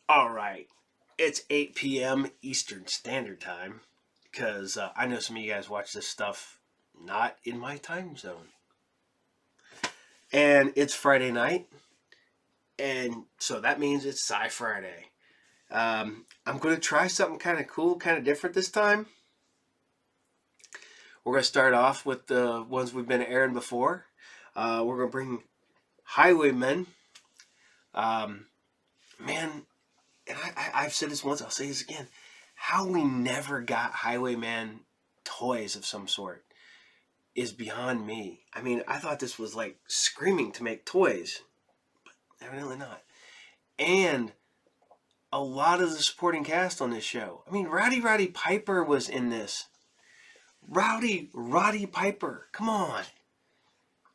All right, it's 8 p.m. Eastern Standard Time because I know some of you guys watch this stuff not in my time zone. And it's Friday night, and so that means it's SciFriday. I'm going to try something kind of cool, kind of different this time. We're going to start off with the ones we've been airing before. We're going to bring Highwaymen. Man, and I've said this once, I'll say this again. How we never got Highwayman toys of some sort is beyond me. I mean, I thought this was like screaming to make toys, but evidently not. And a lot of the supporting cast on this show. I mean, Roddy Piper was in this. Roddy Piper. Come on.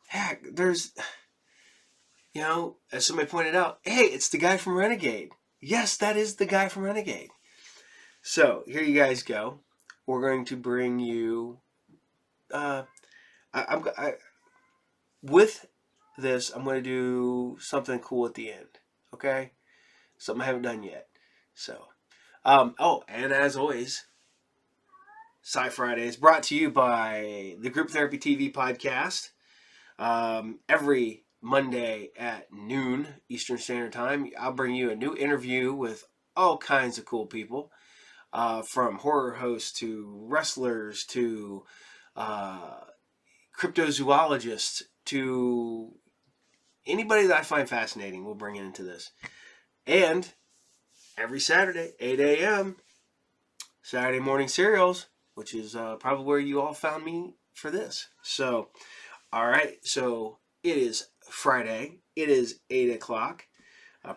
Heck, there's, as somebody pointed out, hey, it's the guy from Renegade. Yes, that is the guy from Renegade. So, here you guys go. We're going to bring you... with this, I'm going to do something cool at the end. Okay? Something I haven't done yet. So, and as always, SciFriday is brought to you by the Group Therapy TV podcast. Every Monday at noon Eastern Standard Time, I'll bring you a new interview with all kinds of cool people, from horror hosts to wrestlers to cryptozoologists to anybody that I find fascinating. We'll bring into this. And every Saturday, 8 a.m., Saturday morning serials, which is probably where you all found me for this. So, all right, so it is Friday. It is 8 o'clock.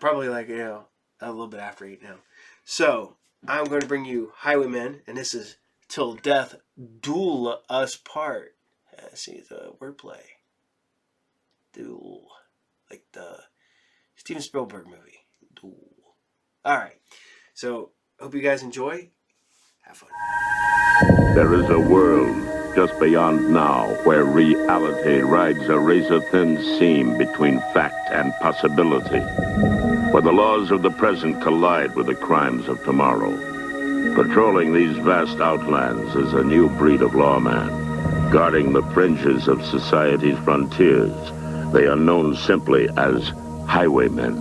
Probably like, a little bit after 8 now. So, I'm going to bring you Highwaymen, and this is Till Death Duel Us Part. See the wordplay. Duel. Like the Steven Spielberg movie. Duel. Alright. So, hope you guys enjoy. Have fun. There is a world just beyond now where reality rides a razor-thin seam between fact and possibility, where the laws of the present collide with the crimes of tomorrow. Patrolling these vast outlands is a new breed of lawman, guarding the fringes of society's frontiers. They are known simply as highwaymen.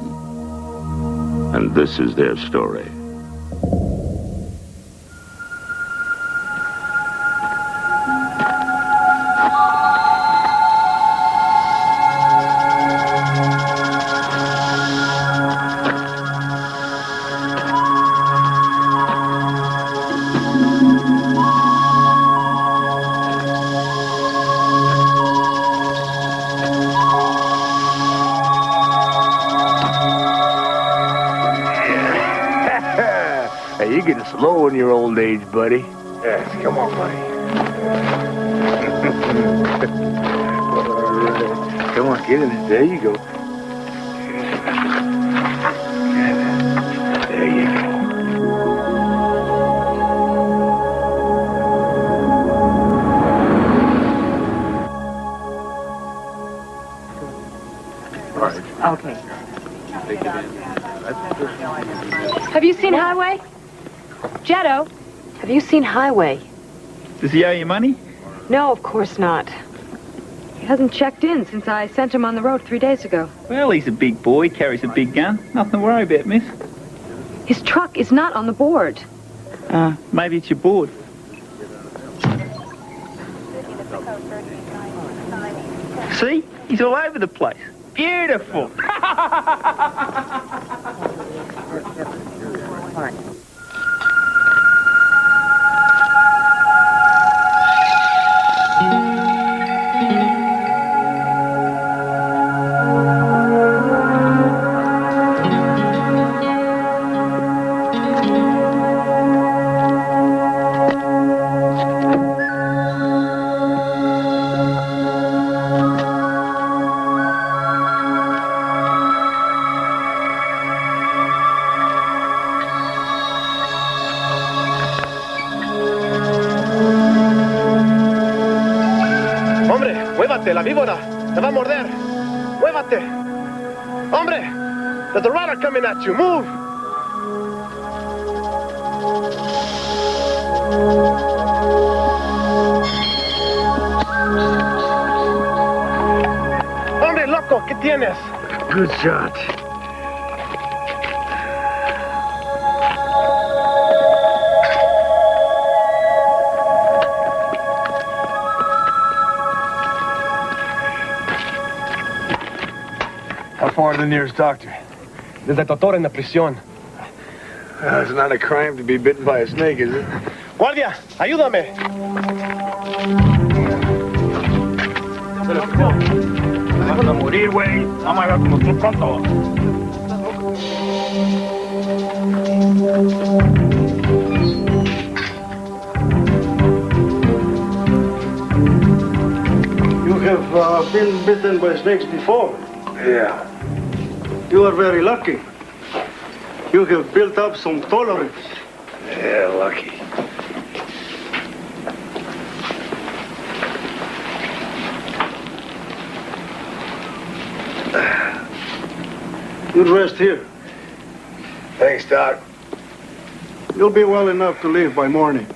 And this is their story. You're getting slow in your old age, buddy. Yes, come on, buddy. All right. Come on, get in it. There you go. There you go. All right. Okay. Have you seen Highway? Jetto, have you seen Highway? Does he owe you money? No, of course not. He hasn't checked in since I sent him on the road 3 days ago. Well, he's a big boy, carries a big gun. Nothing to worry about, miss. His truck is not on the board. Maybe it's your board. See? He's all over the place. Beautiful. All right. ¡Muévate, la víbora! ¡Te va a morder! ¡Muévate! ¡Hombre! There's a rider coming at you! Move! Hombre, loco, ¿qué tienes? Good shot. How far to the nearest doctor? Desde el doctor en la prisión. It's not a crime to be bitten by a snake, is it? Guardia, ayúdame. Vas a morir, güey. Vamos a ver como tú pronto. You have been bitten by snakes before. Yeah. You are very lucky. You have built up some tolerance. Yeah, lucky. You rest here. Thanks, Doc. You'll be well enough to leave by morning.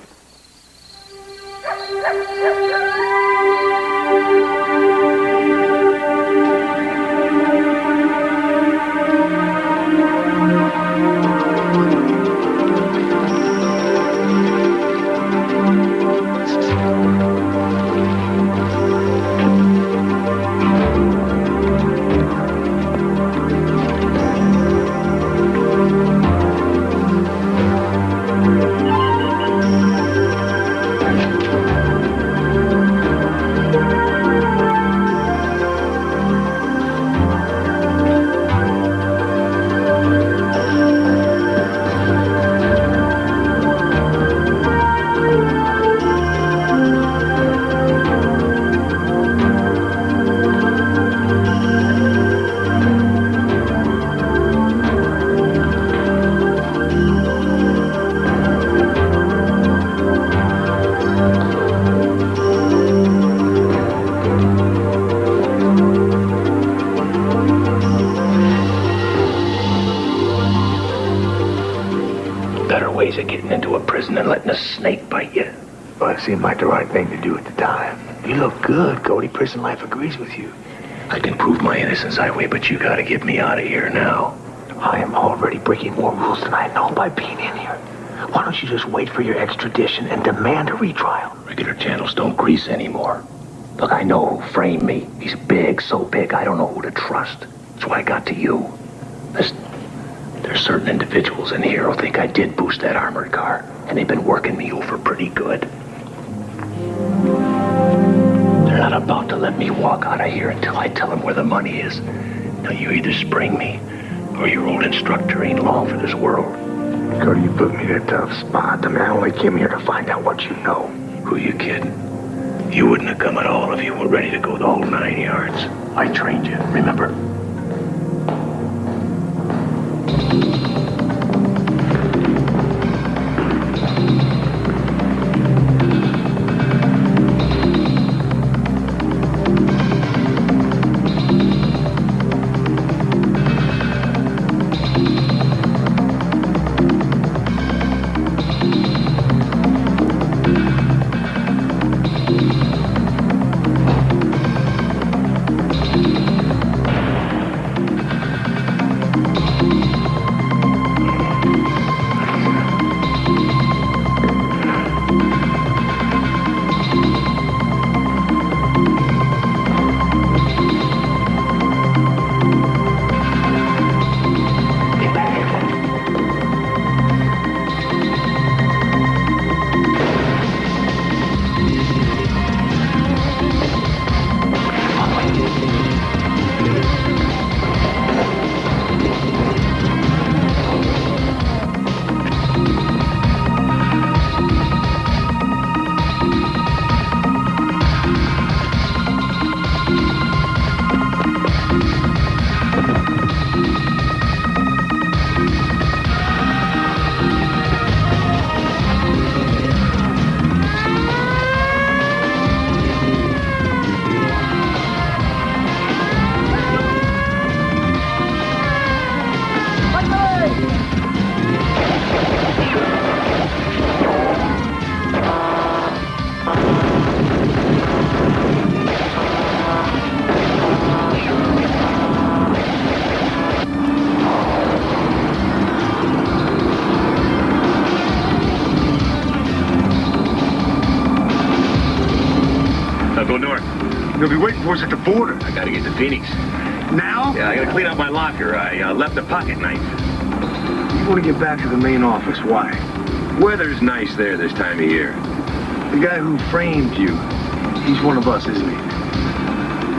Ways of getting into a prison and letting a snake bite you. Well, it seemed like the right thing to do at the time. You look good, Cody. Prison life agrees with you. I can prove my innocence, Highway, but you gotta get me out of here now. I am already breaking more rules than I know by being in here. Why don't you just wait for your extradition and demand a retrial? Regular channels don't grease anymore. Look, I know who framed me. He's big, so big I don't know who to trust. That's why I got to you. There's certain individuals in here who think I did boost that armored car, and they've been working me over pretty good. They're not about to let me walk out of here until I tell them where the money is. Now, you either spring me, or your old instructor ain't long for this world. Cody, you put me in a tough spot. I mean, I only came here to find out what you know. Who you kidding? You wouldn't have come at all if you were ready to go the whole 9 yards. I trained you, remember? They'll be waiting for us at the border. I gotta get to Phoenix. Now? Yeah, I gotta clean out my locker. I left a pocket knife. You want to get back to the main office. Why? Weather's nice there this time of year. The guy who framed you, he's one of us, isn't he?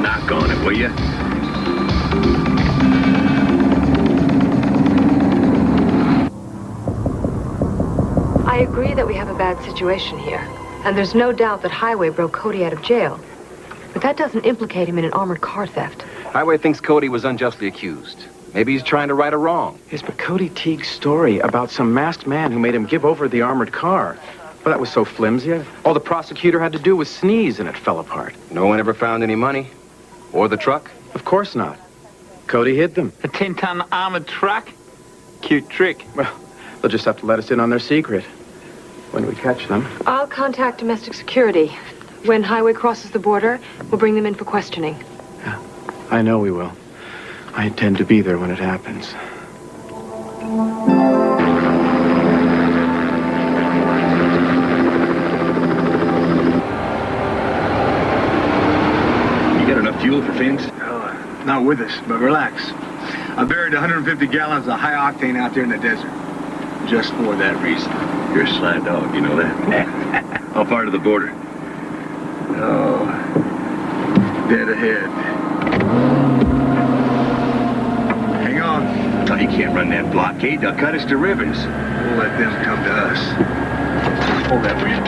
Knock on it, will you? I agree that we have a bad situation here. And there's no doubt that Highway broke Cody out of jail. But that doesn't implicate him in an armored car theft. Highway thinks Cody was unjustly accused. Maybe he's trying to right a wrong. Yes, but Cody Teague's story about some masked man who made him give over the armored car. Well, that was so flimsy. All the prosecutor had to do was sneeze and it fell apart. No one ever found any money? Or the truck? Of course not. Cody hid them. A 10-ton armored truck? Cute trick. Well, they'll just have to let us in on their secret when we catch them. I'll contact domestic security. When Highway crosses the border, we'll bring them in for questioning. Yeah, I know we will. I intend to be there when it happens. You got enough fuel for Phoenix? Not with us, but relax. I buried 150 gallons of high octane out there in the desert. Just for that reason. You're a sly dog, you know that? How far to the border? Oh, dead ahead. Hang on. Oh, you can't run that blockade. They'll cut us to ribbons. We'll let them come to us. Hold that for you.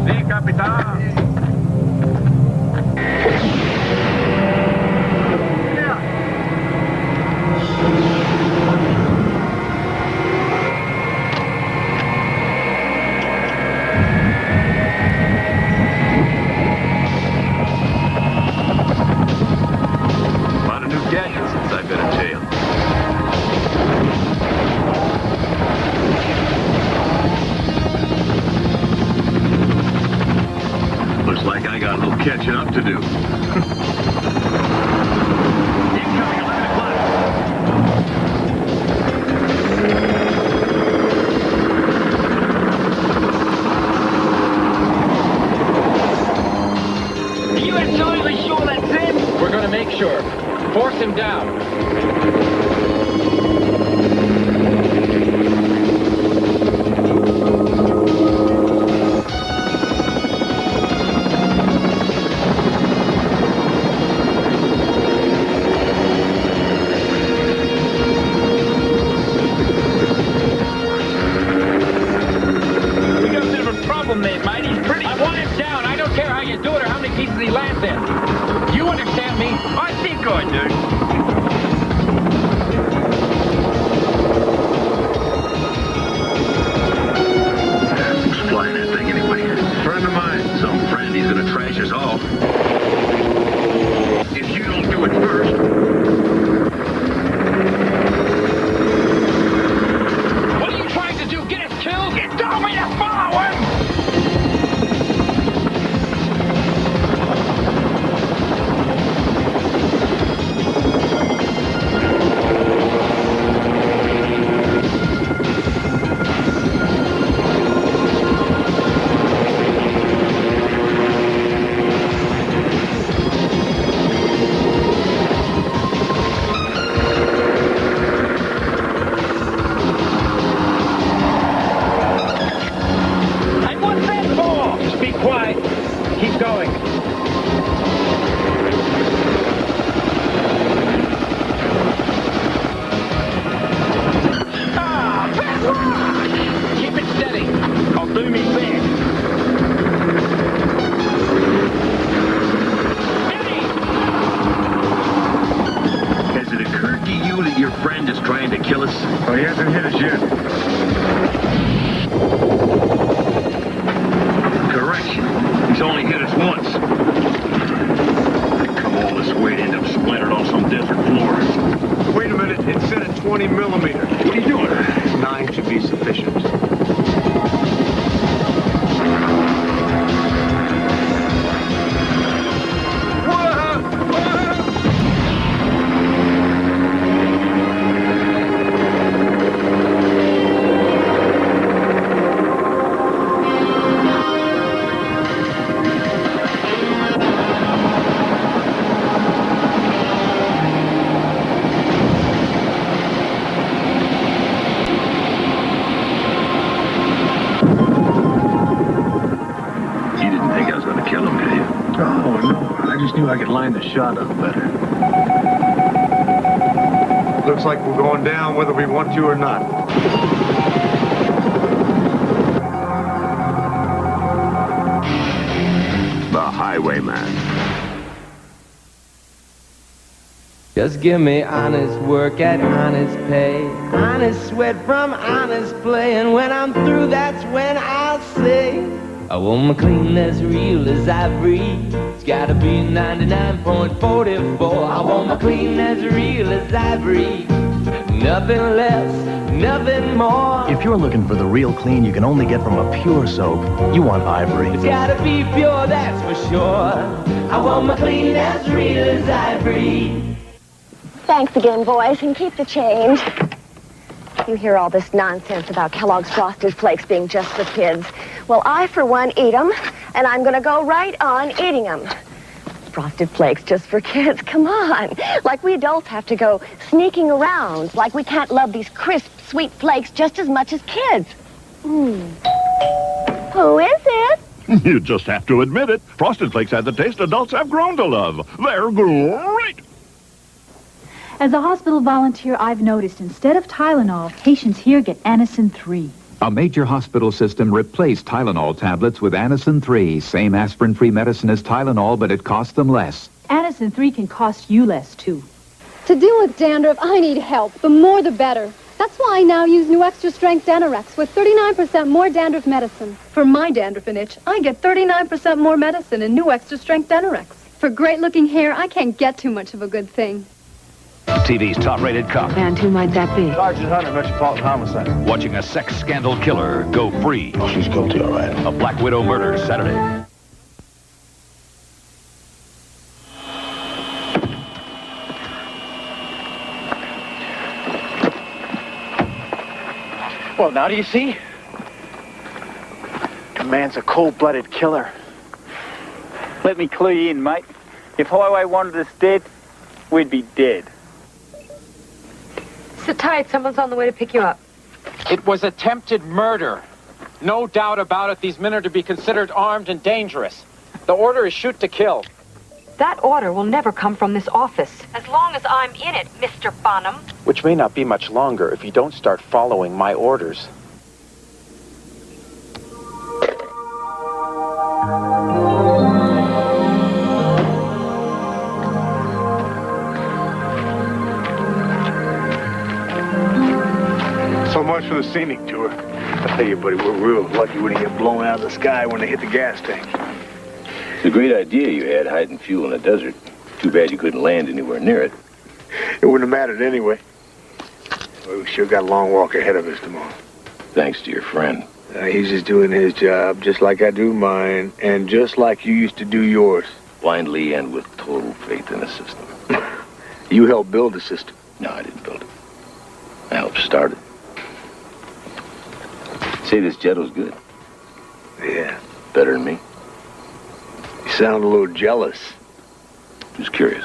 Sí, capitán. A lot of new gadgets since I've been in jail. Looks like I got a little catching up to do. Incoming 11 o'clock. Are you absolutely sure that's him? We're gonna make sure. Force him down. We got a bit of a problem there, mate. He's pretty... I want him down. I don't care how you do it or how many pieces he lands in. You understand me? I think I do. Who's flying that thing anyway? Friend of mine. Some friend. He's gonna trash us all. If you don't do it first. What are you trying to do? Get us killed? You told me to follow him! if I could line the shot up better. Looks like we're going down whether we want to or not. The Highwayman. Just give me honest work at honest pay, honest sweat from honest play, and when I'm through, that's when I'll say, I want my clean as real as ivory. It's gotta be 99.44. I want my clean as real as ivory. Nothing less, nothing more. If you're looking for the real clean you can only get from a pure soap, you want Ivory. It's gotta be pure, that's for sure. I want my clean as real as ivory. Thanks again, boys, and keep the change. You hear all this nonsense about Kellogg's Frosted Flakes being just for kids. Well, I, for one, eat them, and I'm going to go right on eating them. Frosted Flakes just for kids, come on. Like we adults have to go sneaking around, like we can't love these crisp, sweet flakes just as much as kids. Who is it? You just have to admit it. Frosted Flakes have the taste adults have grown to love. They're great. As a hospital volunteer, I've noticed instead of Tylenol, patients here get Anacin 3. A major hospital system replaced Tylenol tablets with Anacin 3. Same aspirin-free medicine as Tylenol, but it costs them less. Anacin 3 can cost you less, too. To deal with dandruff, I need help. The more, the better. That's why I now use new extra strength Denorex with 39% more dandruff medicine. For my dandruff and itch, I get 39% more medicine in new extra strength Denorex. For great-looking hair, I can't get too much of a good thing. TV's top-rated cop. And who might that be? Sergeant Hunter, Metropolitan Homicide. Watching a sex scandal killer go free. Oh, she's guilty, all right. A Black Widow murder Saturday. Well, now do you see? The man's a cold-blooded killer. Let me clue you in, mate. If Highway wanted us dead, we'd be dead. Sit tight. Someone's on the way to pick you up. It was attempted murder. No doubt about it, these men are to be considered armed and dangerous. The order is shoot to kill. That order will never come from this office. As long as I'm in it, Mr. Bonham. Which may not be much longer if you don't start following my orders. So much for the scenic tour. I tell you, buddy, we're real lucky we didn't get blown out of the sky when they hit the gas tank. It's a great idea you had, hiding fuel in the desert. Too bad you couldn't land anywhere near it. It wouldn't have mattered anyway. Well, we sure got a long walk ahead of us tomorrow. Thanks to your friend. He's just doing his job, just like I do mine, and just like you used to do yours. Blindly and with total faith in the system. You helped build the system. No, I didn't build it. I helped start it. Say this Jetto's good. Yeah. Better than me. You sound a little jealous. Just curious.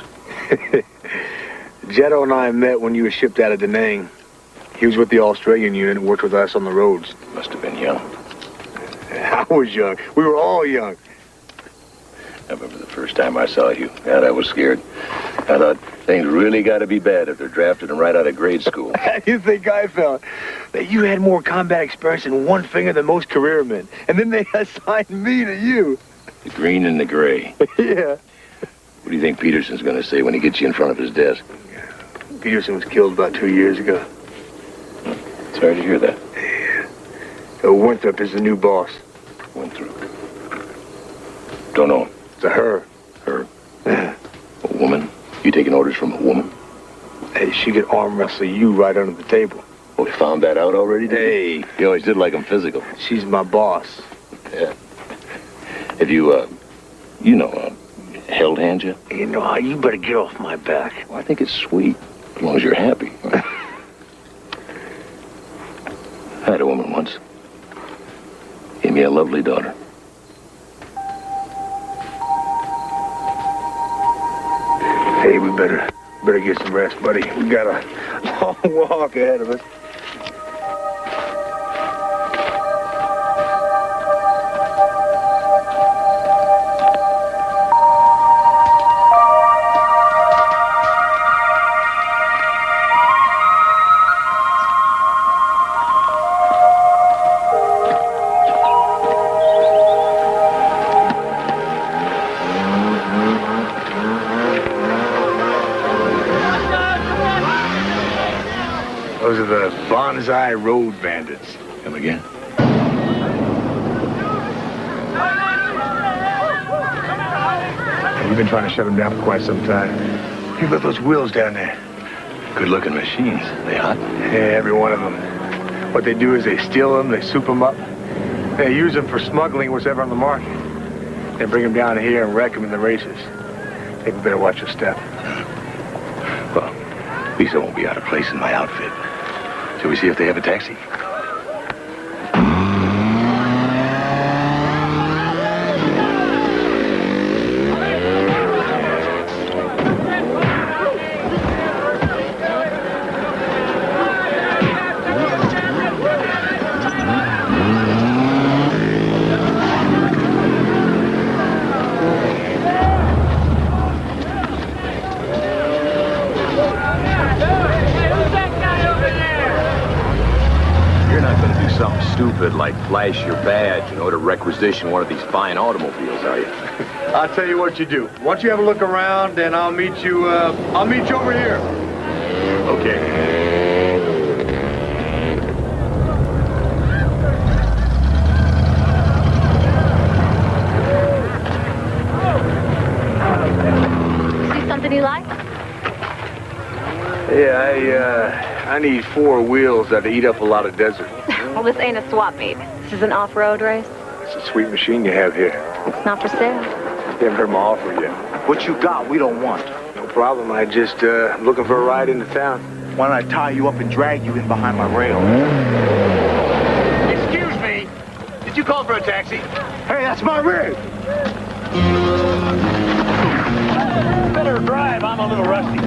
Jetto and I met when you were shipped out of Da Nang. He was with the Australian unit and worked with us on the roads. Must have been young. I was young. We were all young. I remember the first time I saw you. God, I was scared. I thought things really got to be bad if they're drafting them right out of grade school. How do you think I felt? That you had more combat experience in one finger than most career men. And then they assigned me to you. The green and the gray. Yeah. What do you think Peterson's going to say when he gets you in front of his desk? Peterson was killed about 2 years ago. Sorry to hear that. Yeah. Winthrop is the new boss. Winthrop. Don't know him. It's a her. Her? A woman? You taking orders from a woman? Hey, she could arm wrestle you right under the table. Oh, we found that out already, did Hey. you? You always did like him physical. She's my boss. Yeah. Have you, held hands yet? You know, you better get off my back. Well, I think it's sweet, as long as you're happy. I had a woman once. Gave me a lovely daughter. Hey, we better get some rest, buddy. We got a long walk ahead of us. Those are the Bonsai Road Bandits. Come again? You've been trying to shut them down for quite some time. Hey, look, those wheels down there. Good-looking machines. They hot? Yeah, every one of them. What they do is they steal them, they soup them up. They use them for smuggling what's ever on the market. They bring them down here and wreck them in the races. I think we better watch your step. Well, at least I won't be out of place in my outfit. Shall we see if they have a taxi? Stupid like flash your badge in order to requisition one of these fine automobiles, are you? I'll tell you what you do. Once you have a look around, then I'll meet you over here. Okay. See something you like? Yeah, I need 4 wheels that'll eat up a lot of desert. Well, this ain't a swap meet. This is an off-road race. It's a sweet machine you have here. It's not for sale. You haven't heard my offer yet. What you got, we don't want. No problem. I just, I'm looking for a ride into town. Why don't I tie you up and drag you in behind my rail? Excuse me. Did you call for a taxi? Hey, that's my rig. Better drive. I'm a little rusty.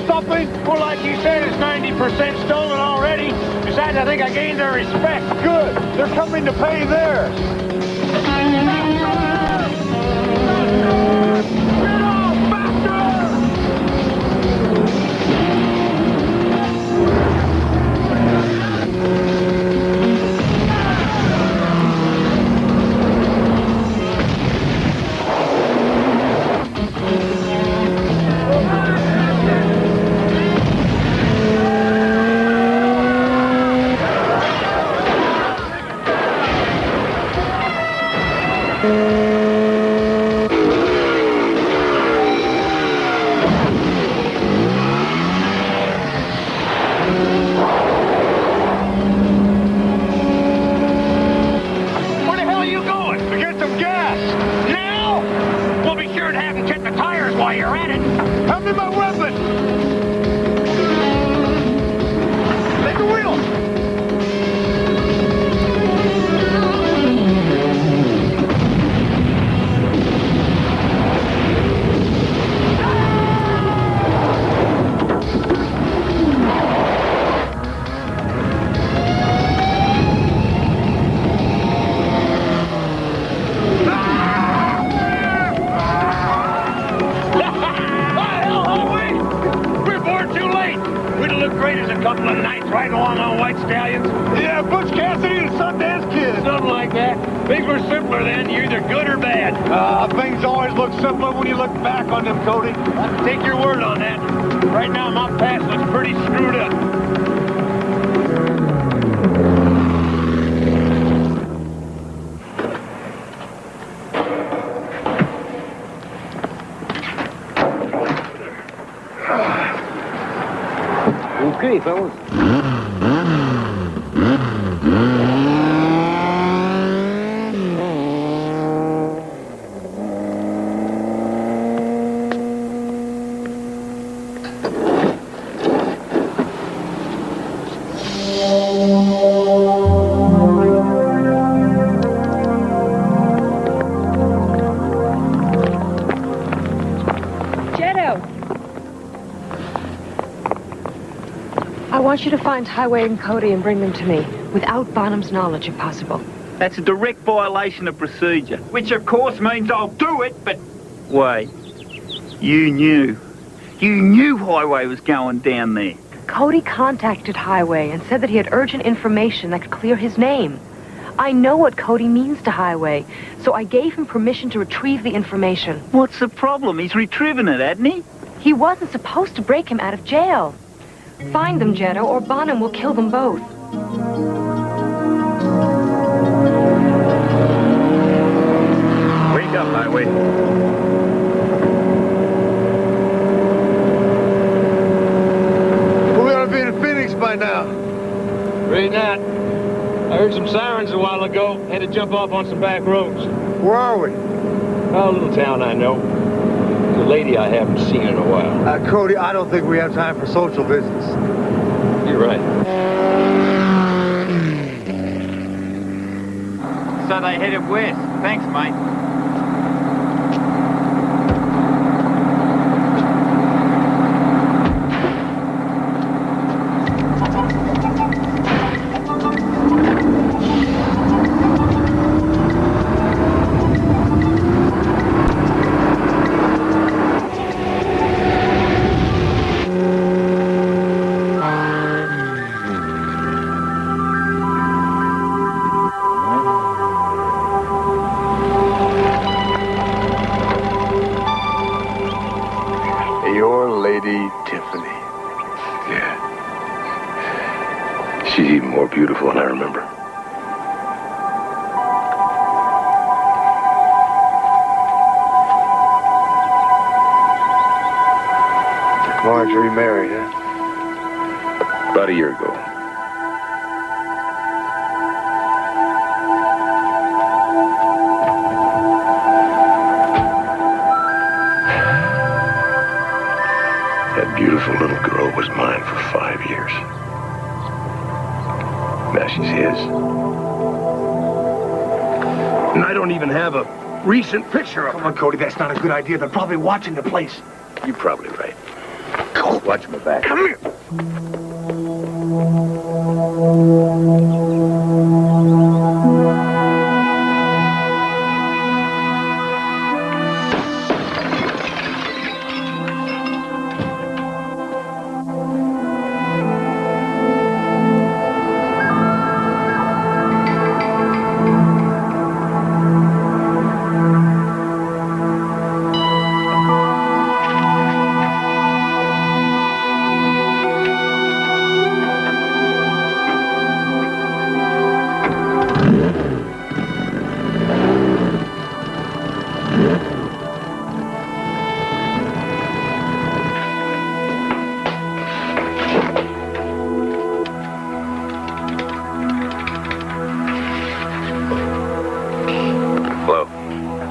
Something. Well, like you said, it's 90% stolen already. Besides, I think I gained their respect. Good. They're coming to pay theirs. Things always look simpler when you look back on them, Cody. I'll take your word on that. Right now, my past looks pretty screwed up. Okay, fellas. I want you to find Highway and Cody and bring them to me, without Bonham's knowledge, if possible. That's a direct violation of procedure. Which, of course, means I'll do it, but... Wait. You knew Highway was going down there. Cody contacted Highway and said that he had urgent information that could clear his name. I know what Cody means to Highway, so I gave him permission to retrieve the information. What's the problem? He's retrieving it, hadn't he? He wasn't supposed to break him out of jail. Find them, Jetto, or Bonham will kill them both. Wake up, Highway. We ought to be in Phoenix by now. Afraid not. I heard some sirens a while ago. Had to jump off on some back roads. Where are we? Oh, a little town I know. The lady I haven't seen in a while. Cody, I don't think we have time for social business. You're right. So they headed west. Thanks, mate. She's even more beautiful than I remember. Marjorie married, huh? About a year ago. That beautiful little girl was mine for 5 years. Now she's his. And I don't even have a recent picture of her. Come on, Cody, that's not a good idea. They're probably watching the place. You're probably right. Watch my back. Come here.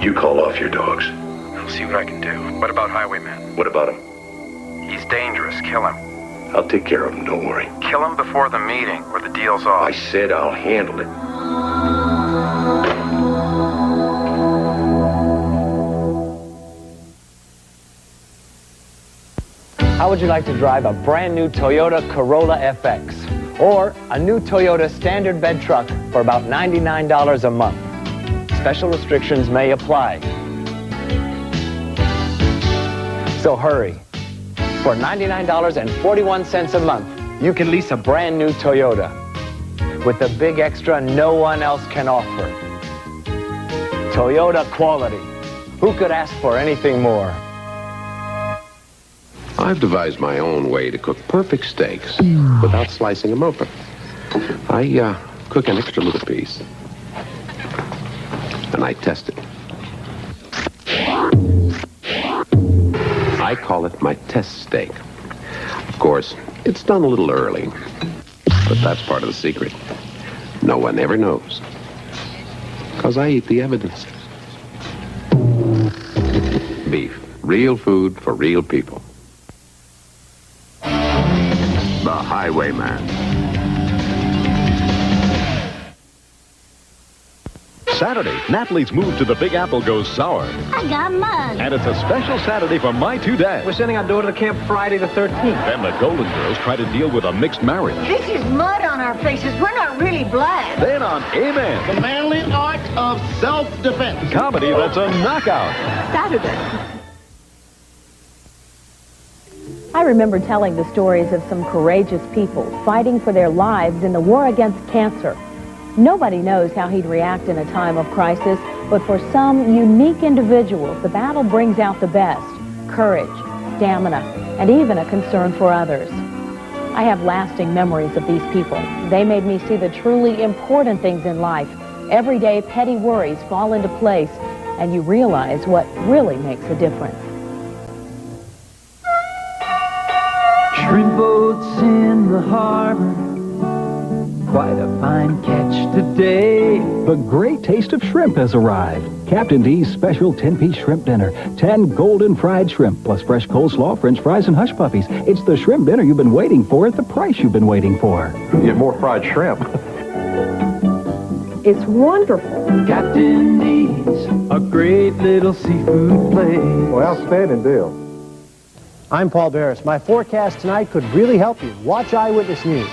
You call off your dogs. I'll see what I can do. What about Highwayman? What about him? He's dangerous. Kill him. I'll take care of him, don't worry. Kill him before the meeting, or the deal's off. I said I'll handle it. How would you like to drive a brand new Toyota Corolla FX? Or a new Toyota standard bed truck for about $99 a month? Special restrictions may apply. So hurry. For $99.41 a month, you can lease a brand new Toyota with the big extra no one else can offer. Toyota quality. Who could ask for anything more? I've devised my own way to cook perfect steaks without slicing them open. I cook an extra little piece, and I test it. I call it my test steak. Of course, it's done a little early, but that's part of the secret. No one ever knows, because I eat the evidence. Beef, real food for real people. The Highwayman. Saturday, Natalie's move to the Big Apple goes sour. I got mud. And it's a special Saturday for My Two Dads. We're sending our daughter to camp Friday the 13th. Then the Golden Girls try to deal with a mixed marriage. This is mud on our our faces. We're not really black. Then on Amen. The manly art of self-defense. Comedy that's a knockout. Saturday. I remember telling the stories of some courageous people fighting for their lives in the war against cancer. Nobody knows how he'd react in a time of crisis, but for some unique individuals, the battle brings out the best: courage, stamina, and even a concern for others. I have lasting memories of these people. They made me see the truly important things in life. Everyday petty worries fall into place, and you realize what really makes a difference. Shrimp boats in the harbor, quite a fine catch today. The great taste of shrimp has arrived. Captain D's special 10-piece shrimp dinner. 10 golden fried shrimp, plus fresh coleslaw, french fries, and hush puppies. It's the shrimp dinner you've been waiting for at the price you've been waiting for. You get more fried shrimp. It's wonderful. Captain D's, a great little seafood place. Well, outstanding deal. I'm Paul Barris. My forecast tonight could really help you. Watch Eyewitness News.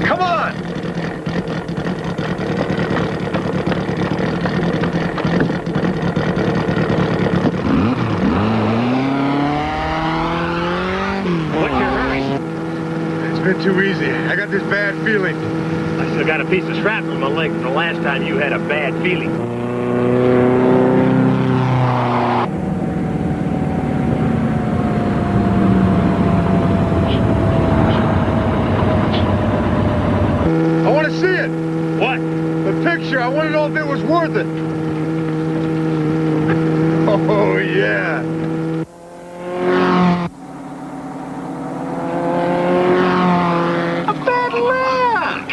Come on! What's your hurry? It's been too easy. I got this bad feeling. I still got a piece of shrapnel in my leg from the last time you had a bad feeling. I want to see it. What? The picture. I want to know if it was worth it. Oh, yeah. Bad luck!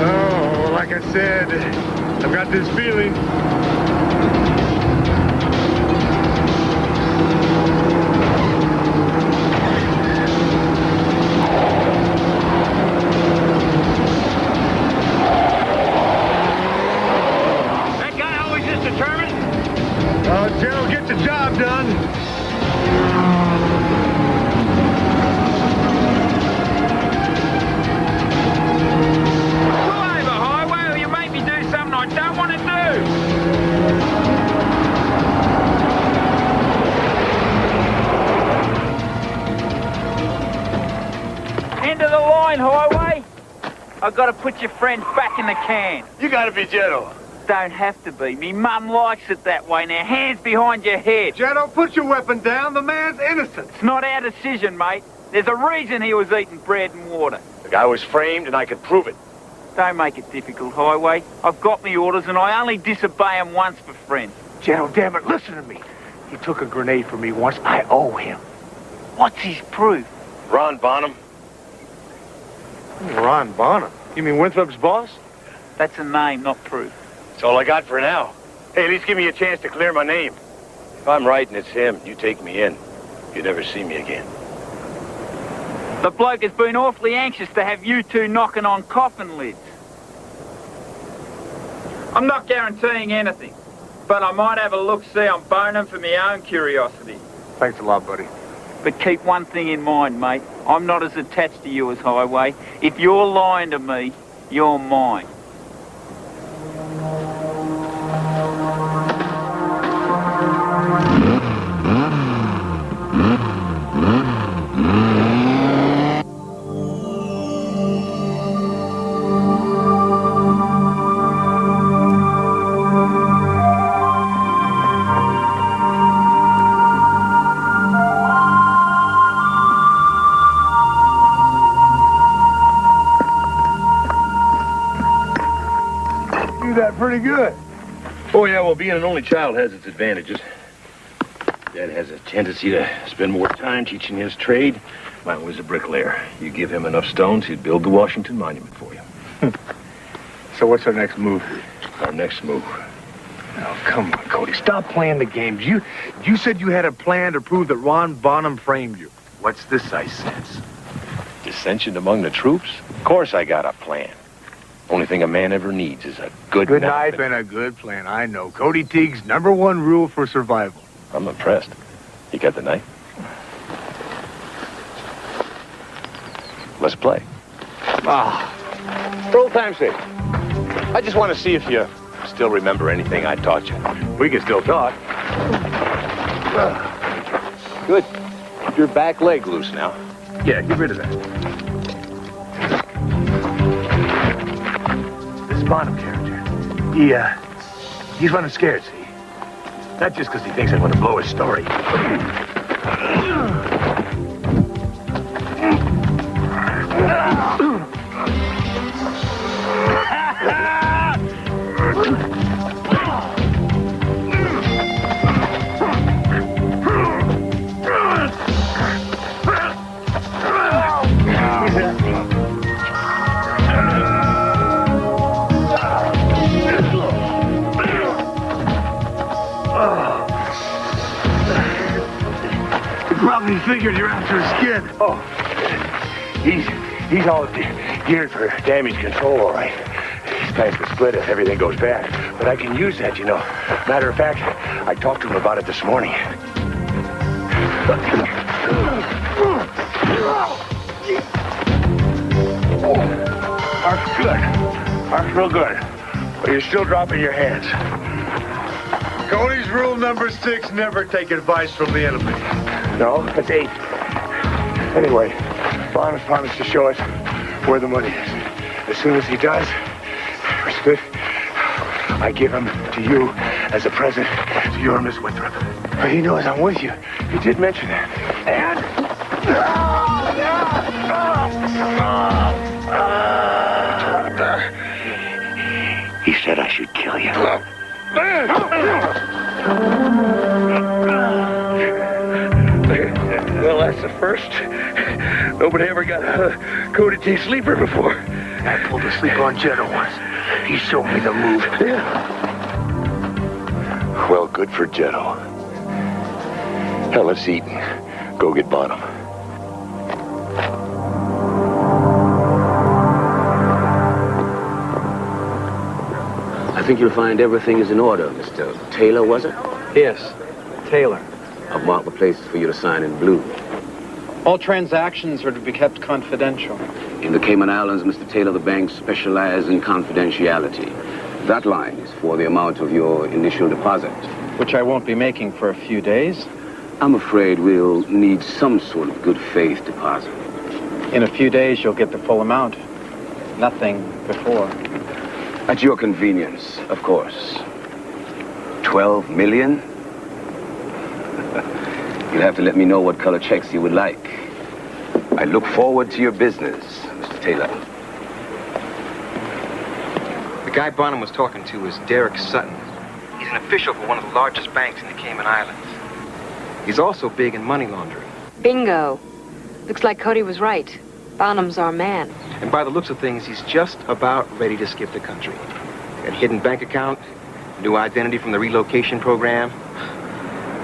Oh, like I said, I've got this feeling. That guy always is determined. General, get the job done. Pull over, highway, or you make me do something I don't want to do. End of the line, highway. I've got to put your friend back in the can. You gotta be gentle. Don't have to be. Me mum likes it that way. Now, hands behind your head. General, put your weapon down. The man's innocent. It's not our decision, mate. There's a reason he was eating bread and water. The guy was framed and I could prove it. Don't make it difficult, highway. I've got me orders and I only disobey them once for friends. General, damn it, listen to me. He took a grenade from me once. I owe him. What's his proof? Ron Bonham. Ron Bonham. You mean Winthrop's boss? That's a name, not proof. That's all I got for now. Hey, at least give me a chance to clear my name. If I'm right and it's him, you take me in. You never see me again. The bloke has been awfully anxious to have you two knocking on coffin lids. I'm not guaranteeing anything, but I might have a look-see on Bonham for my own curiosity. Thanks a lot, buddy. But keep one thing in mind, mate. I'm not as attached to you as Highway. If you're lying to me, you're mine. Pretty good. Oh, yeah, well, being an only child has its advantages. Dad has a tendency to spend more time teaching his trade. Mine was a bricklayer. You give him enough stones, he'd build the Washington Monument for you. So what's our next move? Our next move. Oh, come on, Cody. Stop playing the games. You said you had a plan to prove that Ron Bonham framed you. What's this I sense? Dissension among the troops? Of course I got a plan. Only thing a man ever needs is a good knife and a good plan. I know. Cody Teague's #1 rule for survival. I'm impressed. You got the knife? Let's play. For old time's sake, I just want to see if you still remember anything I taught you. We can still talk. Good. Keep your back leg loose now. Yeah, get rid of that. This Bonham character, he's running scared, see? Not just because he thinks I'm going to blow his story. Probably figured you're after his skin. Oh, he's all geared for damage control, all right. He's past the split if everything goes bad. But I can use that, you know. Matter of fact, I talked to him about it this morning. Arc's good. Arc's real good. But you're still dropping your hands. Cody's rule #6, never take advice from the enemy. No, that's 8. Anyway, Bonham's promised to show us where the money is. As soon as he does, I give him to you as a present to your Miss Winthrop. But he knows I'm with you. He did mention that. And... he said I should kill you. Well, that's the first. Nobody ever got a Cody T sleeper before. I pulled a sleeper on Jeddah once. He showed me the move. Yeah. Well, good for Jeddah. Hell, let's eat and go get Bonham. I think you'll find everything is in order, Mr. Taylor, was it? Yes, Taylor. I've marked the places for you to sign in blue. All transactions are to be kept confidential. In the Cayman Islands, Mr. Taylor, the banks specialize in confidentiality. That line is for the amount of your initial deposit. Which I won't be making for a few days. I'm afraid we'll need some sort of good faith deposit. In a few days, you'll get the full amount. Nothing before. At your convenience, of course. 12 million? You'll have to let me know what color checks you would like. I look forward to your business, Mr. Taylor. The guy Bonham was talking to is Derek Sutton. He's an official for one of the largest banks in the Cayman Islands. He's also big in money laundering. Bingo. Looks like Cody was right. Bonham's our man. And by the looks of things, he's just about ready to skip the country. Got a hidden bank account, new identity from the relocation program.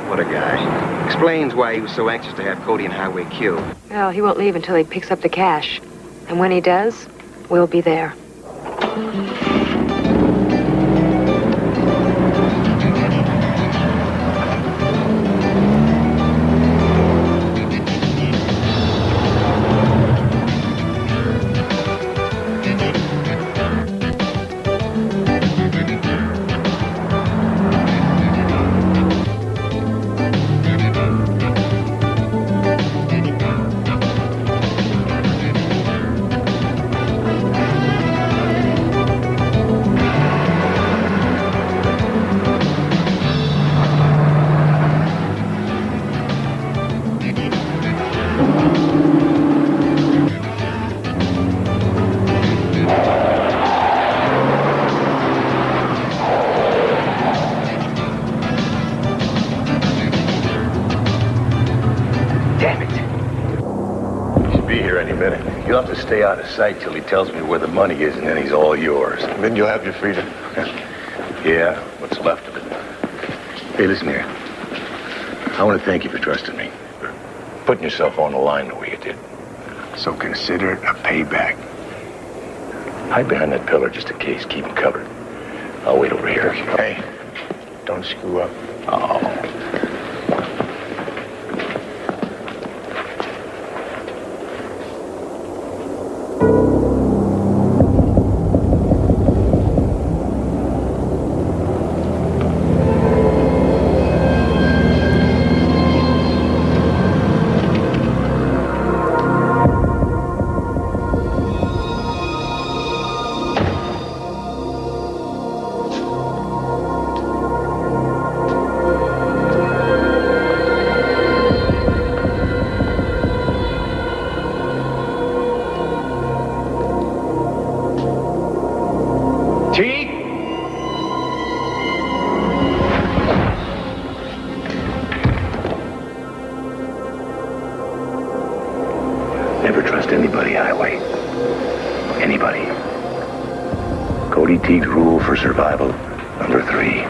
What a guy. Explains why he was so anxious to have Cody and Highway killed. Well, he won't leave until he picks up the cash. And when he does, we'll be there. You'll have to stay out of sight till he tells me where the money is, and then he's all yours. And then you'll have your freedom. Yeah, what's left of it. Hey, listen here. I want to thank you for trusting me, for putting yourself on the line the way you did. So consider it a payback. Hide behind that pillar just in case. Keep him covered. I'll wait over here. Hey, don't screw up. Oh. Never trust anybody, Highway. Anybody. Cody Teague's rule for survival, number 3.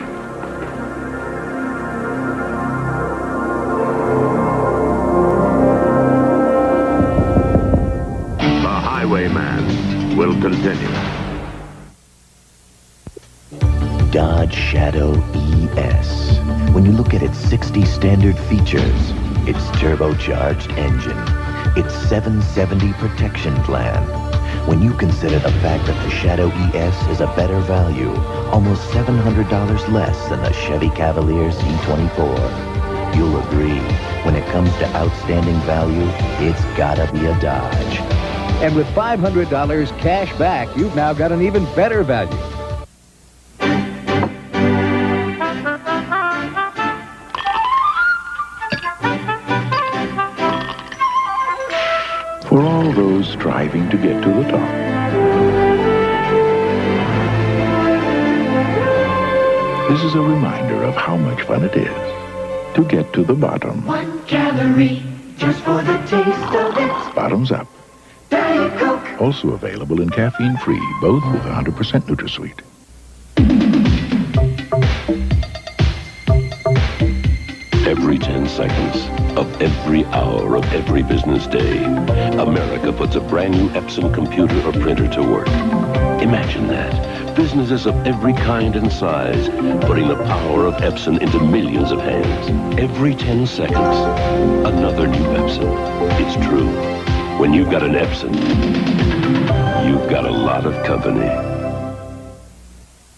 The Highwayman will continue. Dodge Shadow ES. When you look at its 60 standard features, its turbocharged engine, its 770 protection plan. When you consider the fact that the Shadow ES is a better value, almost $700 less than the Chevy Cavalier C24, you'll agree, when it comes to outstanding value, it's gotta be a Dodge. And with $500 cash back, you've now got an even better value. For all those striving to get to the top. This is a reminder of how much fun it is to get to the bottom. 1 calorie, just for the taste of it. Bottoms up. Diet Coke. Also available in caffeine-free, both with 100% NutraSweet. Every 10 seconds of every hour of every business day, America puts a brand new Epson computer or printer to work. Imagine that. Businesses of every kind and size putting the power of Epson into millions of hands. Every 10 seconds, another new Epson. It's true. When you've got an Epson, you've got a lot of company.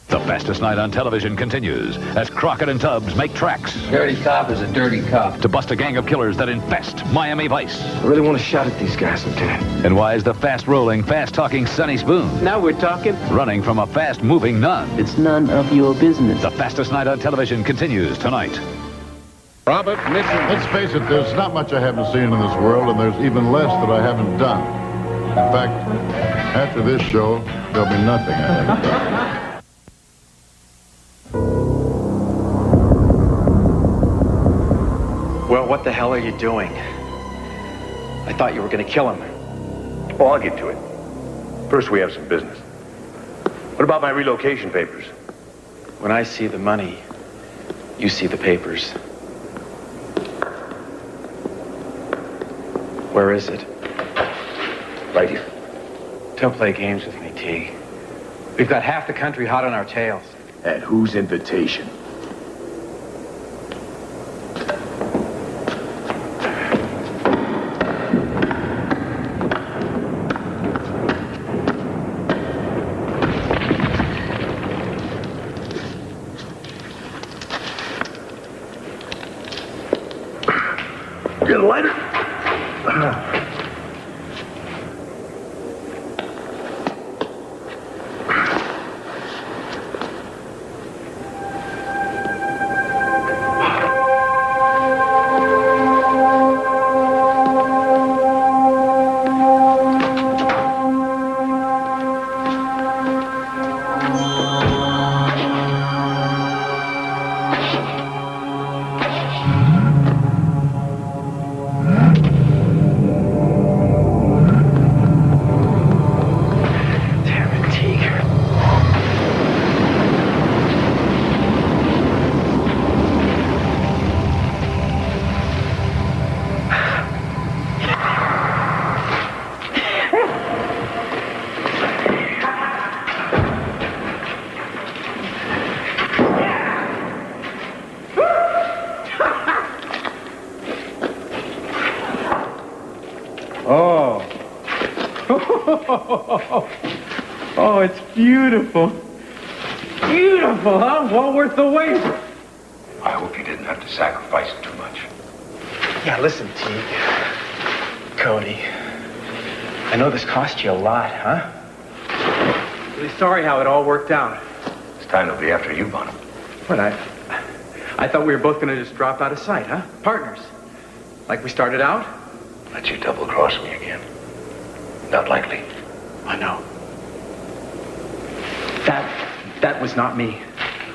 The fastest night on television continues as Crockett and Tubbs make tracks. Dirty cop is a dirty cop. To bust a gang of killers that infest Miami Vice. I really want to shout at these guys, Lieutenant. And why is the fast-rolling, fast-talking Sonny Spoon Now we're talking. running from a fast-moving nun? It's none of your business. The fastest night on television continues tonight. Robert, let's face it, there's not much I haven't seen in this world, and there's even less that I haven't done. In fact, after this show, there'll be nothing I haven't done. Well, what the hell are you doing? I thought you were going to kill him. Oh, I'll get to it. First, we have some business. What about my relocation papers? When I see the money, you see the papers. Where is it? Right here. Don't play games with me, T. We've got half the country hot on our tails. At whose invitation? Get a lighter? Oh, it's beautiful. Beautiful, huh? Well worth the wait. I hope you didn't have to sacrifice too much. Yeah, listen, Teague. Cody. I know this cost you a lot, huh? Really sorry how it all worked out. It's time to be after you, Bonham. What, I thought we were both gonna just drop out of sight, huh? Partners. Like we started out? Let you double-cross me again. Not likely. I know. That was not me.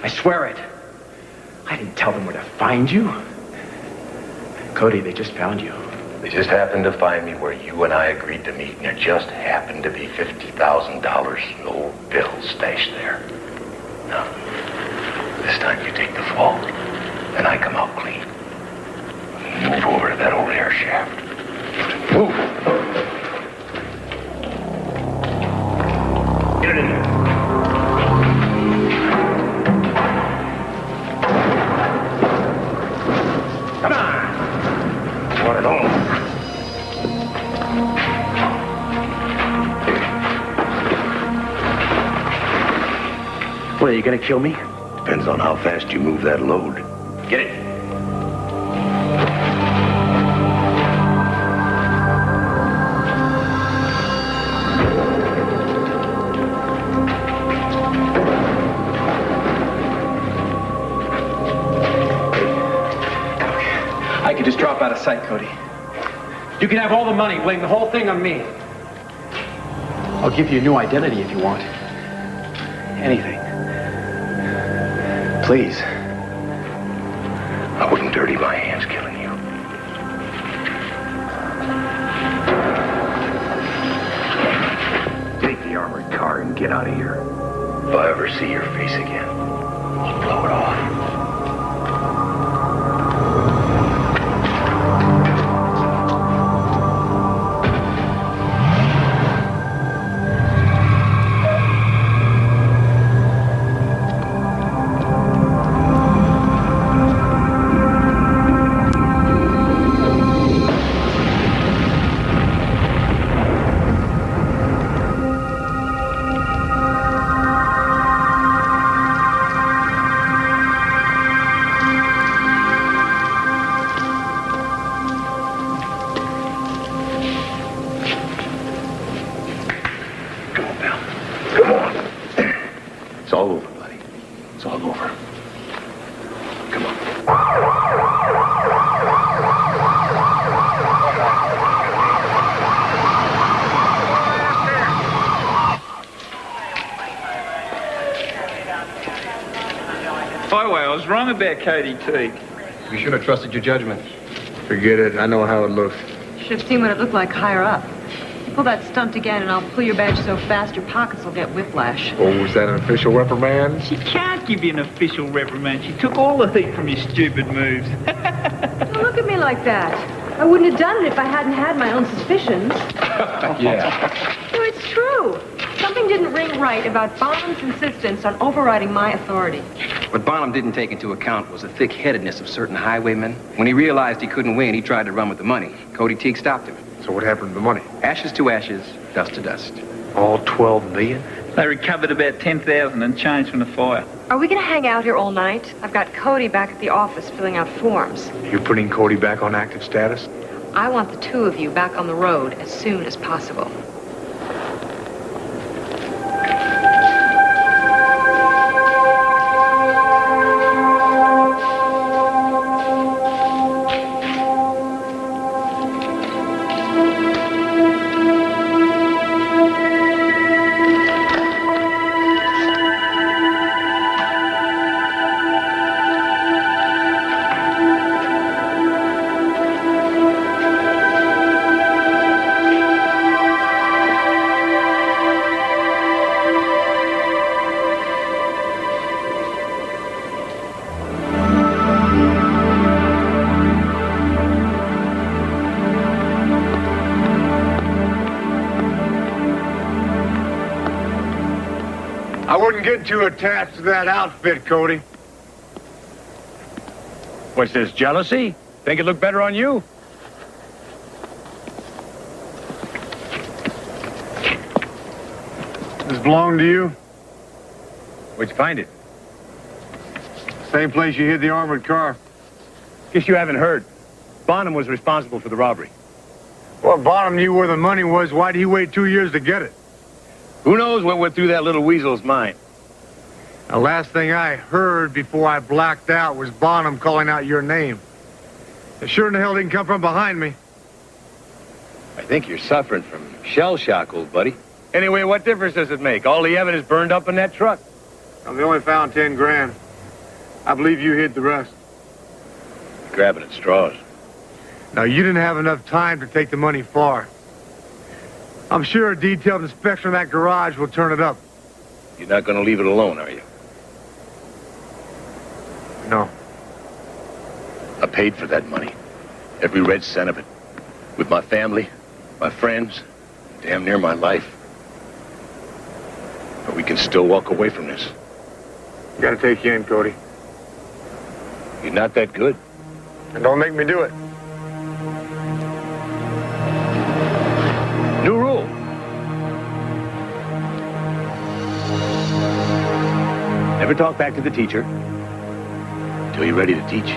I swear it. I didn't tell them where to find you. Cody, they just found you. They just happened to find me where you and I agreed to meet, and there just happened to be $50,000 in old bills stashed there. Now, this time you take the fall, and I come out clean. Move over to that old air shaft. Move! Get it in there. Come on! Want it home. What, are you gonna kill me? Depends on how fast you move that load. Get it. I could just drop out of sight, Cody. You can have all the money, blame the whole thing on me. I'll give you a new identity if you want. Anything. Please. I wouldn't dirty my hands killing you. Take the armored car and get out of here. If I ever see your face again, I'll blow it off. It's all over, buddy. It's all over. Come on. Highway, I was wrong about Cody Teague. You should have trusted your judgment. Forget it. I know how it looks. You should have seen what it looked like higher up. You pull that stunt again, and I'll pull your badge so fast your pockets will get whiplash. Oh, was that an official reprimand? She can't give you an official reprimand. She took all the heat from your stupid moves. Don't look at me like that. I wouldn't have done it if I hadn't had my own suspicions. Yeah. No, it's true. Something didn't ring right about Bonham's insistence on overriding my authority. What Bonham didn't take into account was the thick-headedness of certain highwaymen. When he realized he couldn't win, he tried to run with the money. Cody Teague stopped him. So what happened to the money? Ashes to ashes, dust to dust. All 12 million? They recovered about 10,000 and change from the fire. Are we going to hang out here all night? I've got Cody back at the office filling out forms. You're putting Cody back on active status? I want the two of you back on the road as soon as possible. I wouldn't get too attached to that outfit, Cody. What's this, jealousy? Think it looked better on you? This belong to you? Where'd you find it? Same place you hid the armored car. Guess you haven't heard. Bonham was responsible for the robbery. Well, Bonham knew where the money was. Why'd he wait 2 years to get it? Who knows what went through that little weasel's mind? The last thing I heard before I blacked out was Bonham calling out your name. It sure in the hell didn't come from behind me. I think you're suffering from shell shock, old buddy. Anyway, what difference does it make? All the evidence burned up in that truck. Well, they only found 10 grand. I believe you hid the rest. Grabbing at straws. Now, you didn't have enough time to take the money far. I'm sure a detailed inspection of that garage will turn it up. You're not going to leave it alone, are you? No. I paid for that money. Every red cent of it. With my family, my friends, damn near my life. But we can still walk away from this. Gotta take you in, Cody. You're not that good. And don't make me do it. New rule. Never talk back to the teacher until you're ready to teach.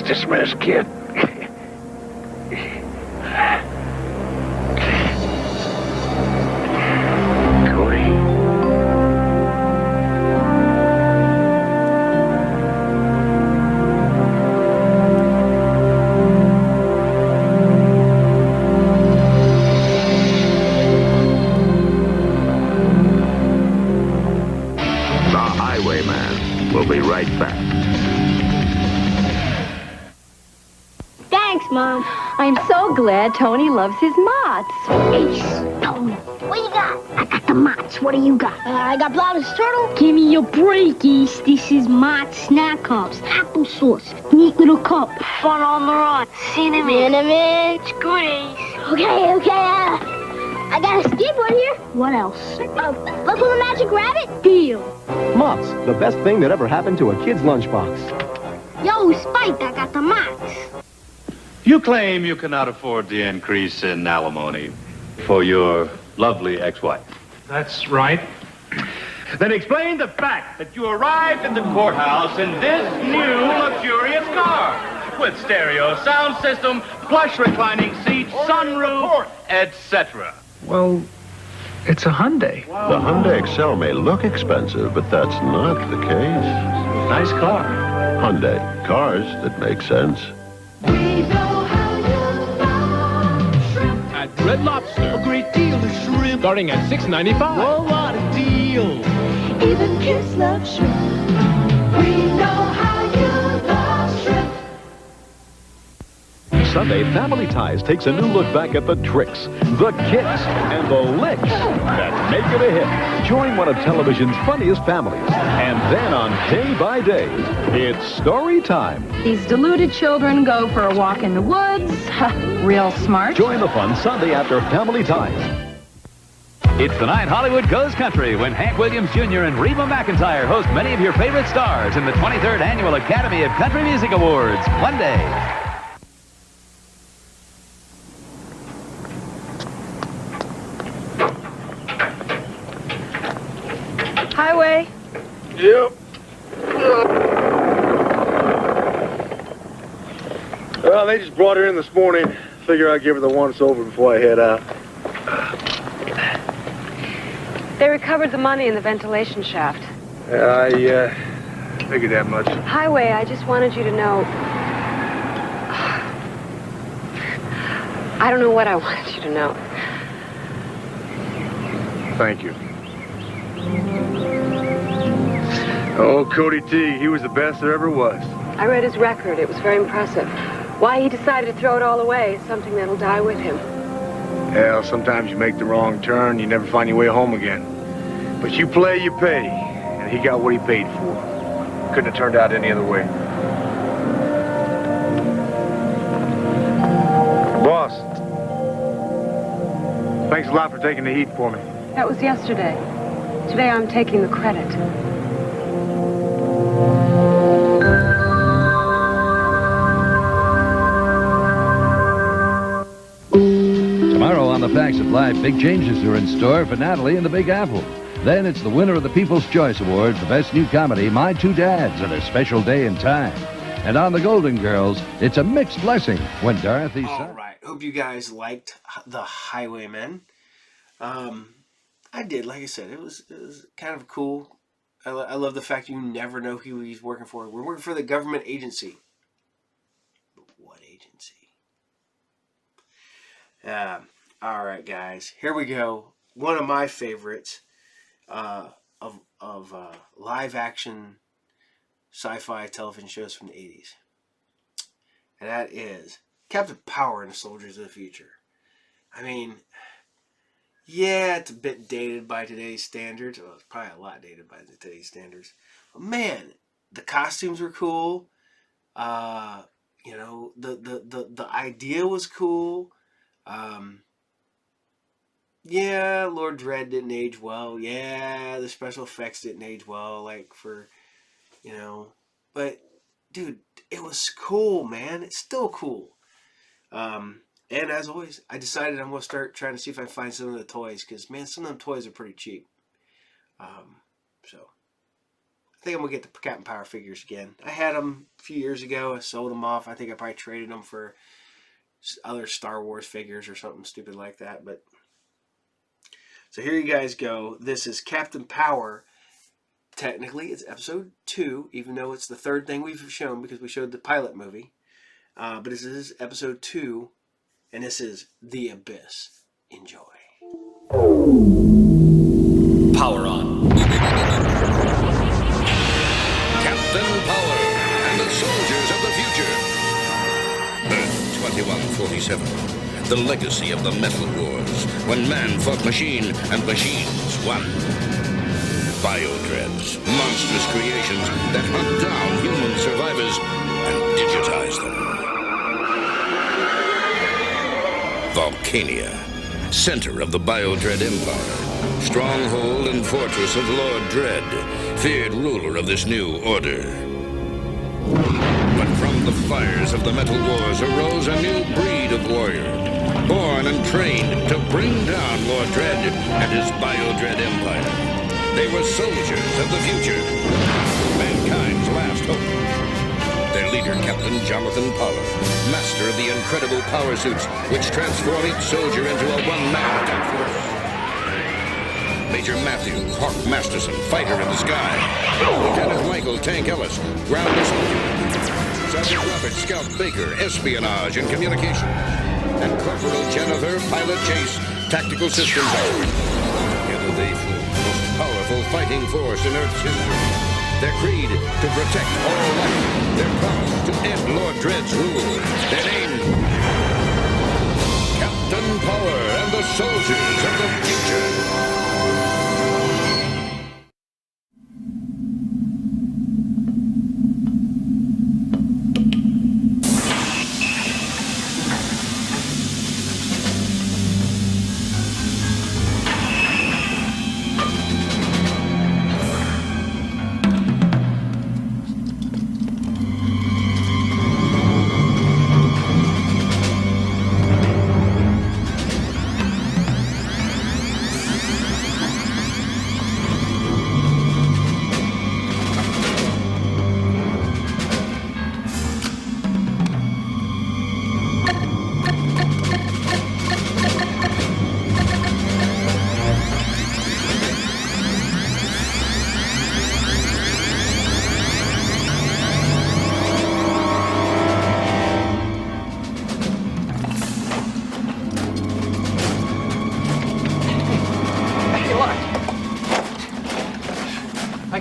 Dismissed, kid. Cody. The Highwayman will be right back. Thanks, Mom. I'm so glad Tony loves his Mott's. Hey, Tony, what you got? I got the Mott's. What do you got? I got Blau's Turtle. Give me your breakies. This is Mott's Snack Cups. Applesauce. Neat little cup. Fun on the run. Cinnamon. Goodies. Okay. I got a skateboard here. What else? Look for the magic rabbit. Deal. Mott's, the best thing that ever happened to a kid's lunchbox. Yo, Spike, I got the Mott's. You claim you cannot afford the increase in alimony for your lovely ex-wife. That's right. Then explain the fact that you arrived at the courthouse in this new luxurious car with stereo sound system, plush reclining seats, sunroof, etc. Well, it's a Hyundai. The Hyundai Excel may look expensive, but that's not the case. Nice car. Hyundai, cars that make sense. At Red Lobster, a great deal of shrimp. Starting at $6.95. Whoa, what a deal. Even kids love shrimp. We know how you love shrimp. Sunday, Family Ties takes a new look back at the tricks, the kicks, and the licks that make it a hit. Join one of television's funniest families. And then on Day by Day, it's story time. These deluded children go for a walk in the woods. Real smart. Join the fun Sunday after Family Ties. It's the night Hollywood goes country when Hank Williams Jr. and Reba McEntire host many of your favorite stars in the 23rd Annual Academy of Country Music Awards, Monday. Highway. Yep. Well, they just brought her in this morning. Figure I'd give her the once over before I head out. They recovered the money in the ventilation shaft. I figured that much. Highway, I just wanted you to know... I don't know what I wanted you to know. Thank you. Oh, Cody T, he was the best there ever was. I read his record. It was very impressive. Why he decided to throw it all away is something that'll die with him. Hell, sometimes you make the wrong turn, you never find your way home again. But you play, you pay. And he got what he paid for. Couldn't have turned out any other way. Boss. Thanks a lot for taking the heat for me. That was yesterday. Today I'm taking the credit. Tomorrow on the Facts of Life, big changes are in store for Natalie and the Big Apple. Then it's the winner of the People's Choice Award for Best New Comedy, My Two Dads, and a special day and time. And on the Golden Girls, it's a mixed blessing when Dorothy's son... All right. Hope you guys liked The Highwaymen. I did. Like I said, it was kind of cool. I love the fact you never know who he's working for. We're working for the government agency. But what agency? All right, guys. Here we go. One of my favorites of live-action sci-fi television shows from the 80s. And that is Captain Power and the Soldiers of the Future. I mean, yeah, it's a bit dated by today's standards. Well, it's probably a lot dated by today's standards. But man, the costumes were cool. You know, the idea was cool. Yeah, Lord Dredd didn't age well. Yeah, the special effects didn't age well, like for, you know. But, dude, it was cool, man. It's still cool. And as always, I decided I'm going to start trying to see if I can find some of the toys. Because, man, some of them toys are pretty cheap. So, I think I'm going to get the Captain Power figures again. I had them a few years ago. I sold them off. I think I probably traded them for other Star Wars figures or something stupid like that. But so here you guys go. This is Captain Power. Technically, it's episode 2, even though it's the third thing we've shown because we showed the pilot movie. But this is episode 2, and this is The Abyss. Enjoy. Power on. Captain Power and the Soldiers of the Future. Earth 2147. The legacy of the Metal Wars, when man fought machine and machines won. Biodreads, monstrous creations that hunt down human survivors and digitize them. Volcania, center of the Biodread Empire, stronghold and fortress of Lord Dredd, feared ruler of this new order. But from the fires of the Metal Wars arose a new breed of warrior, born and trained to bring down Lord Dredd and his Biodread Empire. They were soldiers of the future, mankind's last hope. Their leader, Captain Jonathan Pollard, master of the incredible power suits which transform each soldier into a one-man attack force. Major Matthew Hawk Masterson, fighter in the sky. Lieutenant Michael Tank Ellis, ground soldier. Sergeant Robert Scout Baker, espionage and communication. And Corporal Jennifer, pilot chase, tactical systems expert. Together they form the most powerful fighting force in Earth's history. Their creed, to protect all life. Their promise, to end Lord Dredd's rule. Their name, Captain Power and the Soldiers of the Future.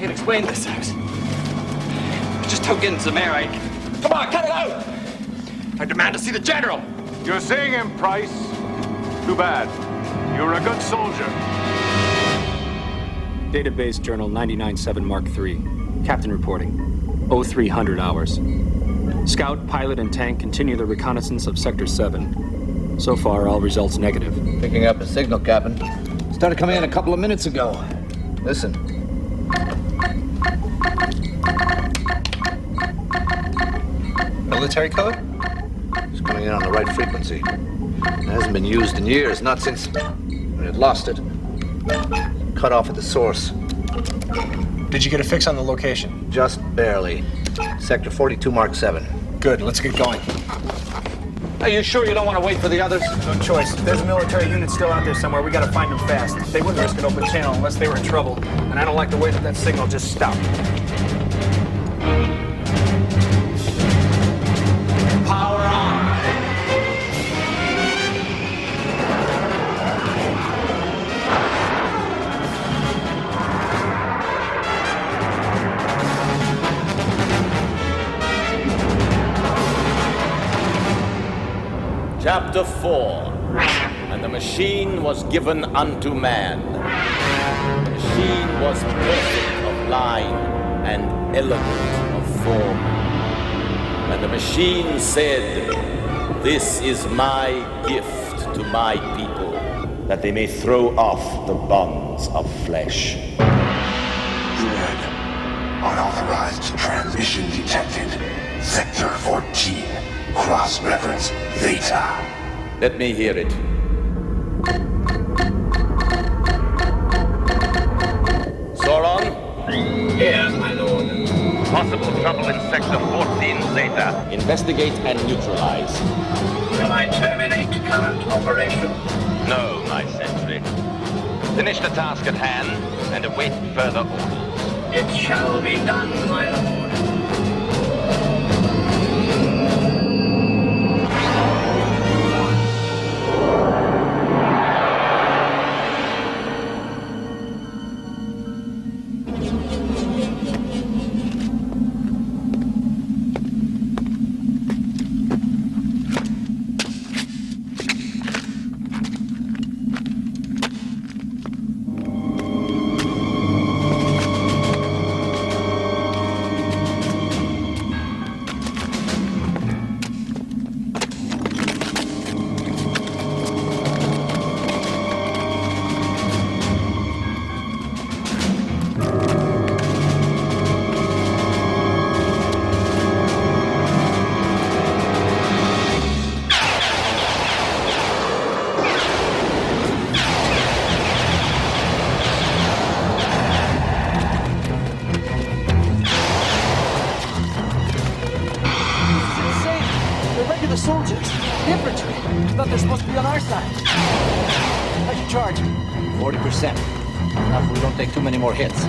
Explain this. I just don't get into some air. Come on, cut it out! I demand to see the general. You're seeing him, Price. Too bad. You were a good soldier. Database Journal 99-7 Mark III. Captain reporting. 0300 hours. Scout, pilot, and tank continue the reconnaissance of Sector 7. So far, all results negative. Picking up a signal, Captain. Started coming in a couple of minutes ago. Listen. Military code? It's coming in on the right frequency. It hasn't been used in years, not since we had lost it. Cut off at the source. Did you get a fix on the location? Just barely. Sector 42, Mark 7. Good, let's get going. Are you sure you don't want to wait for the others? No choice. There's a military unit still out there somewhere. We gotta find them fast. They wouldn't risk an open channel unless they were in trouble. And I don't like the way that signal just stopped. Power on. Chapter 4. And the machine was given unto man. The machine was perfect of line and elegant of form. And the machine said, "This is my gift to my people, that they may throw off the bonds of flesh." Dread. Unauthorized transmission detected. Sector 14. Cross-reference Theta. Let me hear it. Sauron? Yes, my lord. Possible trouble in Sector 14 Zeta. Investigate and neutralize. Will I terminate current operation? No, my sentry. Finish the task at hand and await further orders. It shall be done, my lord. Soldiers, infantry. I thought they're supposed to be on our side. How'd you charge? 40%. Enough we don't take too many more hits.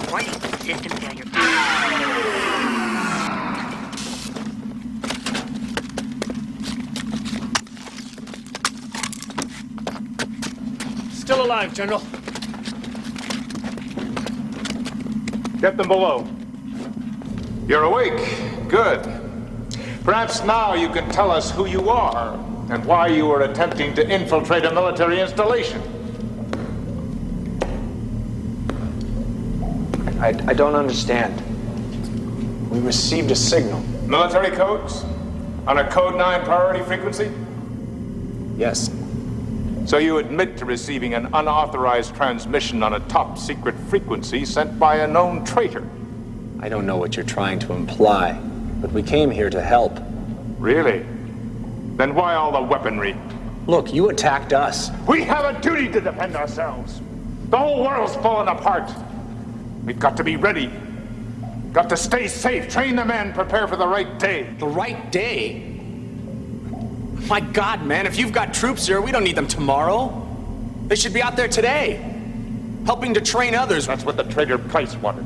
Warning, system failure. Still alive, General. Get them below. You're awake. Good. Perhaps now you can tell us who you are and why you were attempting to infiltrate a military installation. I don't understand. We received a signal. Military codes? On a Code 9 priority frequency? Yes. So you admit to receiving an unauthorized transmission on a top secret frequency sent by a known traitor? I don't know what you're trying to imply, but we came here to help. Really? Then why all the weaponry? Look, you attacked us. We have a duty to defend ourselves. The whole world's fallen apart. We've got to be ready. Got to stay safe, train the men, prepare for the right day. The right day? My God, man, if you've got troops here, we don't need them tomorrow. They should be out there today, helping to train others. That's what the traitor Price wanted.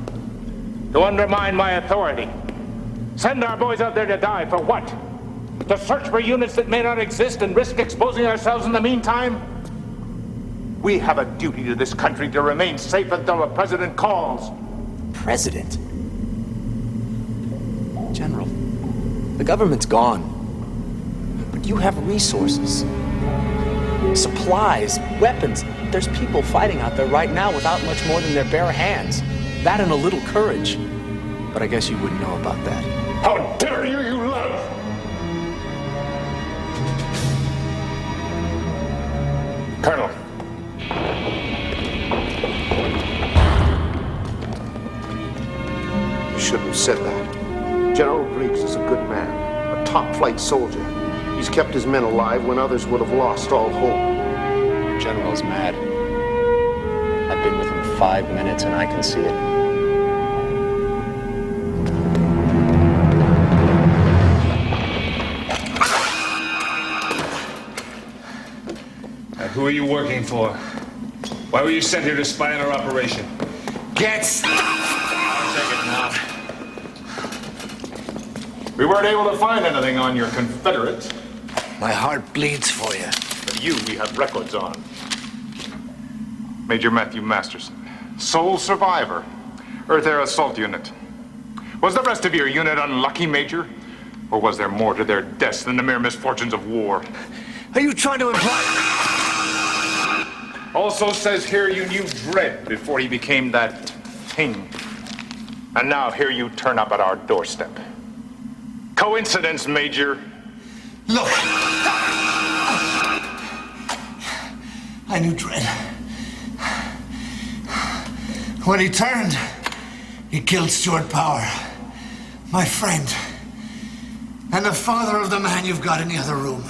To undermine my authority. Send our boys out there to die for what? To search for units that may not exist and risk exposing ourselves in the meantime? We have a duty to this country to remain safe until the president calls. President? General, the government's gone. But you have resources, supplies, weapons. There's people fighting out there right now without much more than their bare hands. That and a little courage. But I guess you wouldn't know about that. How dare you, you love! Colonel. You shouldn't have said that. General Briggs is a good man, a top-flight soldier. He's kept his men alive when others would have lost all hope. The general's mad. I've been with him 5 minutes and I can see it. Who are you working for? Why were you sent here to spy on our operation? Get stuck! I'll take it now. We weren't able to find anything on your Confederate. My heart bleeds for you. But you, we have records on. Major Matthew Masterson, sole survivor, Earth Air Assault Unit. Was the rest of your unit unlucky, Major? Or was there more to their deaths than the mere misfortunes of war? Are you trying to imply... Also says here you knew Dredd before he became that thing. And now here you turn up at our doorstep. Coincidence, Major? Look! I knew Dredd. When he turned, he killed Stuart Power, my friend, and the father of the man you've got in the other room.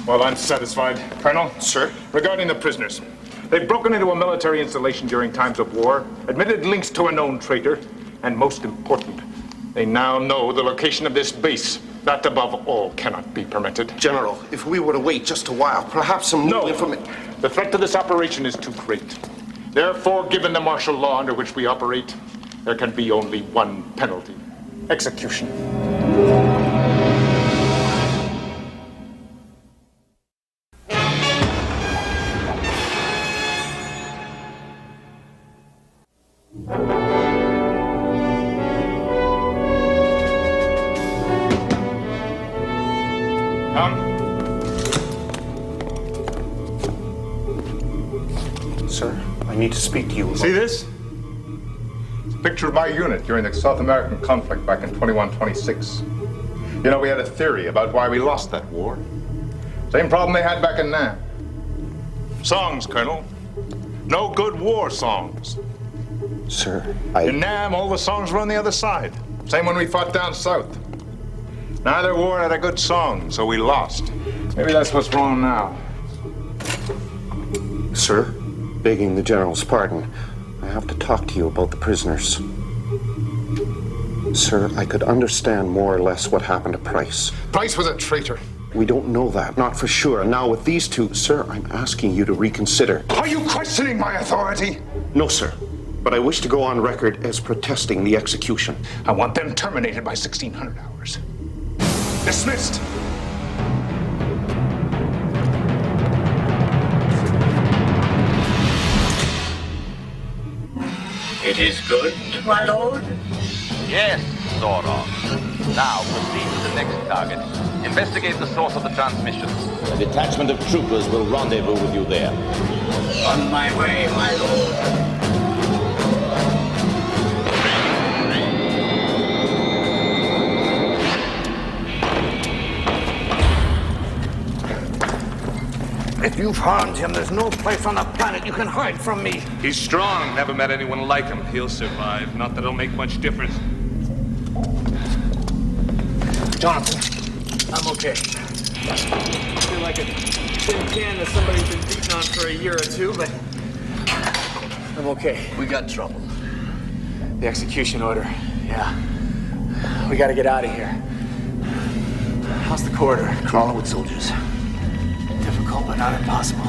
Well, I'm satisfied. Colonel? Sir? Regarding the prisoners. They've broken into a military installation during times of war, admitted links to a known traitor, and most important, they now know the location of this base. That, above all, cannot be permitted. General, if we were to wait just a while, perhaps some new information... The threat to this operation is too great. Therefore, given the martial law under which we operate, there can be only one penalty: execution. Sir, I need to speak to you. See this? It's a picture of my unit during the South American conflict back in 21-26. You know, we had a theory about why we lost that war. Same problem they had back in Nam. Songs, Colonel. No good war songs. Sir, In Nam, all the songs were on the other side. Same when we fought down south. Neither war had a good song, so we lost. Maybe that's what's wrong now. Sir, begging the General's pardon, I have to talk to you about the prisoners. Sir, I could understand more or less what happened to Price. Price was a traitor. We don't know that, not for sure. And now with these two, sir, I'm asking you to reconsider. Are you questioning my authority? No, sir. But I wish to go on record as protesting the execution. I want them terminated by 1600 hours. Dismissed. It is good, my lord? Yes, sort of. Now proceed to the next target. Investigate the source of the transmission. A detachment of troopers will rendezvous with you there. On my way, my lord. If you've harmed him, there's no place on the planet you can hide from me. He's strong. Never met anyone like him. He'll survive. Not that it'll make much difference. Jonathan, I'm okay. I feel like a tin can that somebody's been beating on for a year or two, but I'm okay. We got trouble. The execution order, yeah. We gotta get out of here. How's the corridor? Crawling with soldiers. Difficult, but not impossible.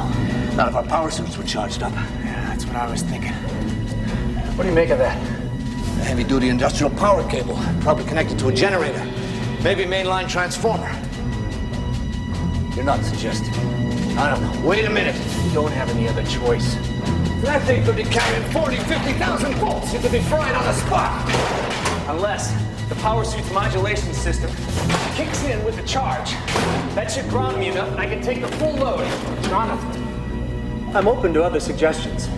Not if our power suits were charged up. Yeah, that's what I was thinking. What do you make of that? A heavy-duty industrial power cable, probably connected to a generator. Maybe mainline transformer. You're not suggesting. I don't know. Wait a minute. You don't have any other choice. That thing could be carrying 40, 50,000 volts. You could be fried on the spot. Unless the power suit's modulation system kicks in with the charge. That should ground me enough and I can take the full load. Jonathan, I'm open to other suggestions.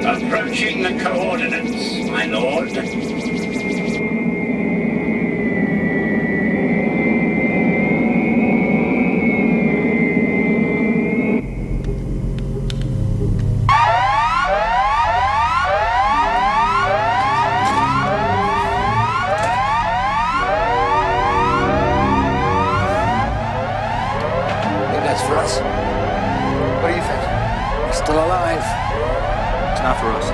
Approaching the coordinates, my lord. For us. What do you think? We're still alive. It's not for us.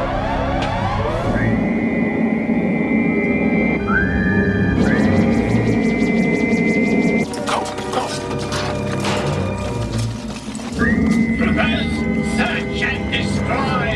Reverse, search and destroy.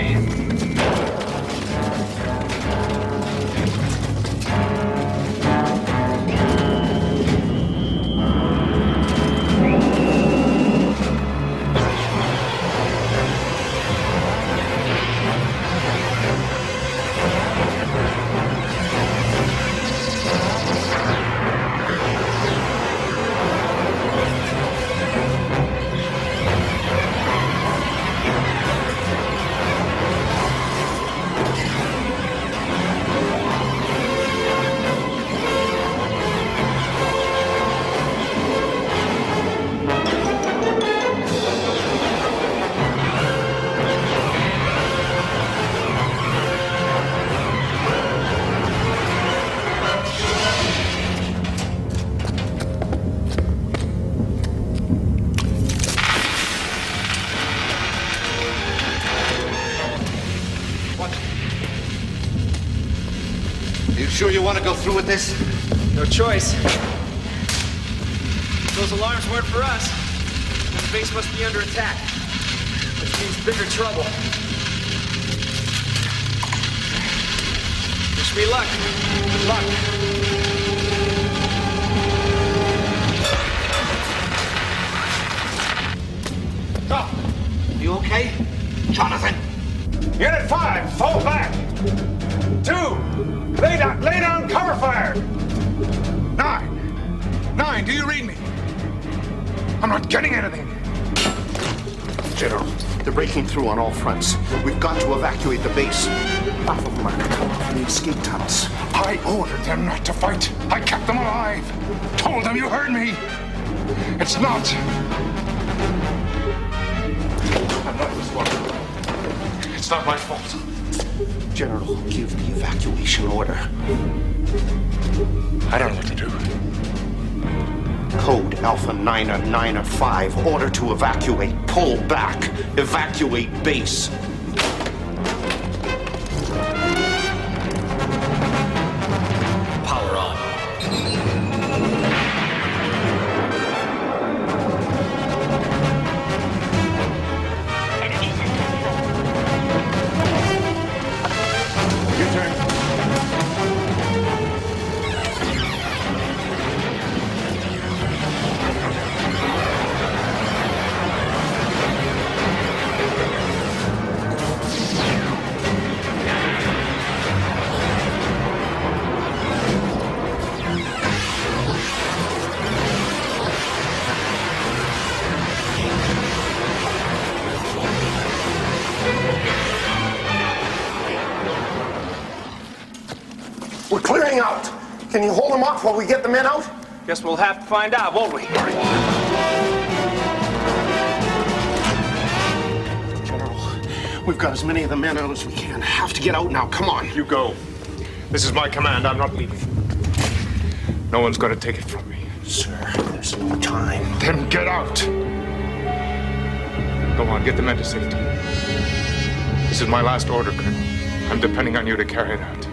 Sure you want to go through with this? No choice. Those alarms weren't for us. The base must be under attack. Which means bigger trouble. Wish me luck. Good luck. Stop! You okay? Jonathan! Unit 5, fall back! 2, lay down, cover fire! 9, do you read me? I'm not getting anything. General, they're breaking through on all fronts. We've got to evacuate the base. Half of them are coming from the escape tunnels. I ordered them not to fight. I kept them alive. Told them you heard me. It's not. I'm not responsible. It's not my fault. General, give the evacuation order. I don't know what to do. Code Alpha 995. Order to evacuate. Pull back. Evacuate base. Power on. Energy systems. Your turn. We're clearing out. Can you hold them off while we get the men out? Guess we'll have to find out, won't we? General, we've got as many of the men out as we can. Have to get out now. Come on. You go. This is my command. I'm not leaving. No one's going to take it from me. Sir, there's no time. Then get out. Go on, get the men to safety. This is my last order, Colonel. I'm depending on you to carry it out.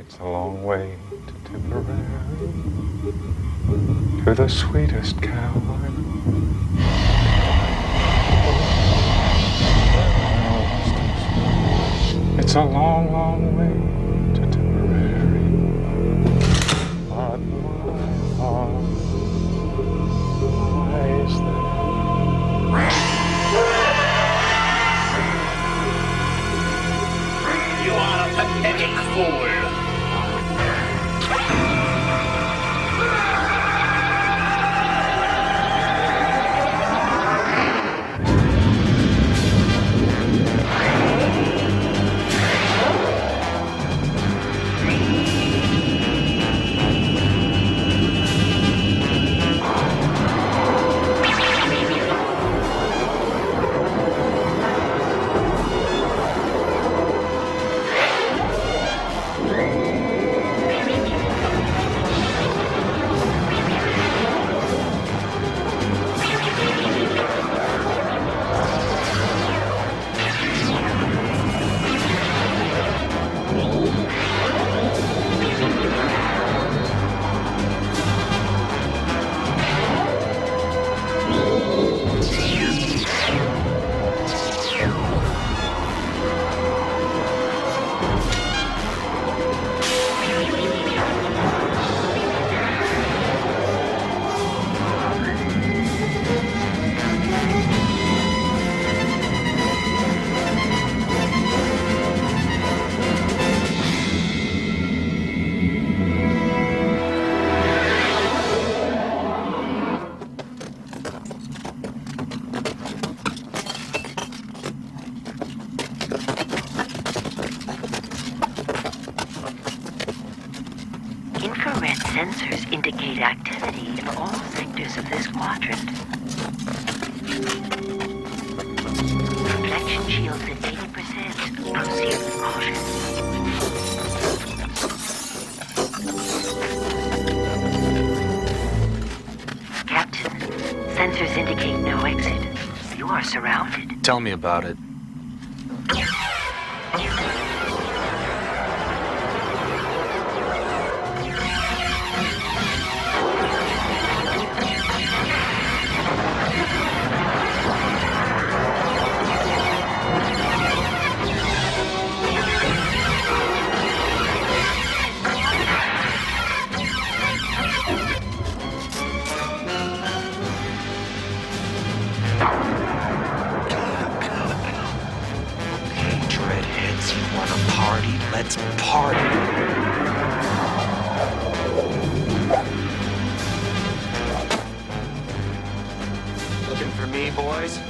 It's a long way to Tipperary, to the sweetest cow I know. It's a long, long way to Tipperary. But my heart lies there. You are a pathetic fool. Infrared sensors indicate activity in all sectors of this quadrant. Reflection shields at 80%. Proceed with caution. Captain, sensors indicate no exit. You are surrounded. Tell me about it. Let's party. Looking for me, boys?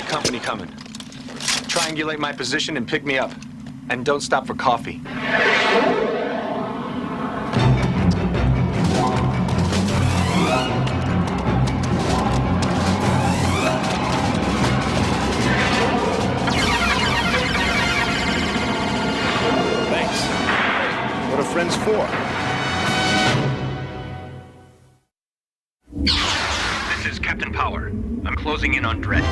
Company coming. Triangulate my position and pick me up. And don't stop for coffee. Thanks. What are friends for? This is Captain Power. I'm closing in on Dredd.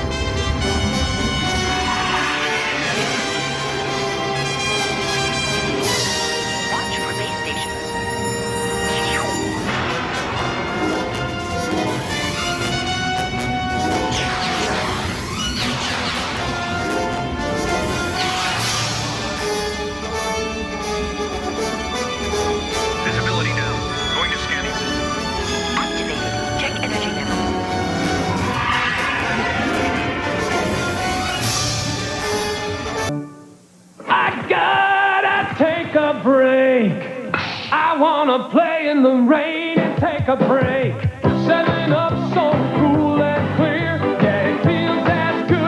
I wanna play in the rain and take a break. 7 Up so cool and clear, yeah, it feels as good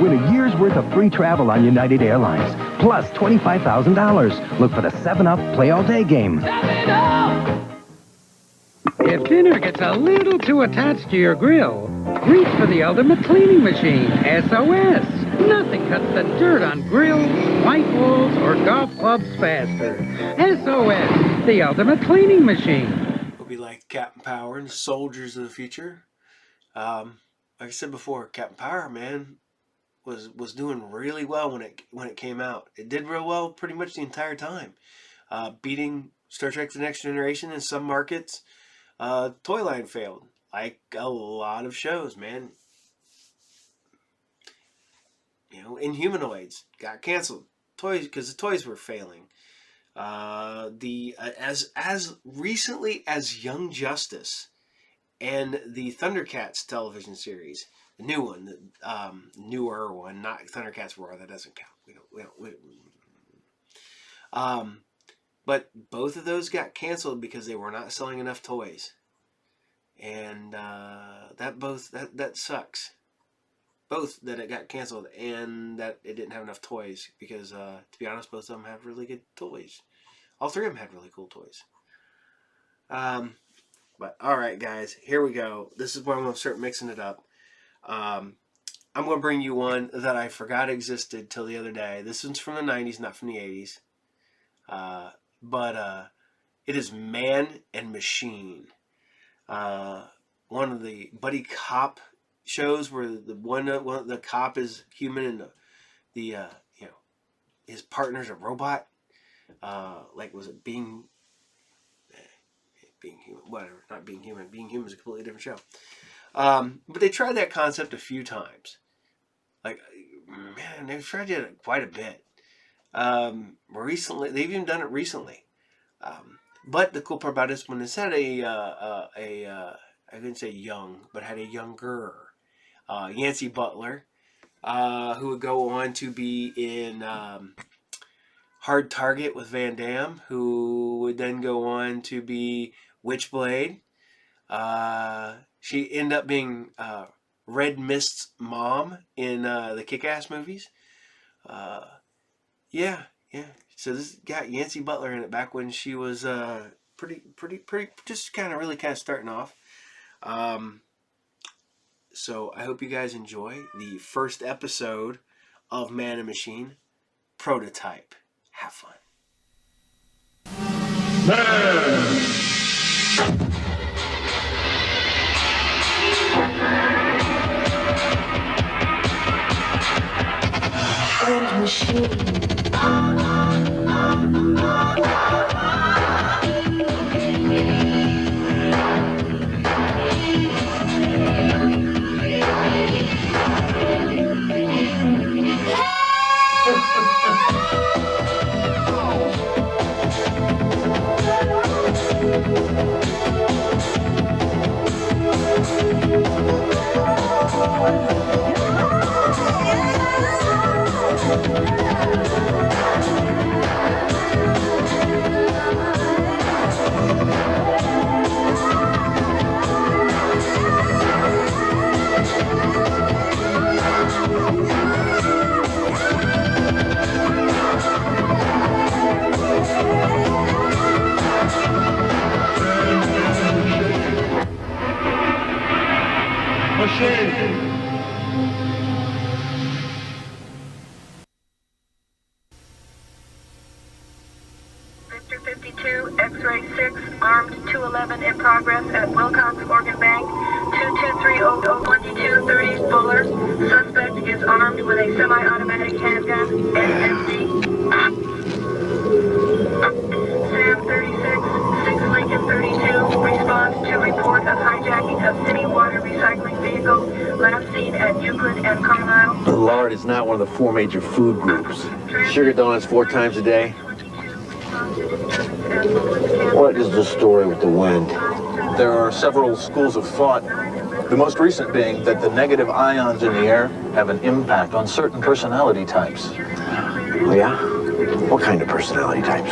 win a year's worth of free travel on United Airlines, plus $25,000. Look for the 7-Up Play All Day game. 7-Up! If dinner gets a little too attached to your grill, reach for the ultimate cleaning machine, SOS. Nothing cuts the dirt on grills, white walls, or golf clubs faster. SOS, the ultimate cleaning machine. We'll be like Captain Power and soldiers of the future. Like I said before, Captain Power, man, was doing really well when it came out. It did real well pretty much the entire time, beating Star Trek: The Next Generation in some markets. Toy line failed, like a lot of shows, man. You know, Inhumanoids got canceled. Toys, because the toys were failing. As recently as Young Justice and the Thundercats television series, the new one, the newer one, not Thundercats Roar, that doesn't count. But both of those got canceled because they were not selling enough toys, and that sucks. Both that it got canceled and that it didn't have enough toys, because to be honest, both of them have really good toys. All three of them had really cool toys. But all right, guys, here we go. This is where I'm going to start mixing it up. I'm going to bring you one that I forgot existed till the other day. This one's from the 90s, not from the 80s. But it is Man and Machine. One of the buddy cop shows where the cop is human and the his partner's a robot. Like, was it being human? Whatever, not being human. Being human is a completely different show. But they tried that concept a few times. Like, man, they've tried it quite a bit. Recently, they've even done it recently. But the cool part about this one is had I couldn't say young, but had a younger Yancey Butler, who would go on to be in Hard Target with Van Damme, who would then go on to be Witchblade. She ended up being Red Mist's mom in the Kick-Ass movies. Yeah. So this got Yancey Butler in it back when she was pretty, just kind of starting off. So I hope you guys enjoy the first episode of Man and Machine Prototype. Have fun. Man Machine. Victor 52, X-ray 6, armed 211 in progress at Wilcox Organ Bank, 2230-2230 Fuller. Suspect is armed with a semi-automatic handgun, SMG. Sam 36, 6 Lincoln 32, responds to report of hijacking of city water recycling vehicle, last seen at Euclid and Carlisle. Lard is not one of the 4 major food groups. Sugar donuts 4 times a day. What is the story with the wind? There are several schools of thought, the most recent being that the negative ions in the air have an impact on certain personality types. Oh, yeah? What kind of personality types?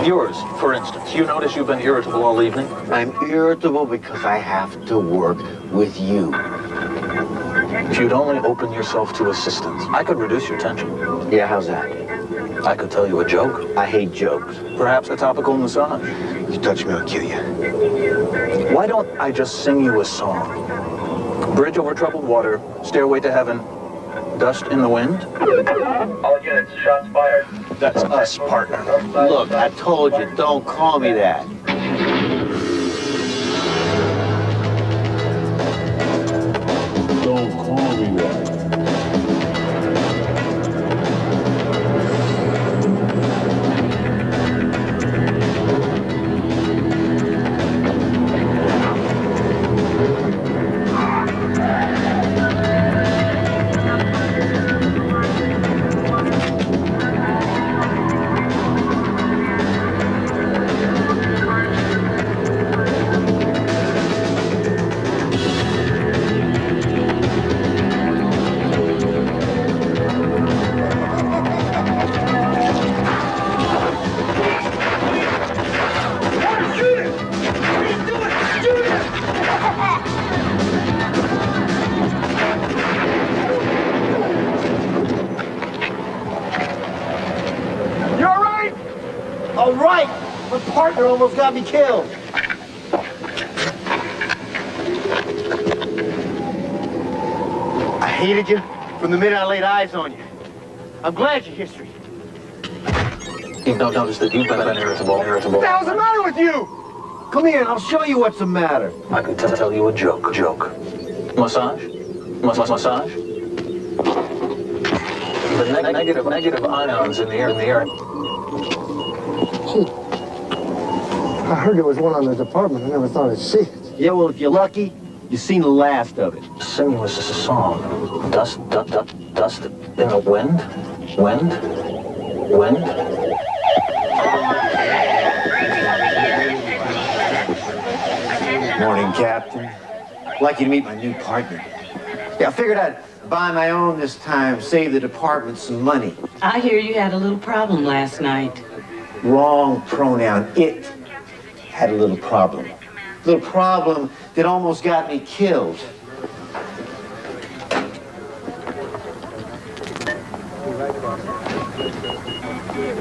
Yours, for instance. You notice you've been irritable all evening? I'm irritable because I have to work with you. If you'd only open yourself to assistance, I could reduce your tension. Yeah, how's that? I could tell you a joke. I hate jokes. Perhaps a topical massage. You touch me, I'll kill you. Why don't I just sing you a song? Bridge over troubled water, stairway to heaven, dust in the wind. All units, shots fired. That's us, partner. Look, I told you, don't call me that. Don't call me that. All right, my partner almost got me killed. I hated you from the minute I laid eyes on you. I'm glad you're history. You've not noticed that you've been irritable. What the hell's the matter with you? Come here and I'll show you what's the matter. I can tell you a joke. Massage? Massage? The negative ions in the air. I heard there was one on the department. I never thought I'd see it. Yeah, well, if you're lucky, you've seen the last of it. Sing us a song. Dust in the wind. Morning, Captain. Like you to meet my new partner. Yeah, I figured I'd buy my own this time, save the department some money. I hear you had a little problem last night. Wrong pronoun. It had a little problem. Little problem that almost got me killed.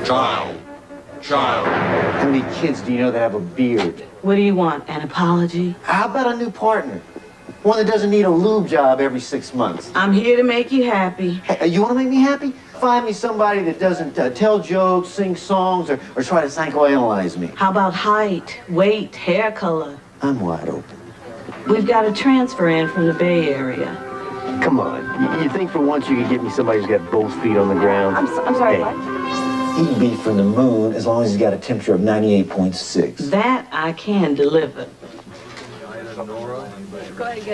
Child. How many kids do you know that have a beard? What do you want, an apology? How about a new partner? One that doesn't need a lube job every 6 months. I'm here to make you happy. Hey, you want to make me happy? Find me somebody that doesn't tell jokes, sing songs, or try to psychoanalyze me. How about height, weight, hair color? I'm wide open. We've got a transfer in from the Bay Area. Come on. You think for once you could get me somebody who's got both feet on the ground? I'm sorry, hey, what? He'd be from the moon as long as he's got a temperature of 98.6. That I can deliver.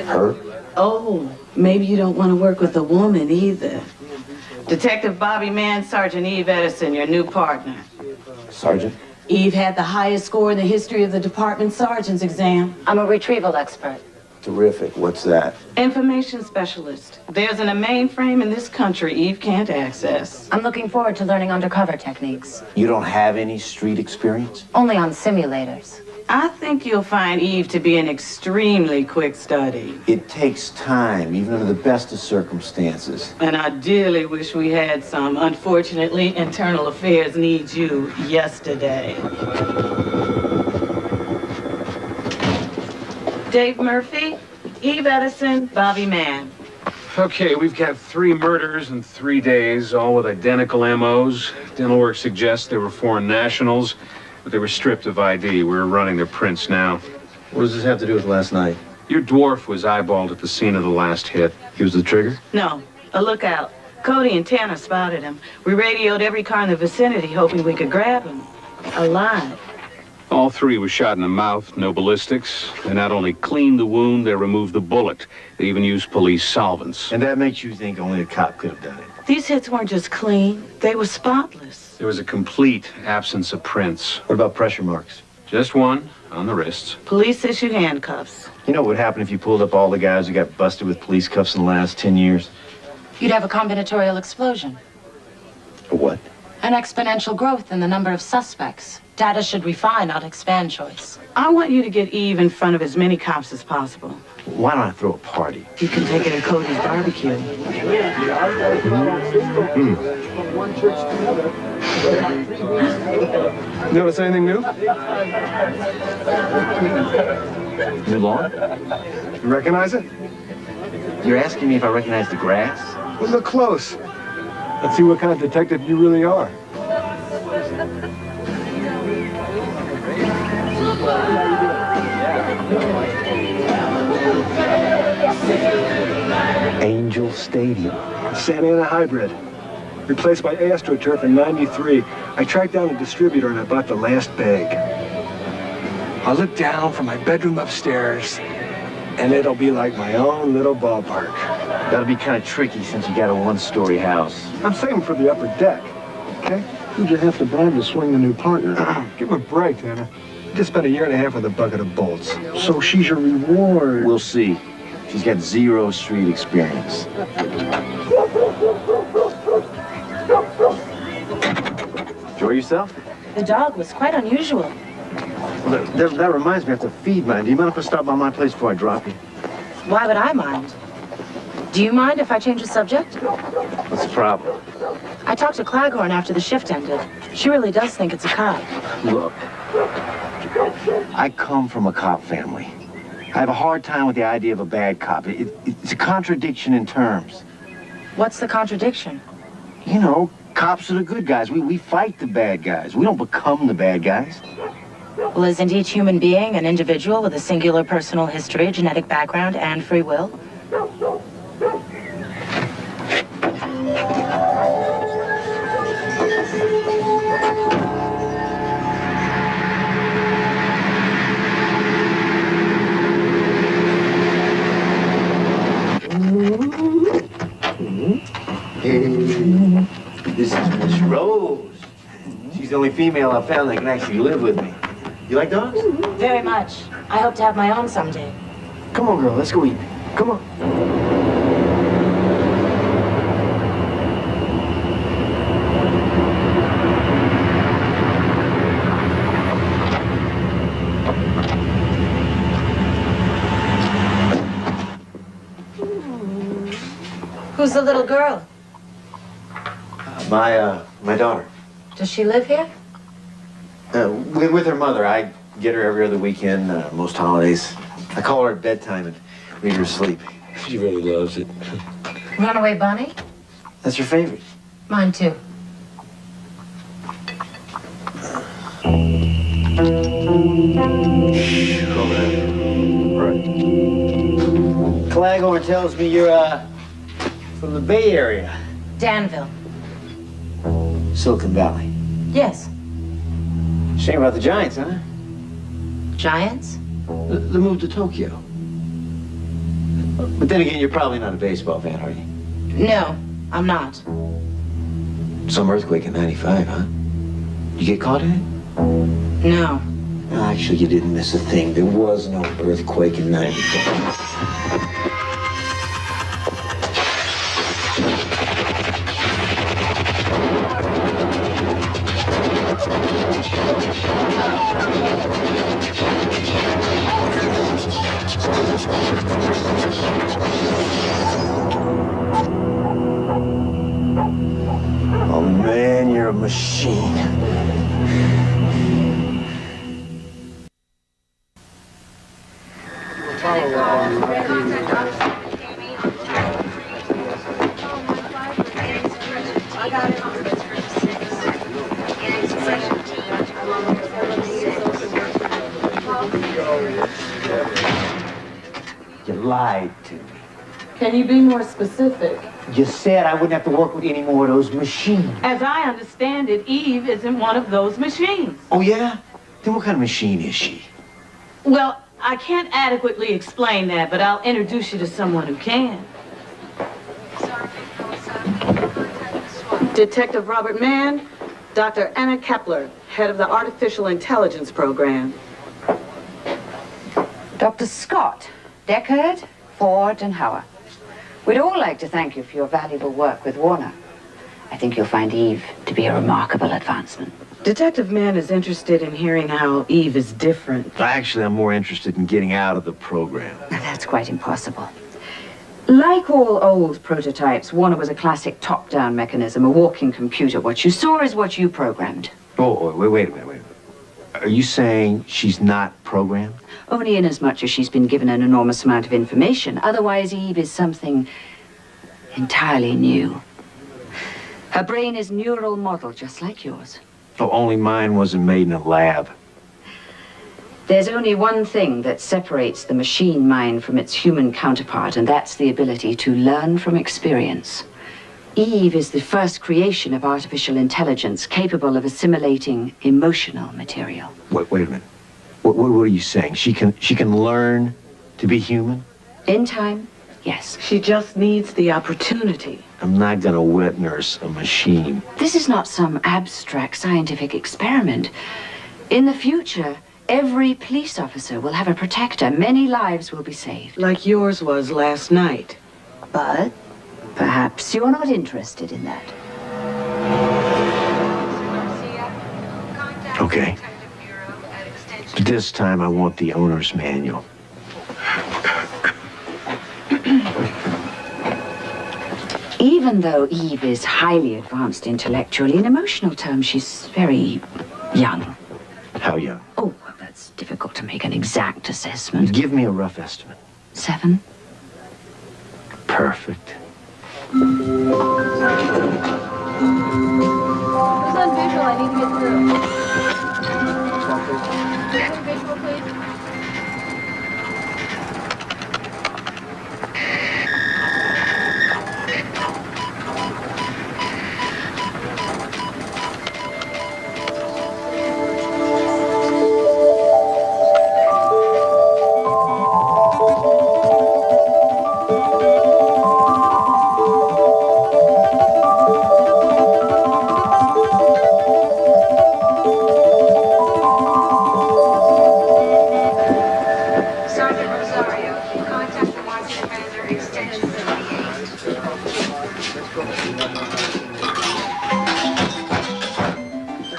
Her? Oh, maybe you don't want to work with a woman either. Detective Bobby Mann, Sergeant Eve Edison, your new partner. Sergeant? Eve had the highest score in the history of the department sergeant's exam. I'm a retrieval expert. Terrific. What's that? Information specialist. There's a mainframe in this country Eve can't access. I'm looking forward to learning undercover techniques. You don't have any street experience? Only on simulators. I think you'll find Eve to be an extremely quick study. It takes time, even under the best of circumstances. And I dearly wish we had some. Unfortunately, internal affairs needs you yesterday. Dave Murphy, Eve Edison, Bobby Mann. Okay, we've got 3 murders in 3 days, all with identical MOs. Dental work suggests they were foreign nationals, but they were stripped of ID. We're running their prints now. What does this have to do with last night? Your dwarf was eyeballed at the scene of the last hit. He was the trigger? No, a lookout. Cody and Tanner spotted him. We radioed every car in the vicinity, hoping we could grab him. Alive. All 3 were shot in the mouth, no ballistics. They not only cleaned the wound, they removed the bullet. They even used police solvents. And that makes you think only a cop could have done it? These hits weren't just clean, they were spotless. There was a complete absence of prints. What about pressure marks? Just one, on the wrists. Police issue handcuffs. You know what would happen if you pulled up all the guys who got busted with police cuffs in the last 10 years? You'd have a combinatorial explosion. A what? An exponential growth in the number of suspects. Data should refine, not expand choice. I want you to get Eve in front of as many cops as possible. Why don't I throw a party? You can take it to Cody's barbecue. Notice anything new? New lawn? You recognize it? You're asking me if I recognize the grass? Well, look close. Let's see what kind of detective you really are. Angel Stadium. Santa Ana hybrid. Replaced by AstroTurf in '93. I tracked down a distributor and I bought the last bag. I'll look down from my bedroom upstairs, and it'll be like my own little ballpark. That'll be kind of tricky since you got a one-story house. I'm saving for the upper deck, okay? Who'd you have to bribe to swing the new partner? Give him a break, Hannah. Just spent a year and a half with a bucket of bolts. So she's your reward. We'll see. She's got 0 street experience. Enjoy yourself? The dog was quite unusual. Well, that reminds me, I have to feed mine. Do you mind if I stop by my place before I drop you? Why would I mind? Do you mind if I change the subject? What's the problem? I talked to Claghorn after the shift ended. She really does think it's a cop. Look, I come from a cop family. I have a hard time with the idea of a bad cop. It's a contradiction in terms. What's the contradiction? You know, cops are the good guys. We fight the bad guys. We don't become the bad guys. Well, isn't each human being an individual with a singular personal history, genetic background, and free will? This is Miss Rose. She's the only female I've found that can actually live with me. You like dogs? Very much. I hope to have my own someday. Come on, girl. Let's go eat. Come on. Who's the little girl? My daughter. Does she live here? With her mother. I get her every other weekend, most holidays. I call her at bedtime and read her sleep. She really loves it. Runaway Bunny? That's her favorite. Mine too. Claghorn tells me you're, from the Bay Area. Danville. Silicon Valley. Yes. Shame about the Giants, huh? Giants? The move to Tokyo. But then again, you're probably not a baseball fan, are you? No, I'm not. Some earthquake in '95, huh? You get caught in it? No. No, actually, you didn't miss a thing. There was no earthquake in '95. Oh man, you're a machine. You lied to me. Can you be more specific? You said I wouldn't have to work with any more of those machines. As I understand it, Eve isn't one of those machines. Oh, yeah? Then what kind of machine is she? Well, I can't adequately explain that, but I'll introduce you to someone who can. Detective Robert Mann, Dr. Anna Kepler, head of the Artificial Intelligence Program. Dr. Scott, Deckard, Ford, and Hauer. We'd all like to thank you for your valuable work with Warner. I think you'll find Eve to be a remarkable advancement. Detective Mann is interested in hearing how Eve is different. Actually, I'm more interested in getting out of the program. That's quite impossible. Like all old prototypes, Warner was a classic top-down mechanism, a walking computer. What you saw is what you programmed. Oh, wait a minute. Are you saying she's not programmed? Only in as much as she's been given an enormous amount of information. Otherwise, Eve is something entirely new. Her brain is neural model, just like yours. Oh, only mine wasn't made in a lab. There's only one thing that separates the machine mind from its human counterpart, and that's the ability to learn from experience. Eve is the first creation of artificial intelligence capable of assimilating emotional material. Wait a minute. What are you saying? She can learn to be human? In time, yes. She just needs the opportunity. I'm not gonna wet nurse a machine. This is not some abstract scientific experiment. In the future, every police officer will have a protector. Many lives will be saved. Like yours was last night. But perhaps you're not interested in that. Okay. But this time I want the owner's manual. Even though Eve is highly advanced intellectually, in emotional terms, she's very young. How young? Oh, well, that's difficult to make an exact assessment. Give me a rough estimate. 7. Perfect. Who's on visual? I need to get through. Visual, please.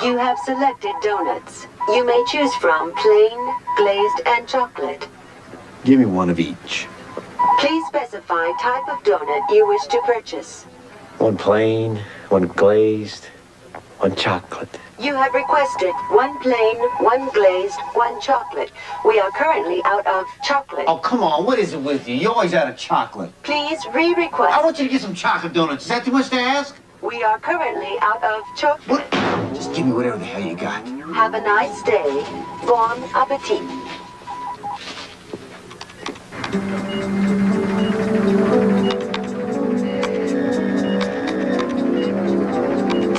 You have selected donuts. You may choose from plain, glazed, and chocolate. Give me one of each. Please specify type of donut you wish to purchase. One plain, one glazed, one chocolate. You have requested one plain, one glazed, one chocolate. We are currently out of chocolate. Oh, come on. What is it with you? You're always out of chocolate. Please re-request. I want you to get some chocolate donuts. Is that too much to ask? We are currently out of chocolate. What? Just give me whatever the hell you got. Have a nice day. Bon appetit.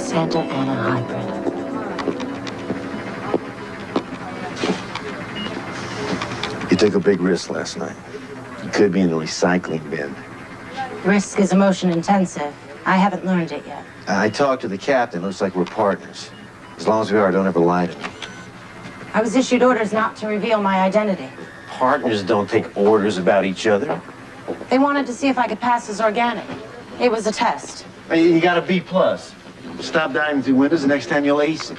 Santa Ana Hybrid. You took a big risk last night. You could be in the recycling bin. Risk is emotion intensive. I haven't learned it yet. I talked to the captain. Looks like we're partners. As long as we are, don't ever lie to me. I was issued orders not to reveal my identity. Partners don't take orders about each other. They wanted to see if I could pass as organic. It was a test. Hey, you got a B+. Stop diving through windows, the next time you'll ace it.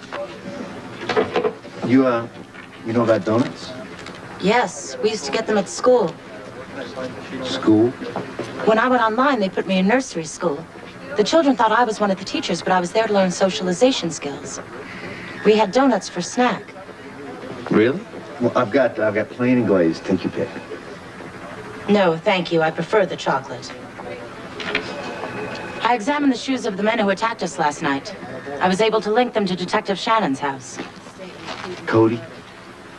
You know about donuts? Yes, we used to get them at school. School? When I went online, they put me in nursery school. The children thought I was one of the teachers, but I was there to learn socialization skills. We had donuts for snack. Really? Well, I've got plain and glazed. Take your pick. No, thank you. I prefer the chocolate. I examined the shoes of the men who attacked us last night. I was able to link them to Detective Shannon's house. Cody?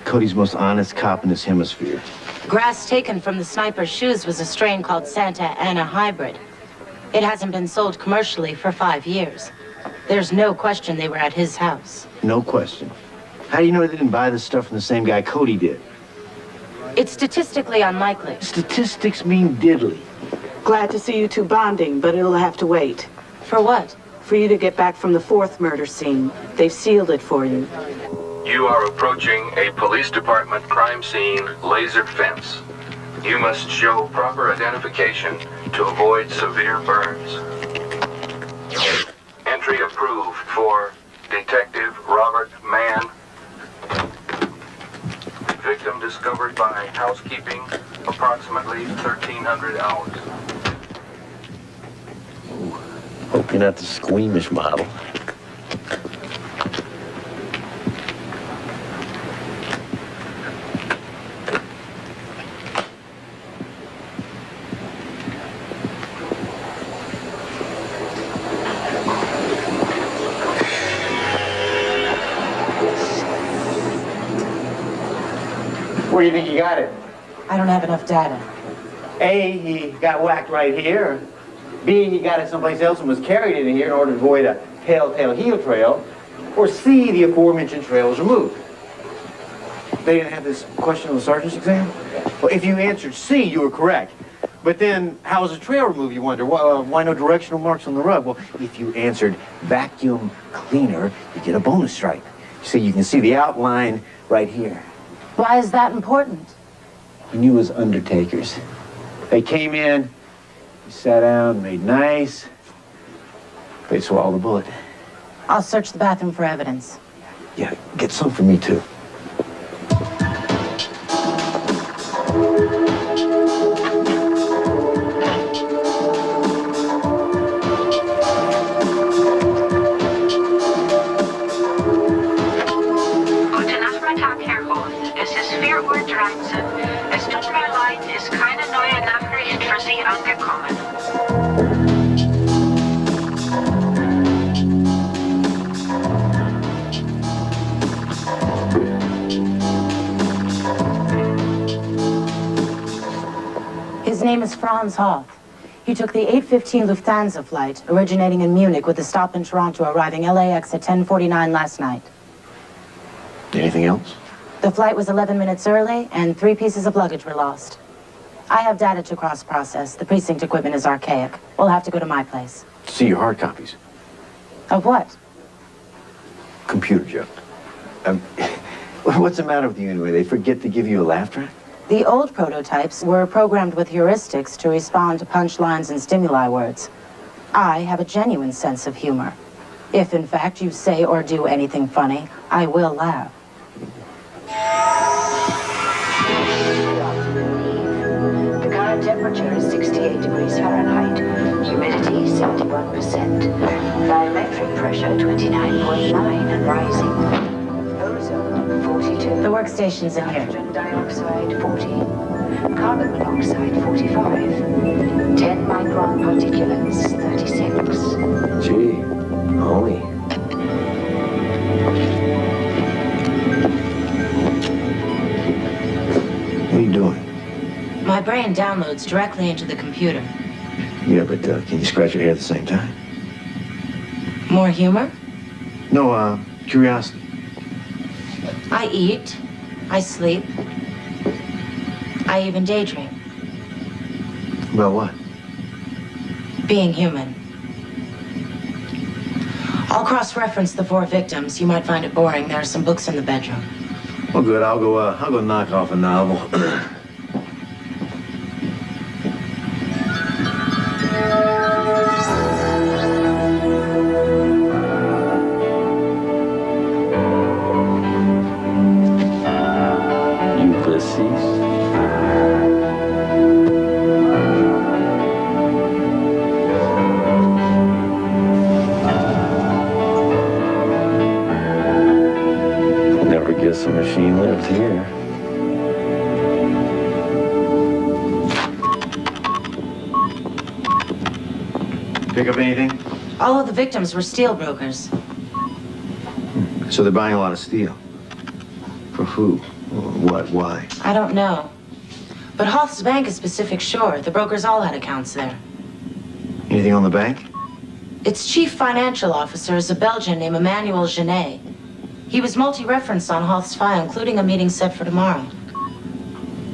Cody's most honest cop in this hemisphere. Grass taken from the sniper's shoes was a strain called Santa Ana Hybrid. It hasn't been sold commercially for 5 years. There's no question they were at his house. No question. How do you know they didn't buy this stuff from the same guy Cody did? It's statistically unlikely. Statistics mean diddly. Glad to see you two bonding, but it'll have to wait. For what? For you to get back from the 4th murder scene. They've sealed it for you. You are approaching a police department crime scene laser fence. You must show proper identification to avoid severe burns. approved for Detective Robert Mann. Victim discovered by housekeeping, approximately 1,300 hours. Hope you're not the squeamish model. Where do you think you got it? I don't have enough data. A, he got whacked right here. B, he got it someplace else and was carried in here in order to avoid a telltale heel trail. Or C, the aforementioned trail was removed. They didn't have this question on the sergeant's exam? Well, if you answered C, you were correct. But then, how was the trail removed, you wonder? Why no directional marks on the rug? Well, if you answered vacuum cleaner, you get a bonus stripe. See, you can see the outline right here. Why is that important? He knew it was undertakers. They came in, he sat down, made nice. They swallowed the bullet. I'll search the bathroom for evidence. Yeah, get some for me, too. Guten Nachmittag, Herr Hoth. Es ist 4:13 Uhr. Es tut mir leid, ist keine neue Nachricht für Sie angekommen. His name is Franz Hoth. He took the 8:15 Lufthansa flight, originating in Munich with a stop in Toronto, arriving LAX at 10:49 last night. Anything else? The flight was 11 minutes early, and 3 pieces of luggage were lost. I have data to cross-process. The precinct equipment is archaic. We'll have to go to my place. See your hard copies. Of what? Computer joke. What's the matter with you anyway? They forget to give you a laugh track? The old prototypes were programmed with heuristics to respond to punchlines and stimuli words. I have a genuine sense of humor. If, in fact, you say or do anything funny, I will laugh. The current temperature is 68 degrees Fahrenheit. Humidity 71%. Barometric pressure 29.9 and rising. Ozone 42. The workstation's in here. Nitrogen dioxide 40. Carbon monoxide 45. 10 micron particulates 36. Gee, homie. What are you doing? My brain downloads directly into the computer. Yeah, but can you scratch your hair at the same time? More humor? No, curiosity. I eat. I sleep. I even daydream. About what? Being human. I'll cross-reference the 4 victims. You might find it boring. There are some books in the bedroom. Well, good. I'll go knock off a novel. Guess the machine lived here. Pick up anything? All of the victims were steel brokers. So they're buying a lot of steel. For who? What? Why? I don't know. But Hoth's bank is Pacific Shore. The brokers all had accounts there. Anything on the bank? Its chief financial officer is a Belgian named Emmanuel Genet. He was multi-referenced on Hoth's file, including a meeting set for tomorrow.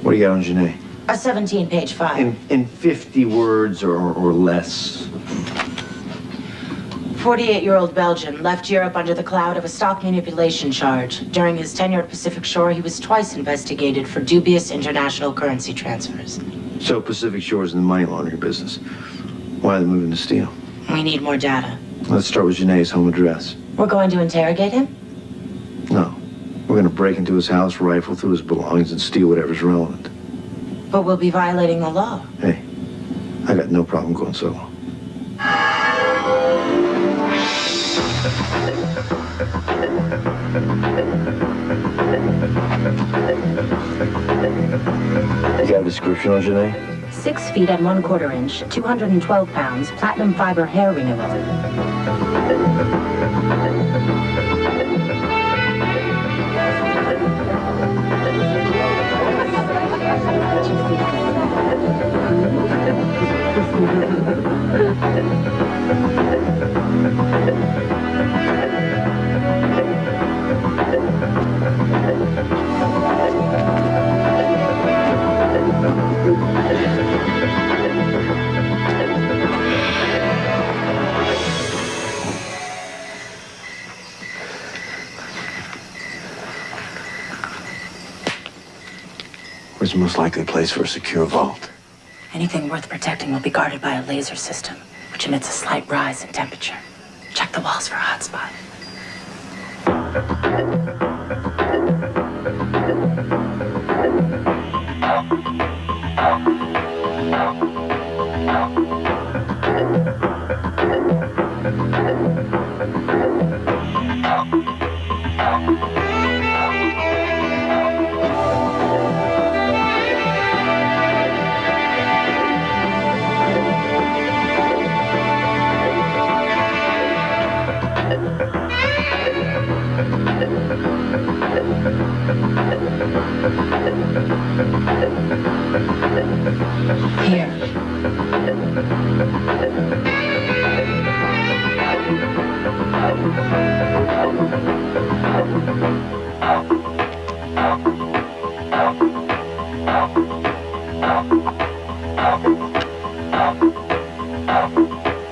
What do you got on Genet? A 17-page file. In 50 words or less. 48-year-old Belgian left Europe under the cloud of a stock manipulation charge. During his tenure at Pacific Shore, he was twice investigated for dubious international currency transfers. So Pacific Shore's in the money laundering business. Why are they moving to steel? We need more data. Let's start with Janae's home address. We're going to interrogate him? No. We're going to break into his house, rifle through his belongings, and steal whatever's relevant. But we'll be violating the law. Hey, I got no problem going solo. You got a description on Janae? 6 feet and 1/4 inch, 212 pounds, platinum fiber hair renewal. Where's the most likely place for a secure vault? Anything worth protecting will be guarded by a laser system, which emits a slight rise in temperature. Check the walls for a hotspot.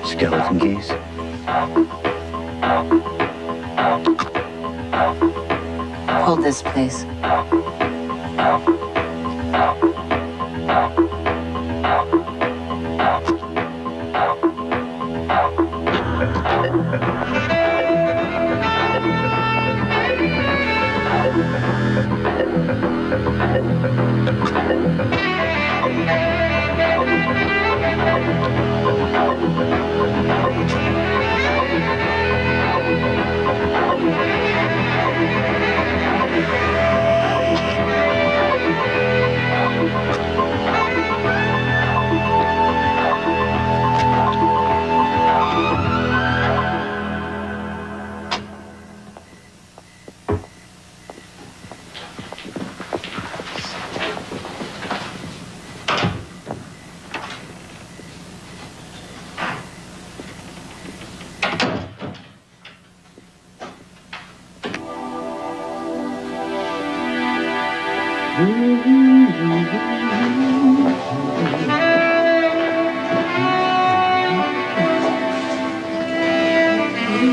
Skeleton keys? Hold this, please.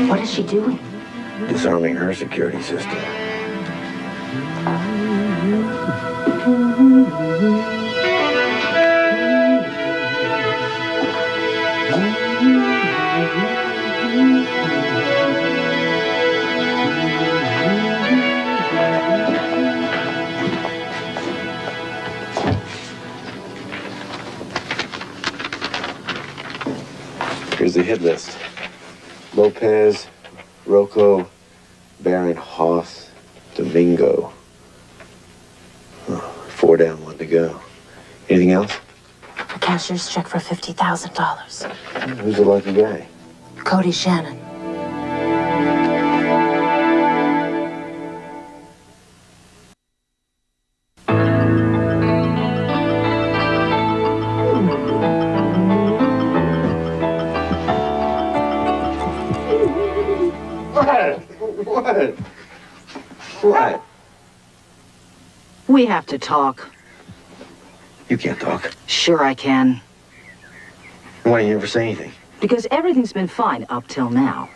What is she doing? Disarming her security system. Here's the hit list. Lopez, Rocco, Baron, Hoth, Domingo. Oh, 4 down, 1 to go. Anything else? A cashier's check for $50,000. Who's the lucky guy? Cody Shannon. What? We have to talk. You can't talk. Sure I can. Why didn't you ever say anything? Because everything's been fine up till now.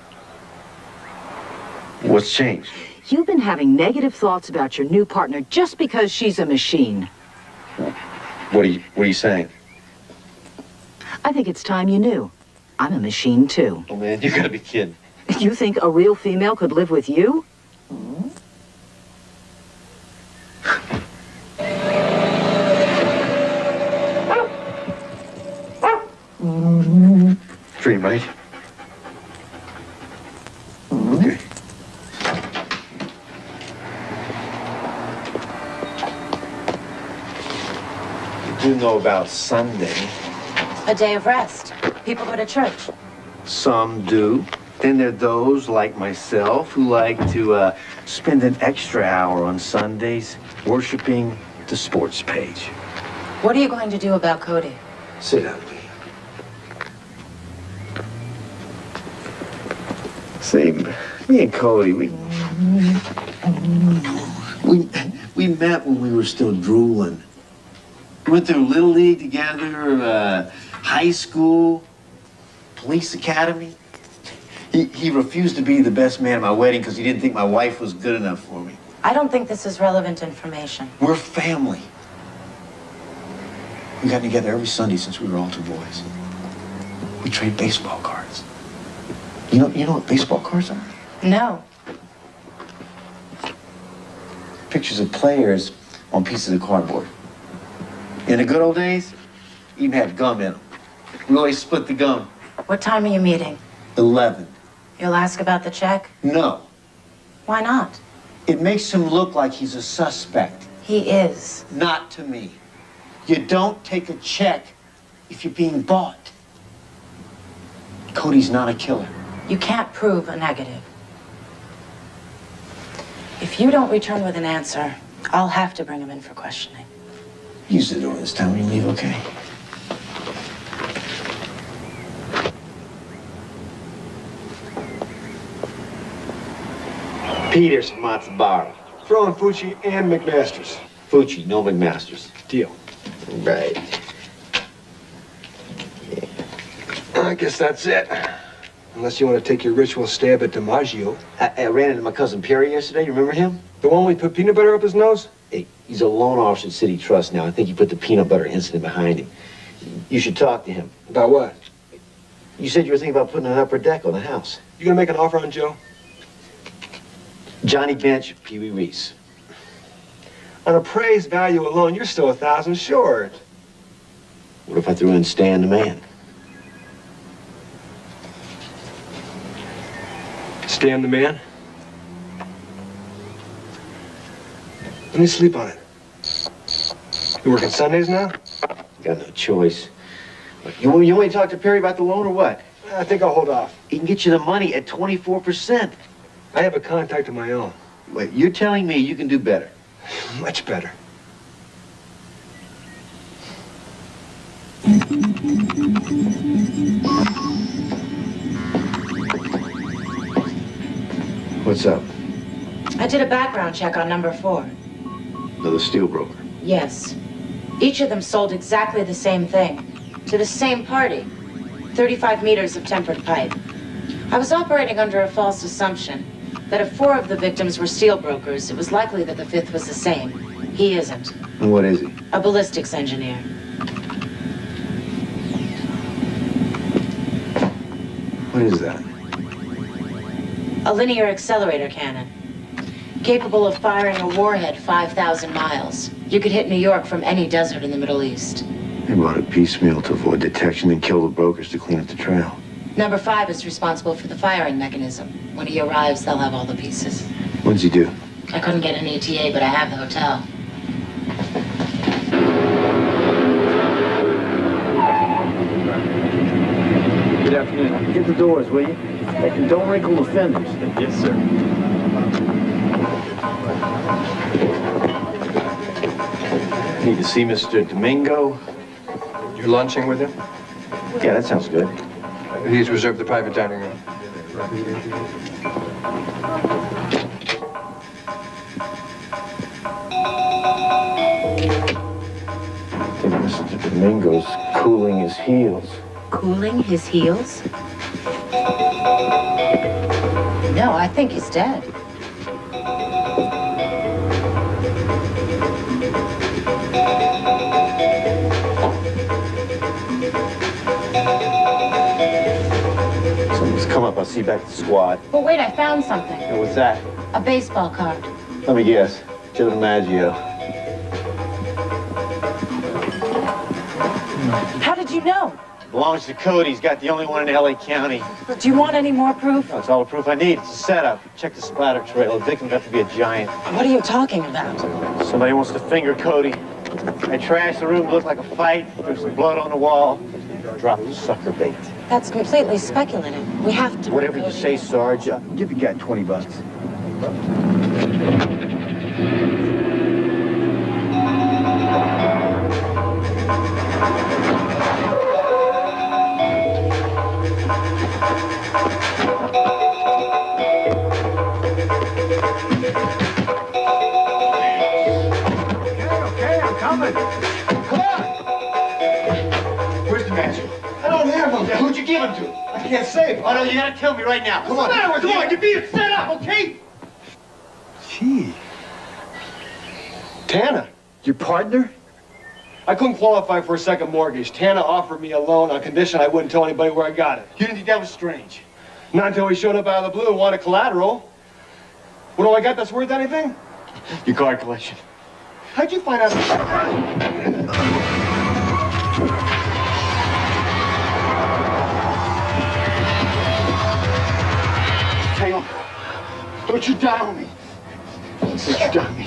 What's changed? You've been having negative thoughts about your new partner just because she's a machine. What are you saying? I think it's time you knew. I'm a machine, too. Oh, man, you gotta be kidding. You think a real female could live with you? Dream, right? Okay. You do know about Sunday. A day of rest. People go to church. Some do. Then there are those like myself who like to spend an extra hour on Sundays worshiping the sports page. What are you going to do about Cody? Sit down, please. See, me and Cody, we met when we were still drooling. We went through Little League together, high school, police academy. He refused to be the best man at my wedding because he didn't think my wife was good enough for me. I don't think this is relevant information. We're family. We've gotten together every Sunday since we were altar boys. We trade baseball cards. You know what baseball cards are? No. Pictures of players on pieces of cardboard. In the good old days, even had gum in them. We always split the gum. What time are you meeting? 11. You'll ask about the check? No. Why not? It makes him look like he's a suspect. He is. Not to me. You don't take a check if you're being bought. Cody's not a killer. You can't prove a negative. If you don't return with an answer, I'll have to bring him in for questioning. Use the door this time when you leave, okay? Peters from Matsubara. Throw in Fucci and McMasters. Fucci, no McMasters. Deal. Right. I guess that's it. Unless you want to take your ritual stab at DiMaggio. I ran into my cousin Perry yesterday. You remember him? The one we put peanut butter up his nose? Hey, he's a loan officer at City Trust now. I think he put the peanut butter incident behind him. You should talk to him. About what? You said you were thinking about putting an upper deck on the house. You gonna make an offer on Joe? Johnny Bench, Pee Wee Reese. On appraised value alone, you're still 1,000 short. What if I threw in Stan the Man? Stan the Man? Let me sleep on it. You working Sundays now? Got no choice. You want me to talk to Perry about the loan or what? I think I'll hold off. He can get you the money at 24%. I have a contact of my own. Wait, you're telling me you can do better? Much better. What's up? I did a background check on number 4. Another steel broker. Yes. Each of them sold exactly the same thing. To the same party. 35 meters of tempered pipe. I was operating under a false assumption that if 4 of the victims were steel brokers, it was likely that the 5th was the same. He isn't. And what is he? A ballistics engineer. What is that? A linear accelerator cannon. Capable of firing a warhead 5,000 miles. You could hit New York from any desert in the Middle East. They bought it piecemeal to avoid detection and kill the brokers to clean up the trail. Number 5 is responsible for the firing mechanism. When he arrives, they'll have all the pieces. What's he do? I couldn't get an ETA, but I have the hotel. Good afternoon. Get the doors, will you? And don't wrinkle the fenders. Yes, sir. Need to see Mr. Domingo. You're lunching with him? Yeah, that sounds good. He's reserved the private dining room. I think Mr. Domingo's cooling his heels. Cooling his heels? No, I think he's dead. see you back at the squad. Well, wait, I found something. And what's that? A baseball card. Let me guess. Joe DiMaggio. How did you know? Belongs to Cody. He's got the only one in LA County. Do you want any more proof? That's all the proof I need. It's a setup. Check the splatter trail. The victim got to be a giant. What are you talking about? Somebody wants to finger Cody. I trashed the room, looked like a fight. There's some blood on the wall. Dropped the sucker bait. That's completely speculative. We have to... Whatever you say, Sarge. Give the guy 20 bucks. Okay, I'm coming. Come on. Where's the match? I don't have him. Who'd you give him to? I can't say. Oh, no, you gotta tell me right now. Come on. What's the matter with you? Come on, you're being set up, okay? Gee. Tana, your partner? I couldn't qualify for a second mortgage. Tana offered me a loan on condition I wouldn't tell anybody where I got it. You didn't think that was strange? Not until he showed up out of the blue and wanted collateral. What do I got that's worth anything? Your card collection. How'd you find out? Hang on. Don't you down me. Don't you down me.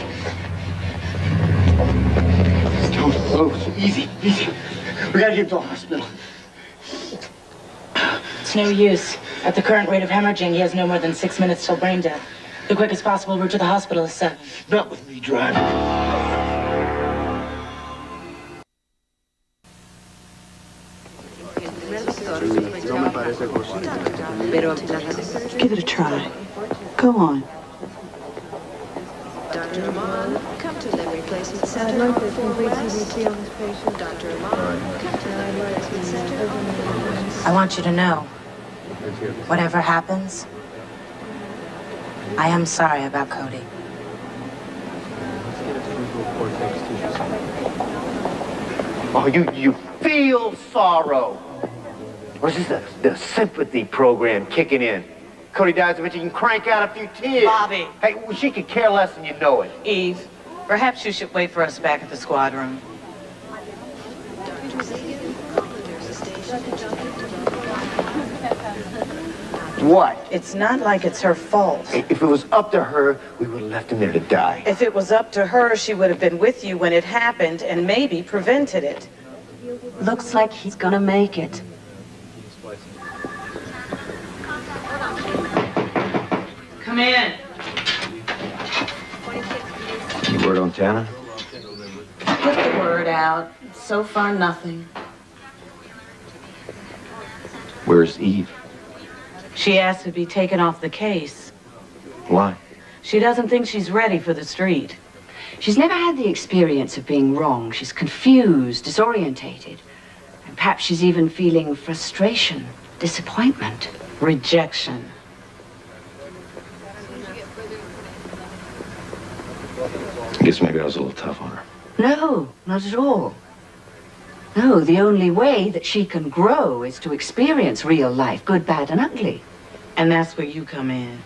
Don't move. Easy, easy. We gotta get him to the hospital. It's no use. At the current rate of hemorrhaging, he has no more than 6 minutes till brain death. The quickest possible route to the hospital is 7. Not with me driving. Give it a try. Go on. Dr. Amon, come to the replacement center for rest. Dr. Amon, come to the replacement center. I want you to know, whatever happens, I am sorry about Cody. Oh, you feel sorrow. Or is this the sympathy program kicking in? Cody dies of it, you can crank out a few tears. Bobby. Hey, well, she could care less and you know it. Eve, perhaps you should wait for us back at the squad room. What? It's not like it's her fault. If it was up to her, we would have left him there to die. If it was up to her, she would have been with you when it happened and maybe prevented it. Looks like he's gonna make it. Come in. Any word on Tana? Put the word out. So far, nothing. Where's Eve? She asked to be taken off the case. Why? She doesn't think she's ready for the street. She's never had the experience of being wrong. She's confused, disorientated. And perhaps she's even feeling frustration, disappointment, rejection. I guess maybe I was a little tough on her. No, not at all. No, the only way that she can grow is to experience real life, good, bad, and ugly. And that's where you come in.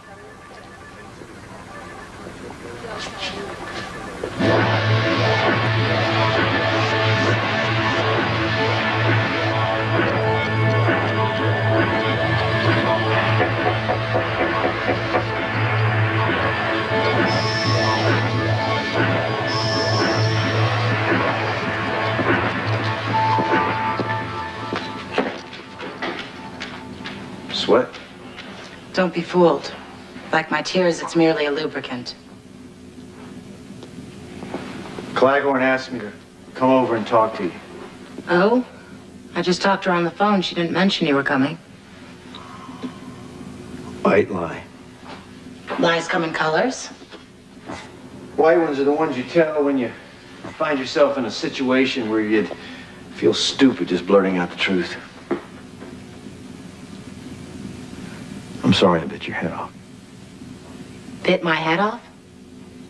Sweat? Don't be fooled. Like my tears, it's merely a lubricant. Claghorn asked me to come over and talk to you. Oh? I just talked to her on the phone. She didn't mention you were coming. White lie. Lies come in colors. White ones are the ones you tell when you find yourself in a situation where you'd feel stupid just blurting out the truth. I'm sorry I bit your head off. Bit my head off?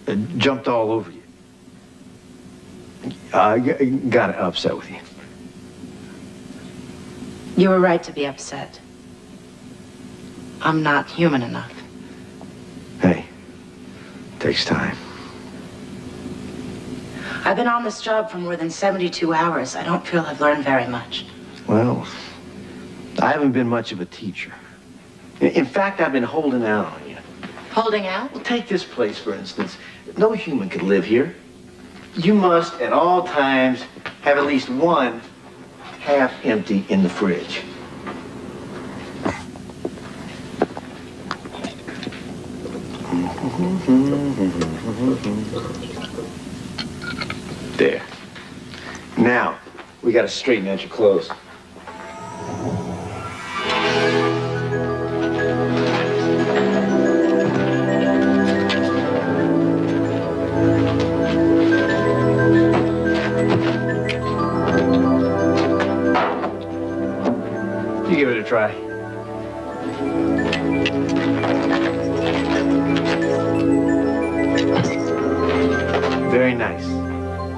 It jumped all over you. I got upset with you. You were right to be upset. I'm not human enough. Hey, takes time. I've been on this job for more than 72 hours. I don't feel I've learned very much. Well, I haven't been much of a teacher. In fact, I've been holding out on you. Holding out? Well, take this place, for instance. No human could live here. You must, at all times, have at least one half empty in the fridge. There. Now, we gotta straighten out your clothes. You give it a try. Very nice.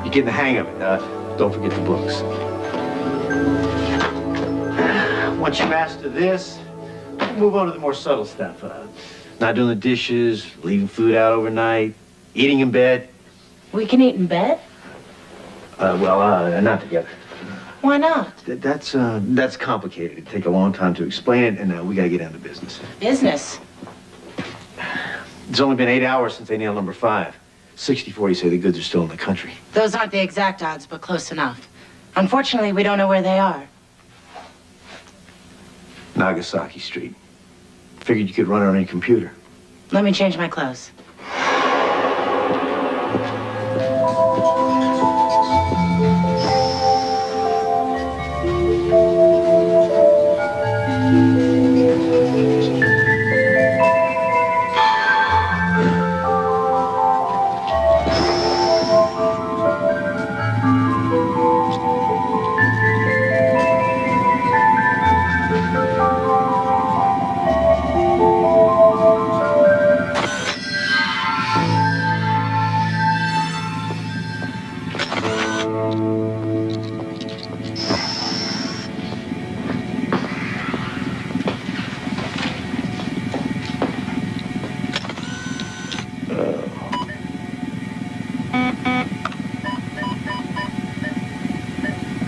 You're getting the hang of it. Don't forget the books. Once you master this, move on to the more subtle stuff. Not doing the dishes, leaving food out overnight, eating in bed. We can eat in bed? Not together. Why not? That's complicated. It'd take a long time to explain it, and we gotta get down to business. Business? It's only been 8 hours since they nailed number 5. 60-40 say the goods are still in the country. Those aren't the exact odds, but close enough. Unfortunately, we don't know where they are. Nagasaki Street. Figured you could run it on your computer. Let me change my clothes.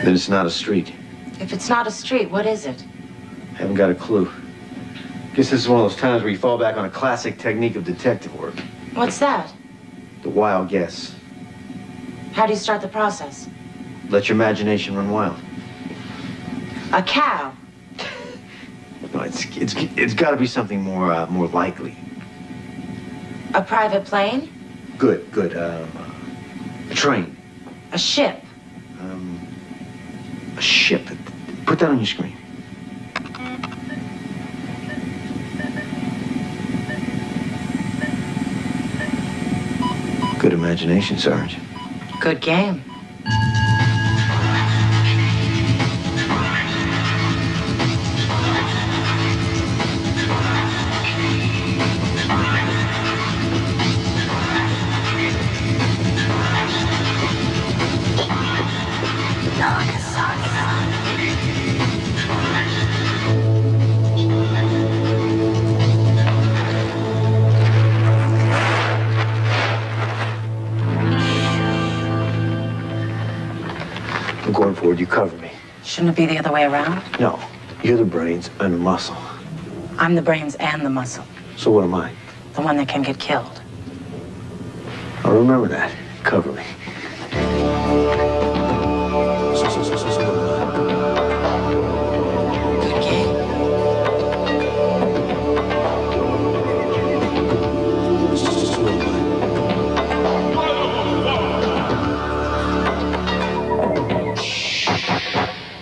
Then it's not a street. If it's not a street, what is it? Haven't got a clue. Guess this is one of those times where you fall back on a classic technique of detective work. What's that? The wild guess. How do you start the process? Let your imagination run wild. A cow. No, it's got to be something more likely. A private plane? Good. A train. A ship? A ship. Put that on your screen. Good imagination, Sarge. Good game. I'm going forward. You cover me. Shouldn't it be the other way around? No. You're the brains. I'm the muscle. I'm the brains and the muscle. So what am I? The one that can get killed. I'll remember that. Cover me. Good game.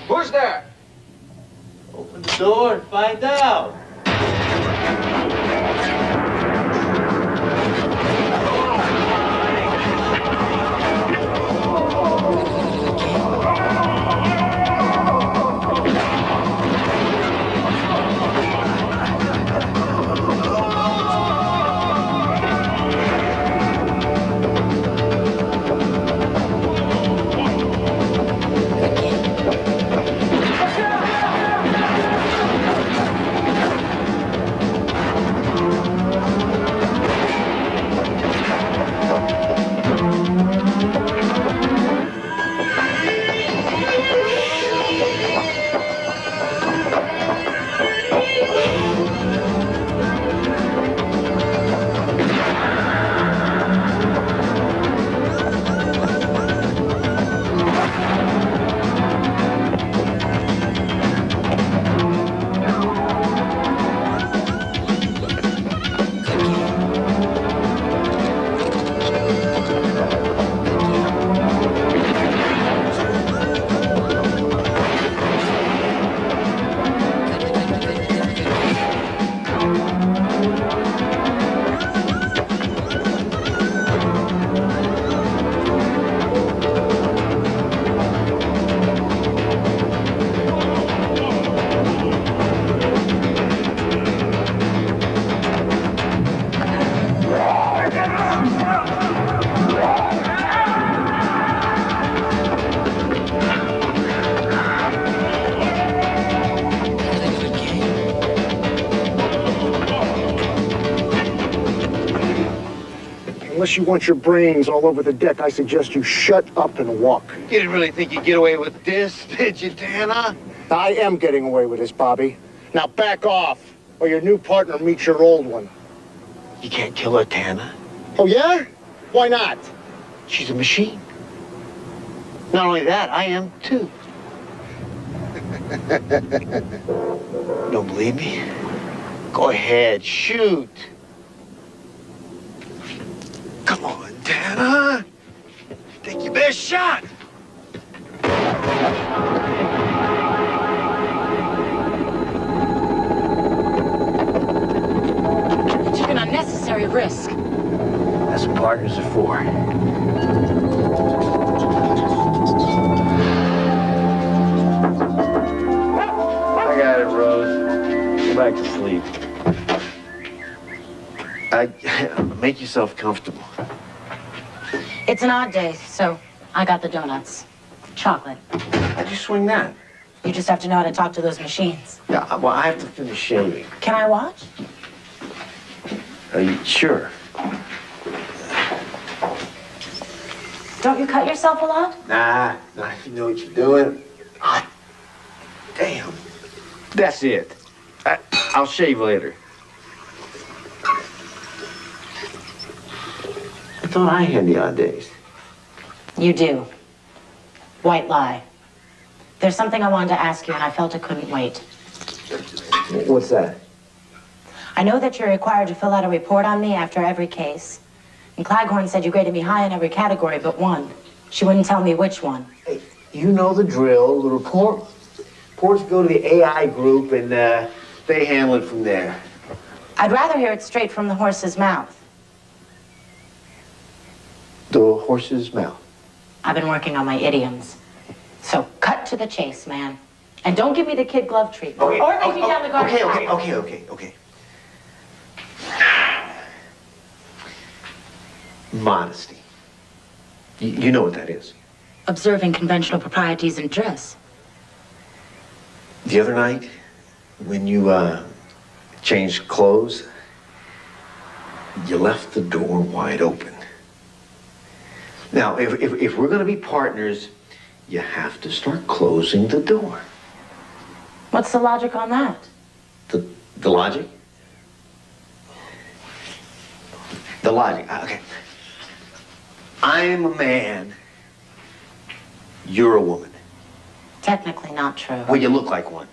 Who's there? Open the door and find out. Unless you want your brains all over the deck, I suggest you shut up and walk. You didn't really think you'd get away with this, did you, Tana? I am getting away with this, Bobby. Now back off, or your new partner meets your old one. You can't kill her, Tana. Oh, yeah? Why not? She's a machine. Not only that, I am too. Don't believe me? Go ahead, shoot. Come on, Tana. Take your best shot. Took an unnecessary risk. That's what partners are for. I got it, Rose. Go back to sleep. Make yourself comfortable. It's an odd day, so I got the donuts. Chocolate. How'd you swing that? You just have to know how to talk to those machines. Yeah, well, I have to finish shaving. Can I watch? Sure. Don't you cut yourself a lot? Nah, you know what you're doing. Hot. Damn. That's it. I'll shave later. I thought I had the odd days. You do. White lie. There's something I wanted to ask you, and I felt it couldn't wait. What's that? I know that you're required to fill out a report on me after every case. And Claghorn said you graded me high in every category but one. She wouldn't tell me which one. Hey, you know the drill. The reports go to the AI group, and they handle it from there. I'd rather hear it straight from the horse's mouth. The horse's mouth. I've been working on my idioms. So cut to the chase, man. And don't give me the kid glove treatment. Okay, or leave me down the garden path. Okay. Modesty. You know what that is. Observing conventional proprieties in dress. The other night, when you changed clothes, you left the door wide open. Now, if we're going to be partners, you have to start closing the door. What's the logic on that? The logic? The logic. Okay. I'm a man. You're a woman. Technically not true. Well, you look like one.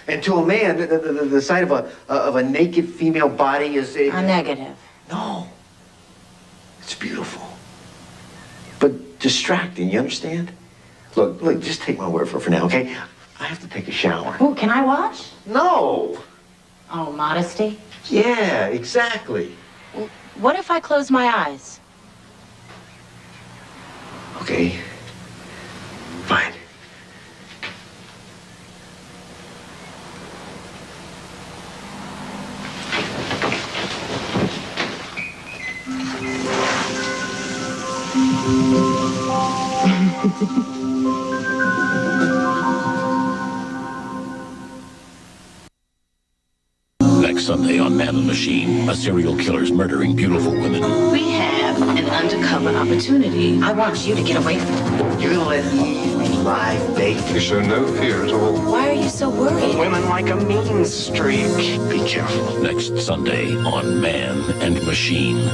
And to a man, the sight of a naked female body is a negative. No. It's beautiful. But distracting, you understand? Look, just take my word for now, okay? I have to take a shower. Ooh, can I watch? No. Oh, modesty? Yeah, exactly. What if I close my eyes? Okay. Fine. Next Sunday on Man and Machine, a serial killer's murdering beautiful women. We have an undercover opportunity. I want you to get away from it. You're gonna let Eve live bait? You show no fear at all. Why are you so worried? Women like a mean streak. Be careful. Next Sunday on Man and Machine.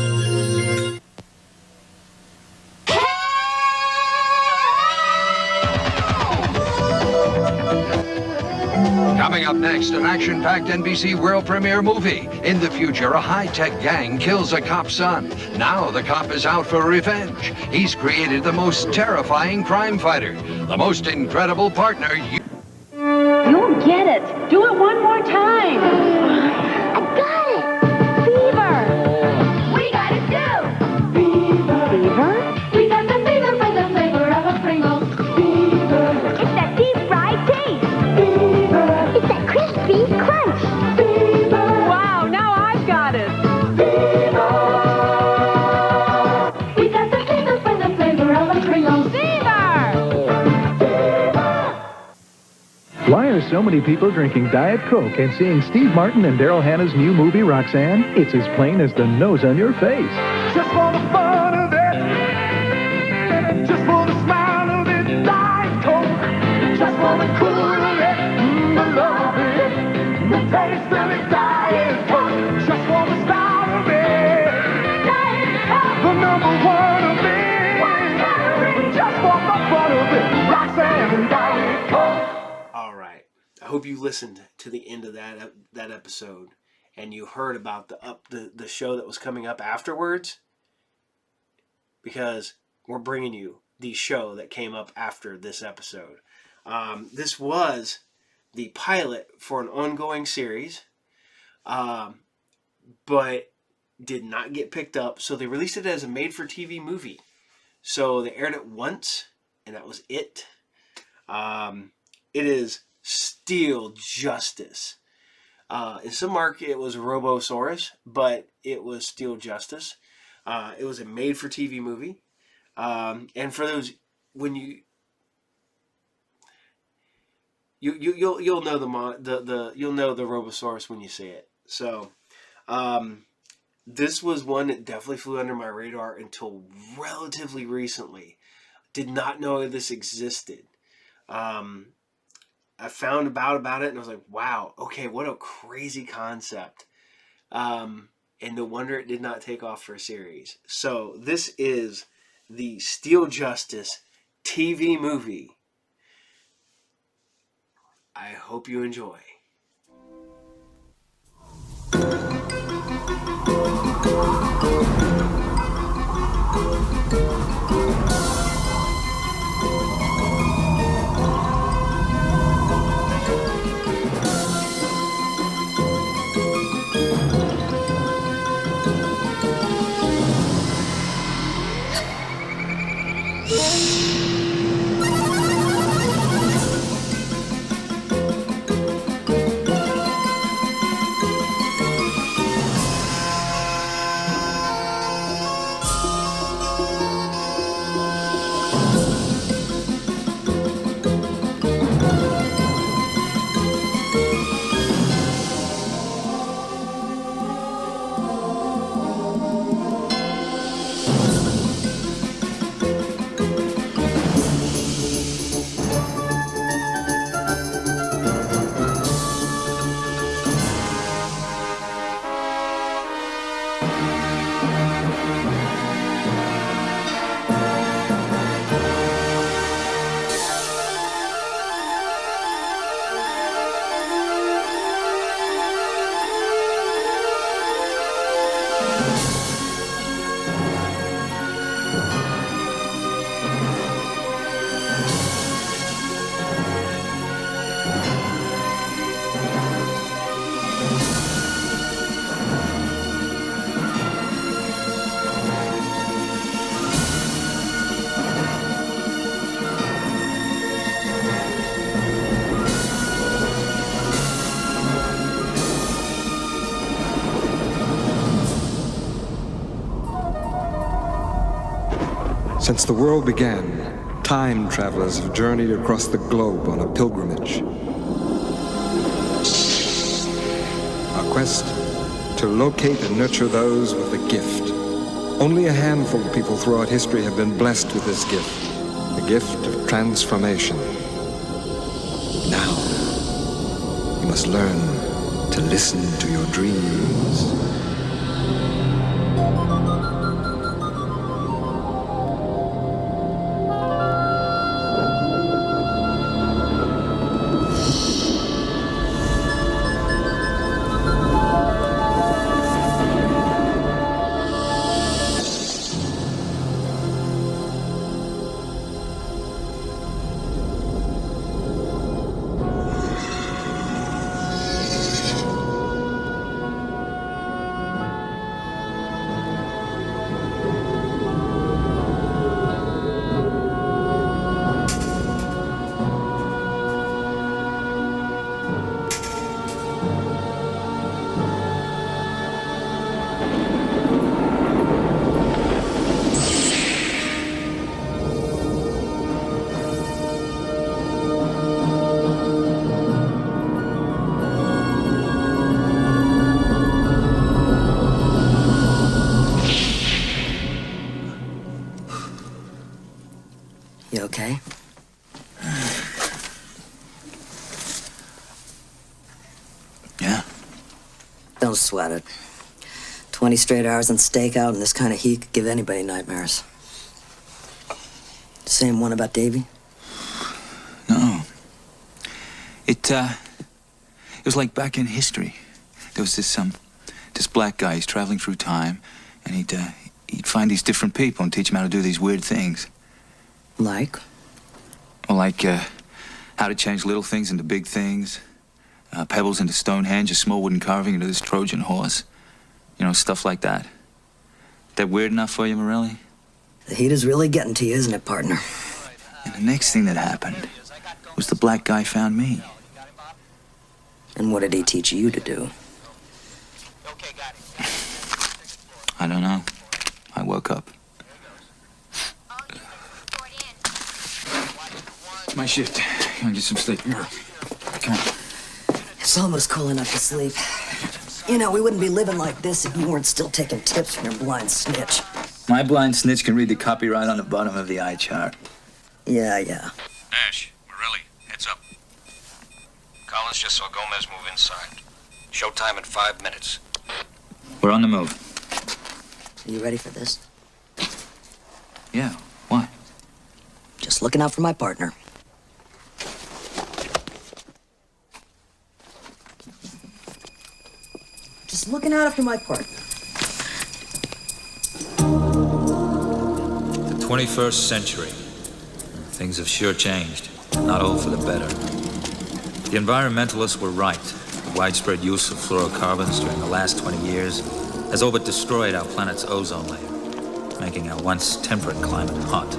Coming up next, an action-packed NBC world premiere movie. In the future, a high-tech gang kills a cop's son. Now the cop is out for revenge. He's created the most terrifying crime fighter, the most incredible partner. You'll get it. Do it one more time. I got it. Fever. We got it too. Fever. Fever? We got the fever for the flavor of a Pringles. Fever. It's that deep fried taste. Fever. It's that crispy crunch. Fever. Wow, now I've got it. Fever. We got the fever for the flavor of a Pringles. Why are so many people drinking Diet Coke and seeing Steve Martin and Daryl Hannah's new movie, Roxanne? It's as plain as the nose on your face. Just for the fun. number one of me. Just for the fun of it, Roxanne and Dolly. All right. I hope you listened to the end of that episode and you heard about the show that was coming up afterwards, because we're bringing you the show that came up after this episode. This was the pilot for an ongoing series, but did not get picked up, so they released it as a made-for-TV movie. So they aired it once, and that was it. It is Steel Justice. In some market, it was Robosaurus, but it was Steel Justice. It was a made-for-TV movie. And for those, when you'll know you'll know the Robosaurus when you see it. So, this was one that definitely flew under my radar until relatively recently. Did not know this existed. I found about it and I was like, wow, okay, what a crazy concept. And no wonder it did not take off for a series. So this is the Steel Justice TV movie. I hope you enjoy. Since the world began, time travelers have journeyed across the globe on a pilgrimage. Our quest to locate and nurture those with a gift. Only a handful of people throughout history have been blessed with this gift, the gift of transformation. Now, you must learn to listen to your dreams. You okay? Yeah. Don't sweat it. 20 straight hours on stakeout in this kind of heat could give anybody nightmares. Same one about Davy? No. It was like back in history. There was this black guy, he's traveling through time, and he'd find these different people and teach them how to do these weird things. Like? Well, like, how to change little things into big things, pebbles into Stonehenge, a small wooden carving into this Trojan horse. You know, stuff like that. That weird enough for you, Morelli? The heat is really getting to you, isn't it, partner? And the next thing that happened was the black guy found me. And what did he teach you to do? I don't know. I woke up. It's my shift. Come on, get some sleep. Come on. It's almost cool enough to sleep. You know, we wouldn't be living like this if you weren't still taking tips from your blind snitch. My blind snitch can read the copyright on the bottom of the eye chart. Yeah. Nash, Morelli, heads up. Collins just saw Gomez move inside. Showtime in 5 minutes. We're on the move. Are you ready for this? Yeah, why? Just looking out for my partner. Just looking out after my partner. The 21st century. Things have sure changed. Not all for the better. The environmentalists were right. The widespread use of fluorocarbons during the last 20 years has all but destroyed our planet's ozone layer, making our once temperate climate hot.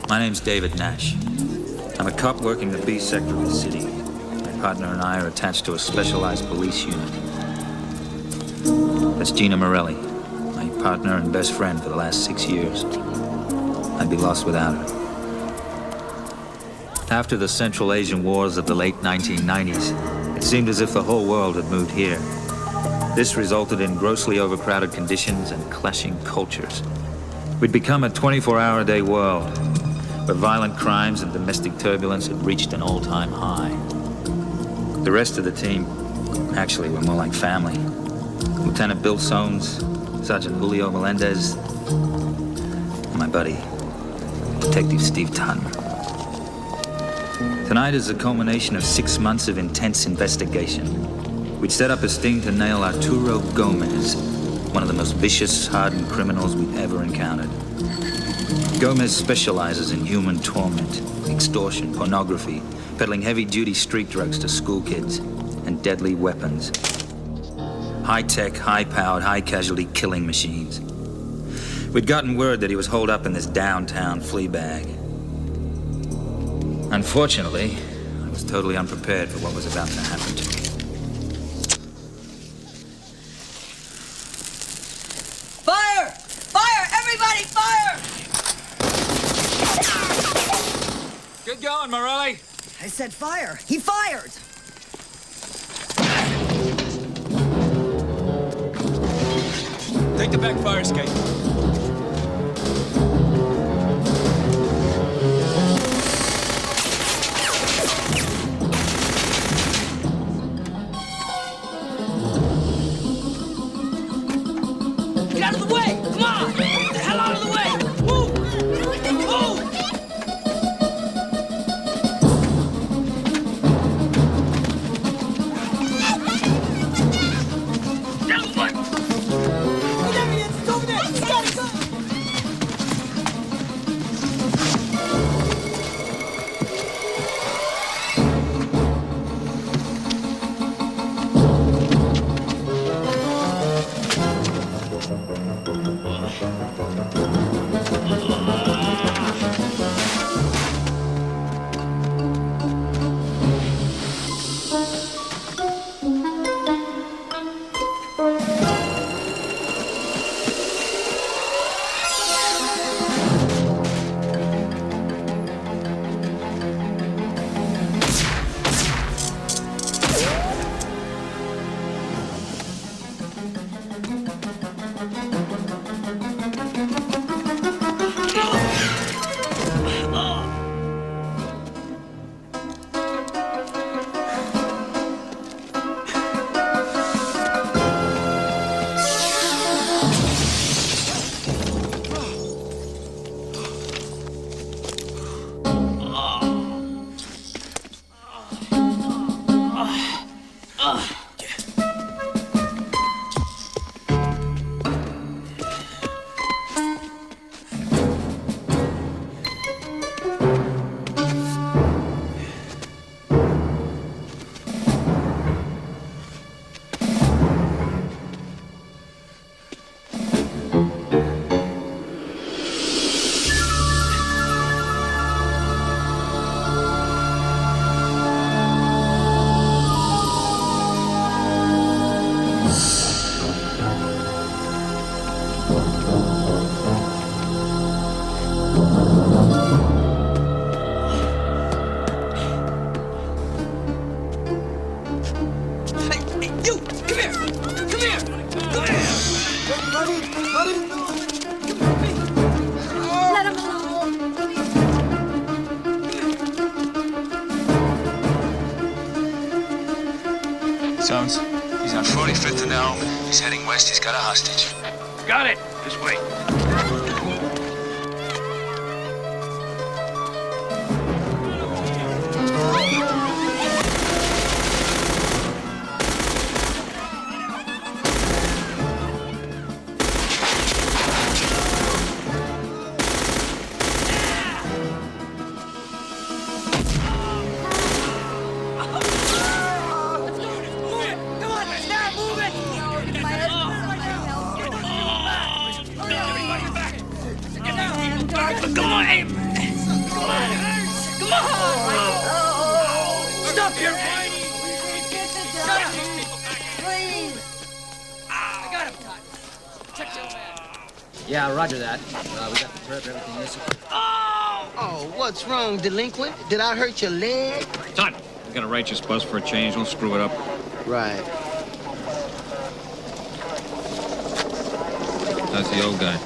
My name's David Nash. I'm a cop working the B sector of the city. My partner and I are attached to a specialized police unit. That's Gina Morelli, my partner and best friend for the last 6 years. I'd be lost without her. After the Central Asian wars of the late 1990s, it seemed as if the whole world had moved here. This resulted in grossly overcrowded conditions and clashing cultures. We'd become a 24-hour-a-day world, where violent crimes and domestic turbulence had reached an all-time high. The rest of the team actually were more like family. Lieutenant Bill Soames, Sergeant Julio Melendez, and my buddy, Detective Steve Tunman. Tonight is the culmination of 6 months of intense investigation. We'd set up a sting to nail Arturo Gomez, one of the most vicious, hardened criminals we've ever encountered. Gomez specializes in human torment, extortion, pornography, peddling heavy-duty street drugs to school kids, and deadly weapons. High-tech, high-powered, high-casualty killing machines. We'd gotten word that he was holed up in this downtown flea bag. Unfortunately, I was totally unprepared for what was about to happen to me. Fire! Fire! Everybody, fire! Good going, Morelli. I said fire. He fired! Take the back fire escape. Get out of the way! Come on! Get the hell out of the way! Move! Move! Get out of the way! Whatever it is, it's over there! It's gotta go! Let him alone. Sounds. He's on 45th and Elm. He's heading west. He's got a hostage. Got it. This way. Come on, hey. Come on. Stop here. Shut up. Please. I got him, Todd. Check your man. Yeah, roger that. We got the perp, everything is. Oh, what's wrong, delinquent? Did I hurt your leg? Todd, we got a righteous bus for a change. Don't screw it up. Right. That's the old guy.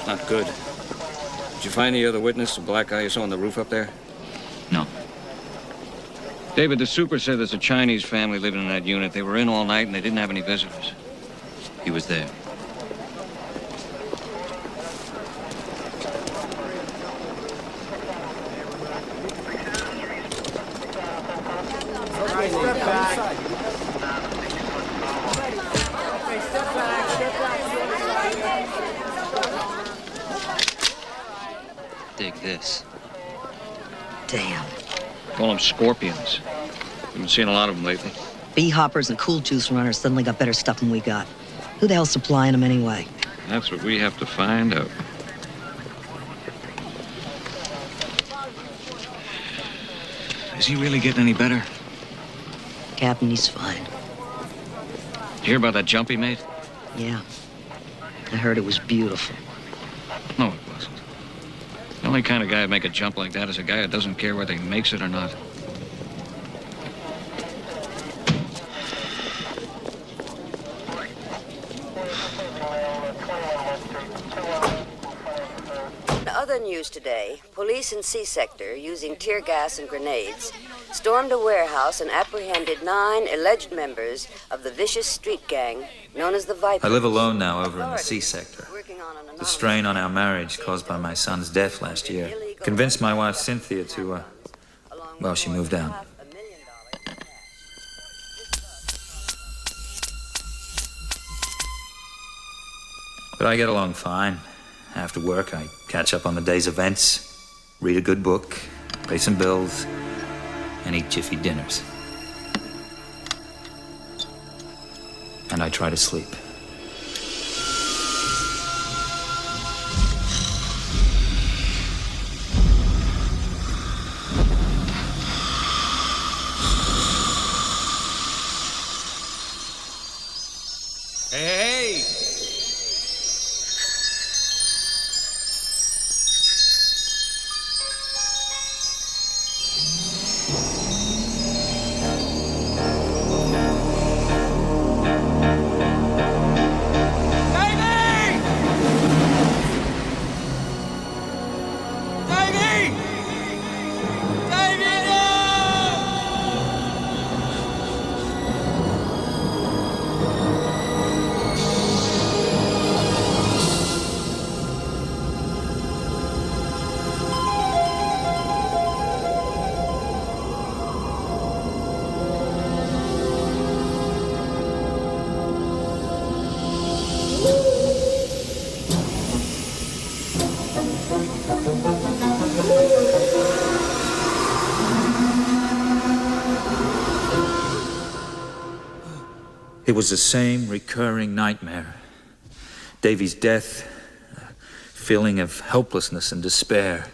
Not good. Did you find the other witness, the black guy you saw on the roof up there? No. David, the super said there's a Chinese family living in that unit. They were in all night and they didn't have any visitors. He was there. Dig this. Damn. Call them scorpions. We've been seeing a lot of them lately. Bee hoppers and cool juice runners suddenly got better stuff than we got. Who the hell's supplying them anyway? That's what we have to find out. Is he really getting any better? Captain, he's fine. Did you hear about that jump he made? Yeah. I heard it was beautiful. No, it wasn't. The only kind of guy who'd make a jump like that is a guy that doesn't care whether he makes it or not. In other news today, police in C sector, using tear gas and grenades, stormed a warehouse and apprehended 9 alleged members of the vicious street gang known as the Vipers. I live alone now over in the C sector. The strain on our marriage caused by my son's death last year convinced my wife Cynthia to, well, she moved out. But I get along fine. After work, I catch up on the day's events, read a good book, pay some bills, and eat jiffy dinners. And I try to sleep. Hey! It was the same recurring nightmare. Davy's death, a feeling of helplessness and despair,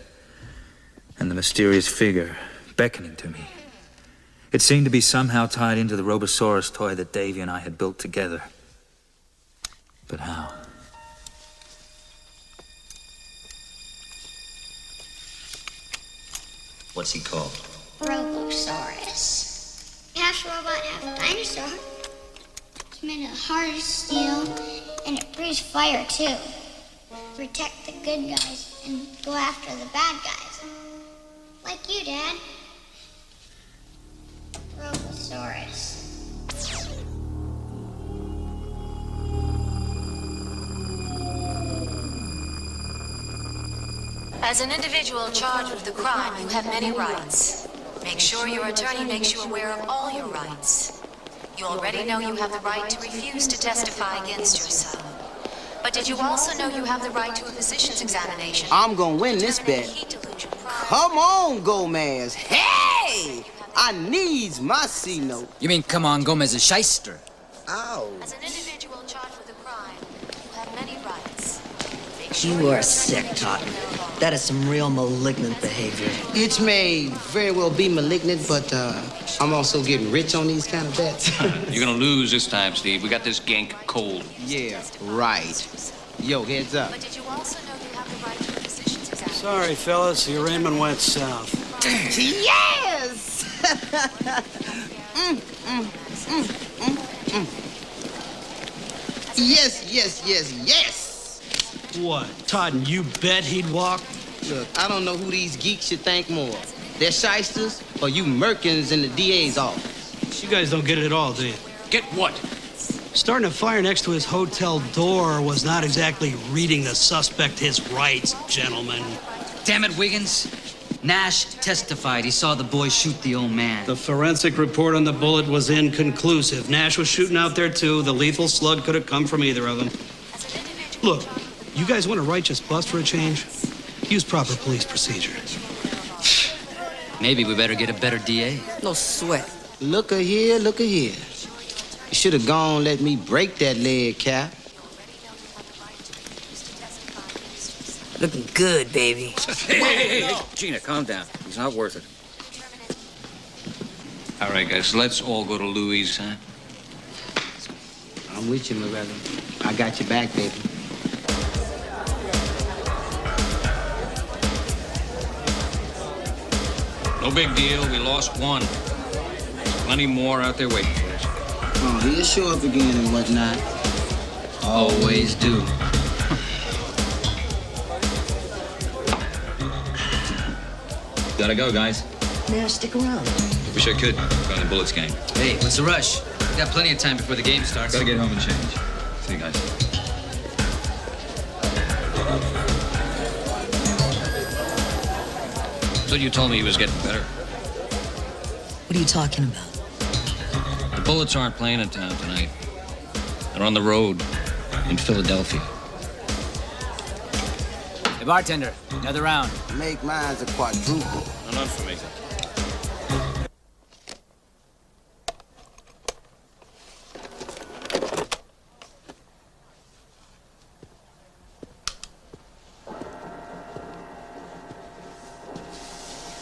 and the mysterious figure beckoning to me. It seemed to be somehow tied into the Robosaurus toy that Davy and I had built together. But how? What's he called? Robosaurus. Half robot, half dinosaur. It's made of hard steel, and it breathes fire, too. Protect the good guys and go after the bad guys. Like you, Dad. Robosaurus. As an individual charged with the crime, you have many rights. Make sure your attorney makes you aware of all your rights. You already know you have the right to refuse to testify against yourself. But did you also know you have the right to a physician's examination? I'm gonna win this bet. Come on, Gomez. Hey! I needs my C-note. You mean, come on, Gomez is shyster? Ow. As an individual charged with a crime, you have many rights. You are sick, Totten. That is some real malignant behavior. It may very well be malignant, but I'm also getting rich on these kind of bets. You're gonna lose this time, Steve. We got this gank cold. Yeah, right. Yo, heads up. But did you also know you have the right to a physician's examination? Sorry, fellas, the arraignment went south. Yes! Yes. What, Totten, you bet he'd walk? Look, I don't know who these geeks should thank more. They're shysters or you merkins in the DA's office. You guys don't get it at all, do you? Get what? Starting a fire next to his hotel door was not exactly reading the suspect his rights, gentlemen. Damn it, Wiggins. Nash testified he saw the boy shoot the old man. The forensic report on the bullet was inconclusive. Nash was shooting out there, too. The lethal slug could have come from either of them. Look, you guys want a righteous bust for a change? Use proper police procedure. Maybe we better get a better DA. No sweat. Look-a here. You should have gone let me break that leg, Cap. Looking good, baby. Hey. Gina, calm down. He's not worth it. All right, guys, let's all go to Louis, huh? I'm with you, my brother. I got your back, baby. No big deal. We lost one. Plenty more out there waiting for us. Oh, he'll show up again and whatnot. Always do. Gotta go, guys. Now stick around. Wish I could. Going to the Bullets game. Hey, what's the rush? We got plenty of time before the game starts. Gotta get home and change. See you guys. So you told me he was getting better. What are you talking about? The Bullets aren't playing in town tonight. They're on the road in Philadelphia. Hey, bartender, another round. Make mine's a quadruple. None for me.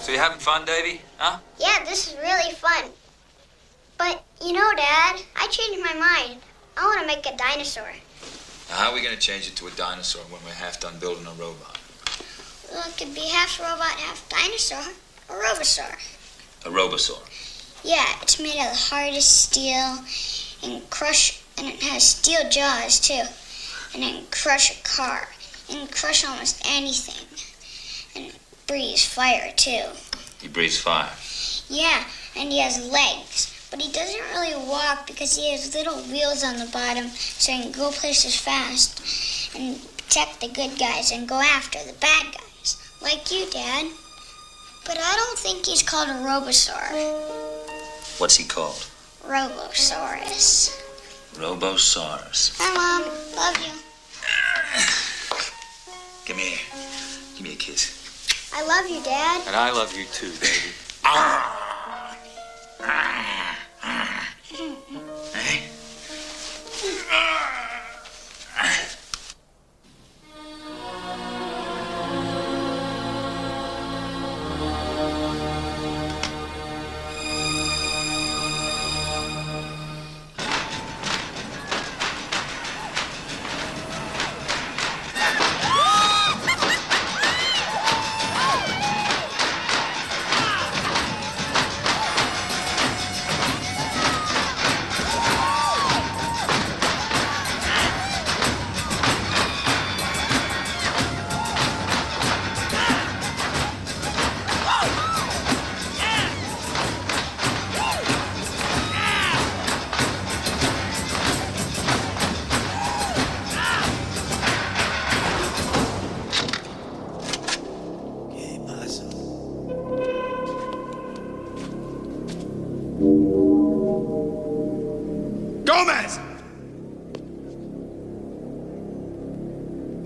So you having fun, Davey? Huh? Yeah, this is really fun. But, you know, Dad, I changed my mind. I want to make a dinosaur. Now, how are we gonna change it to a dinosaur when we're half done building a robot? Well, it could be half robot, half dinosaur. A robosaur. A robosaur. Yeah, it's made of the hardest steel and it has steel jaws, too. And it can crush a car. It can crush almost anything. And it breathes fire, too. He breathes fire. Yeah, and he has legs. But he doesn't really walk because he has little wheels on the bottom so he can go places fast and protect the good guys and go after the bad guys. Like you, Dad. But I don't think he's called a robosaur. What's he called? Robosaurus. Robosaurus. Hi, Mom. Love you. Come here. Give me a kiss. I love you, Dad. And I love you too, baby. Hey?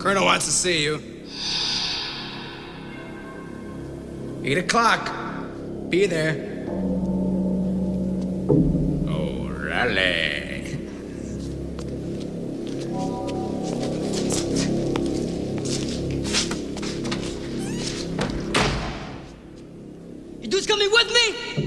Colonel wants to see you. 8 o'clock. Be there. Orale. You dudes coming with me?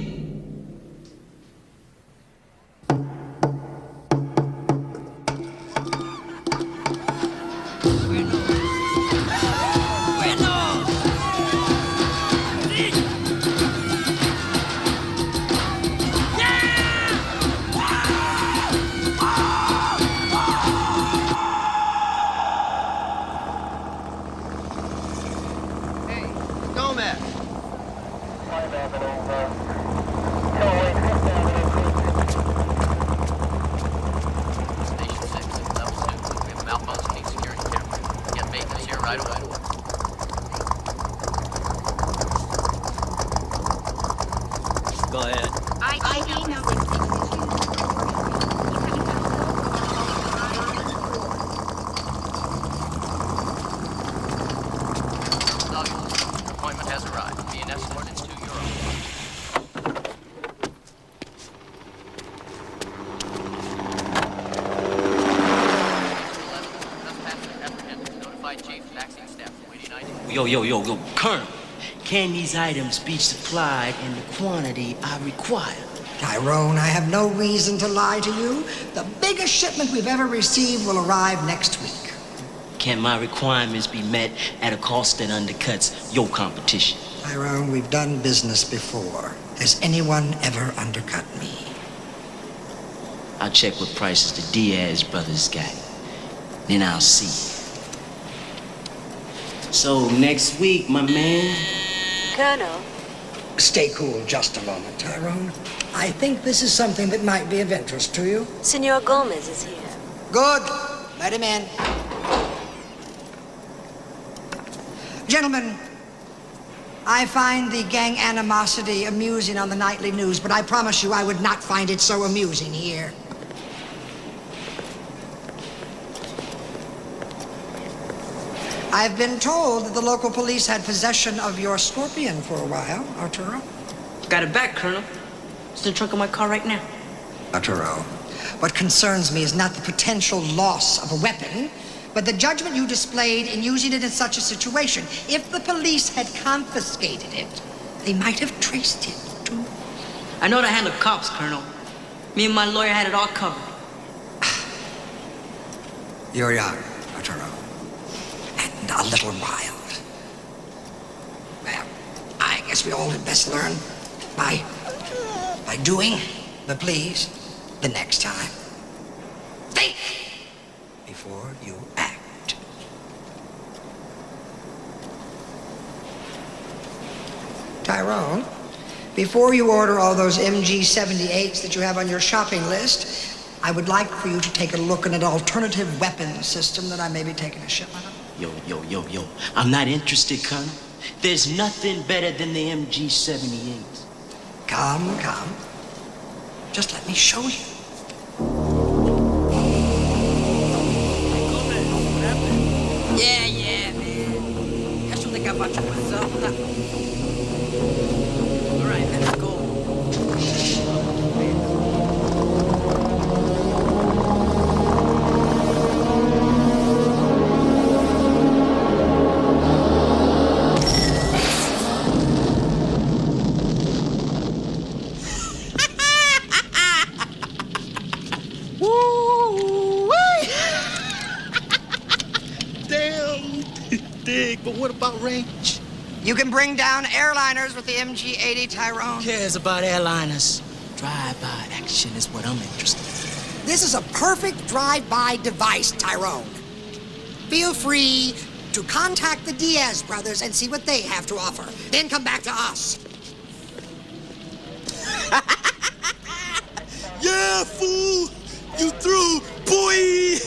Go ahead. ID number Your appointment has arrived. Be an escort. It's €2. Yo, Colonel. Can these items be supplied in the quantity I require? Tyrone, I have no reason to lie to you. The biggest shipment we've ever received will arrive next week. Can my requirements be met at a cost that undercuts your competition? Tyrone, we've done business before. Has anyone ever undercut me? I'll check what prices the Diaz brothers got. Then I'll see. So next week, my man. Colonel. Stay cool just a moment, Tyrone. I think this is something that might be of interest to you. Senor Gomez is here. Good. Let him in. Gentlemen, I find the gang animosity amusing on the nightly news, but I promise you I would not find it so amusing here. I've been told that the local police had possession of your Scorpion for a while, Arturo. Got it back, Colonel. It's in the trunk of my car right now. Arturo, what concerns me is not the potential loss of a weapon, but the judgment you displayed in using it in such a situation. If the police had confiscated it, they might have traced it, too. I know how to handle cops, Colonel. Me and my lawyer had it all covered. You're young, Arturo, and a little wild. Well, I guess we all had best learn by doing, but please, the next time, think before you act. Tyrone, before you order all those MG-78s that you have on your shopping list, I would like for you to take a look at an alternative weapons system that I may be taking a shipment of. Yo. I'm not interested, Colonel. There's nothing better than the MG-78s. Come. Just let me show you. Yeah, man. That's what they got about you myself. All right, let's go. But what about range? You can bring down airliners with the MG-80, Tyrone. Who cares about airliners? Drive-by action is what I'm interested in. This is a perfect drive-by device, Tyrone. Feel free to contact the Diaz brothers and see what they have to offer. Then come back to us. Yeah, fool! You through, boy!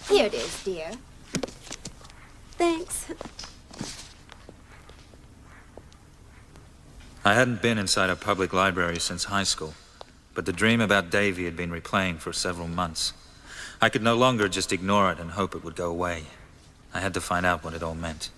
Here it is, dear. Thanks. I hadn't been inside a public library since high school, but the dream about Davy had been replaying for several months. I could no longer just ignore it and hope it would go away. I had to find out what it all meant.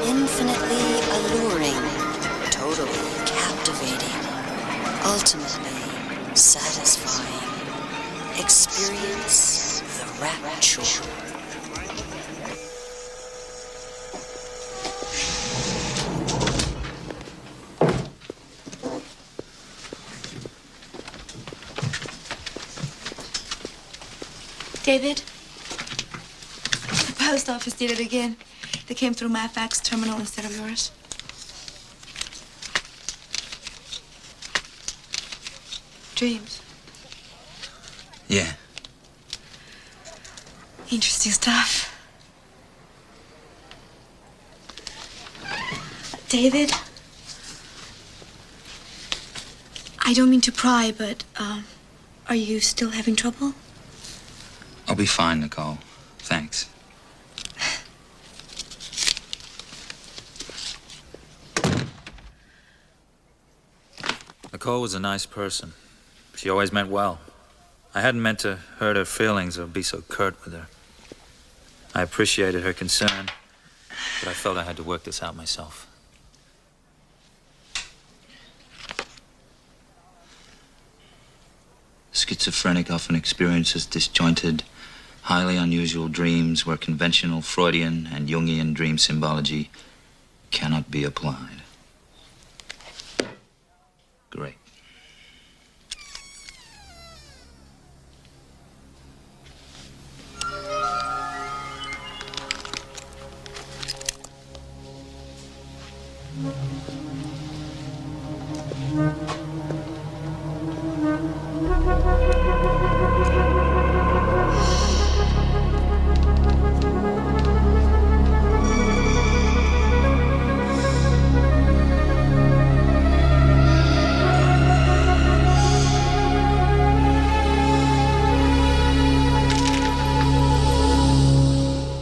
Infinitely alluring, totally captivating, ultimately satisfying. Experience the rapture. David? The post office did it again. They came through my fax terminal instead of yours. Dreams. Yeah. Interesting stuff. David? I don't mean to pry, but, are you still having trouble? I'll be fine, Nicole. Thanks. Nicole was a nice person. She always meant well. I hadn't meant to hurt her feelings or be so curt with her. I appreciated her concern, but I felt I had to work this out myself. Schizophrenic often experiences disjointed, highly unusual dreams where conventional Freudian and Jungian dream symbology cannot be applied. Great.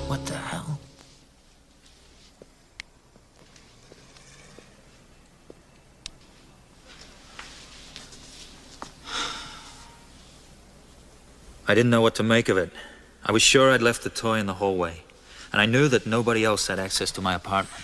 What the hell? I didn't know what to make of it. I was sure I'd left the toy in the hallway, and I knew that nobody else had access to my apartment.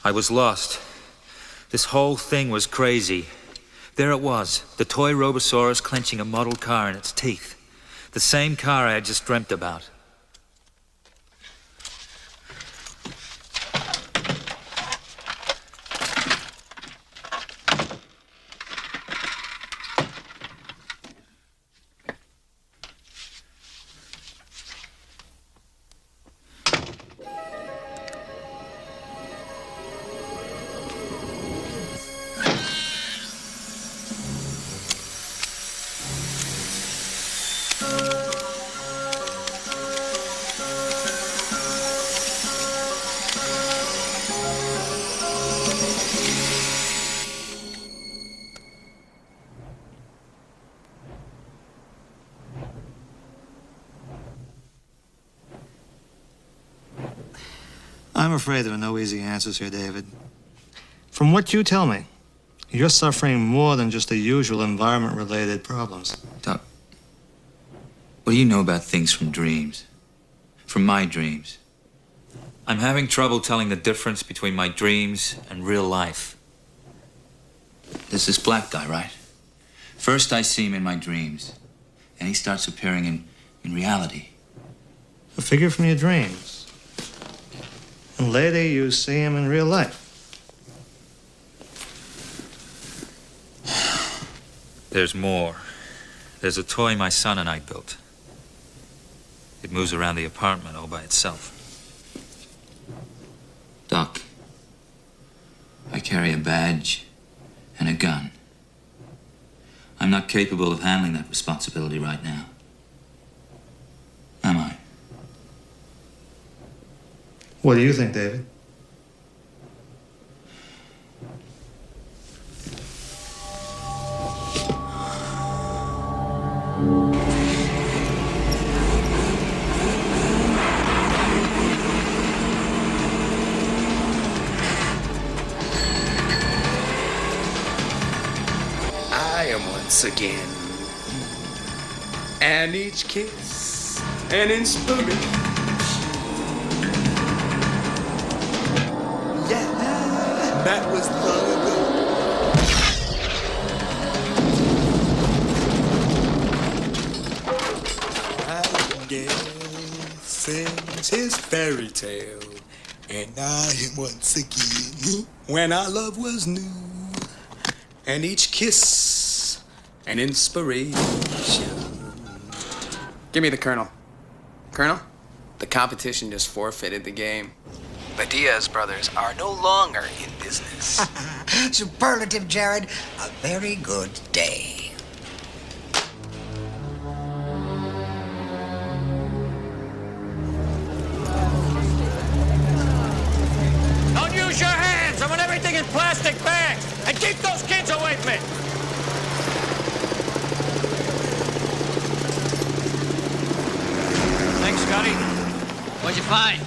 I was lost. This whole thing was crazy. There it was, the toy Robosaurus clenching a model car in its teeth. The same car I had just dreamt about. I'm afraid there are no easy answers here, David. From what you tell me, you're suffering more than just the usual environment-related problems. Doc, what do you know about things from dreams? From my dreams? I'm having trouble telling the difference between my dreams and real life. There's this black guy, right? First I see him in my dreams, and he starts appearing in reality. A figure from your dreams. And later you see him in real life. There's more. There's a toy my son and I built. It moves around the apartment all by itself. Doc, I carry a badge and a gun. I'm not capable of handling that responsibility right now. Am I? What do you think, David? I am once again, and each kiss an inspiration. Yeah, that was long ago. Nightingale sings his fairy tale, and I am once again when our love was new, and each kiss an inspiration. Give me the Colonel. Colonel, the competition just forfeited the game. The Diaz brothers are no longer in business. Superlative, Jared. A very good day. Don't use your hands. I want everything in plastic bags. And keep those kids away from me. Thanks, Scotty. What'd you find?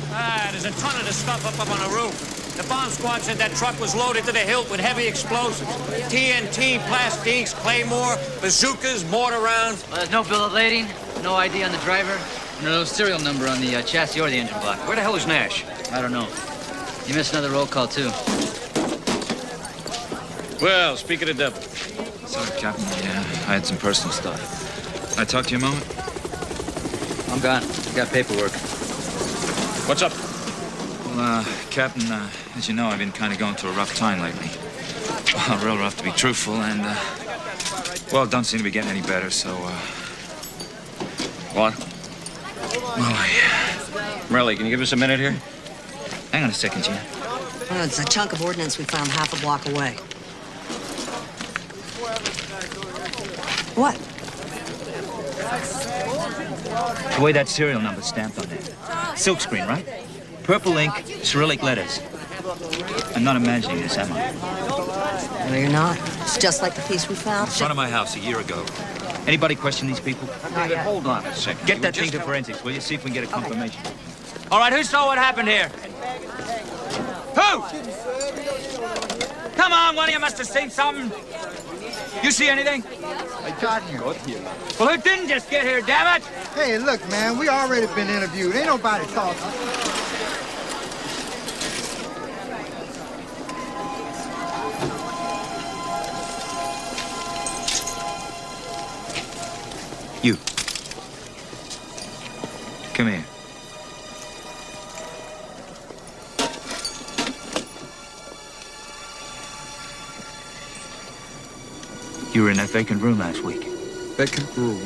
There's a ton of the stuff up on the roof. The bomb squad said that truck was loaded to the hilt with heavy explosives. TNT, plastiques, claymore, bazookas, mortar rounds. Well, there's no bill of lading, no ID on the driver, no serial number on the chassis or the engine block. Where the hell is Nash? I don't know. You missed another roll call, too. Well, speak of the devil. Sorry, Captain. Yeah, I had some personal stuff. Can I talk to you a moment? I'm gone. I got paperwork. What's up? Well, Captain, as you know, I've been kind of going through a rough time lately. Well, real rough to be truthful, and, well, it don't seem to be getting any better, so, What? Well, Morelli, can you give us a minute here? Hang on a second, Gina. Well, it's a chunk of ordnance we found half a block away. What? The way that serial number's stamped on there. Silkscreen, right? Purple ink, Cyrillic letters. I'm not imagining this, am I? No, you're not. It's just like the piece we found. In front of my house a year ago. Anybody question these people? Not yet. Hold on a second. Get that thing to forensics, will you? See if we can get a confirmation. All right, who saw what happened here? Who? Come on, one of you must have seen something. You see anything? I got here. Well, who didn't just get here, damn it? Hey, look, man, we already been interviewed. Ain't nobody talking. You. Come here. You were in that vacant room last week. Vacant room?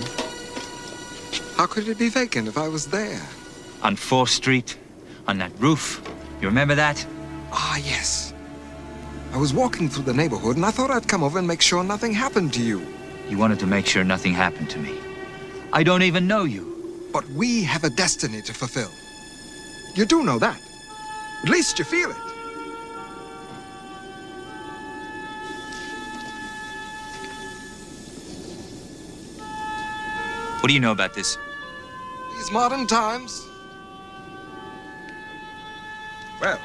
How could it be vacant if I was there? On 4th Street, on that roof. You remember that? Ah, yes. I was walking through the neighborhood, and I thought I'd come over and make sure nothing happened to you. You wanted to make sure nothing happened to me. I don't even know you. But we have a destiny to fulfill. You do know that. At least you feel it. What do you know about this? These modern times? Well,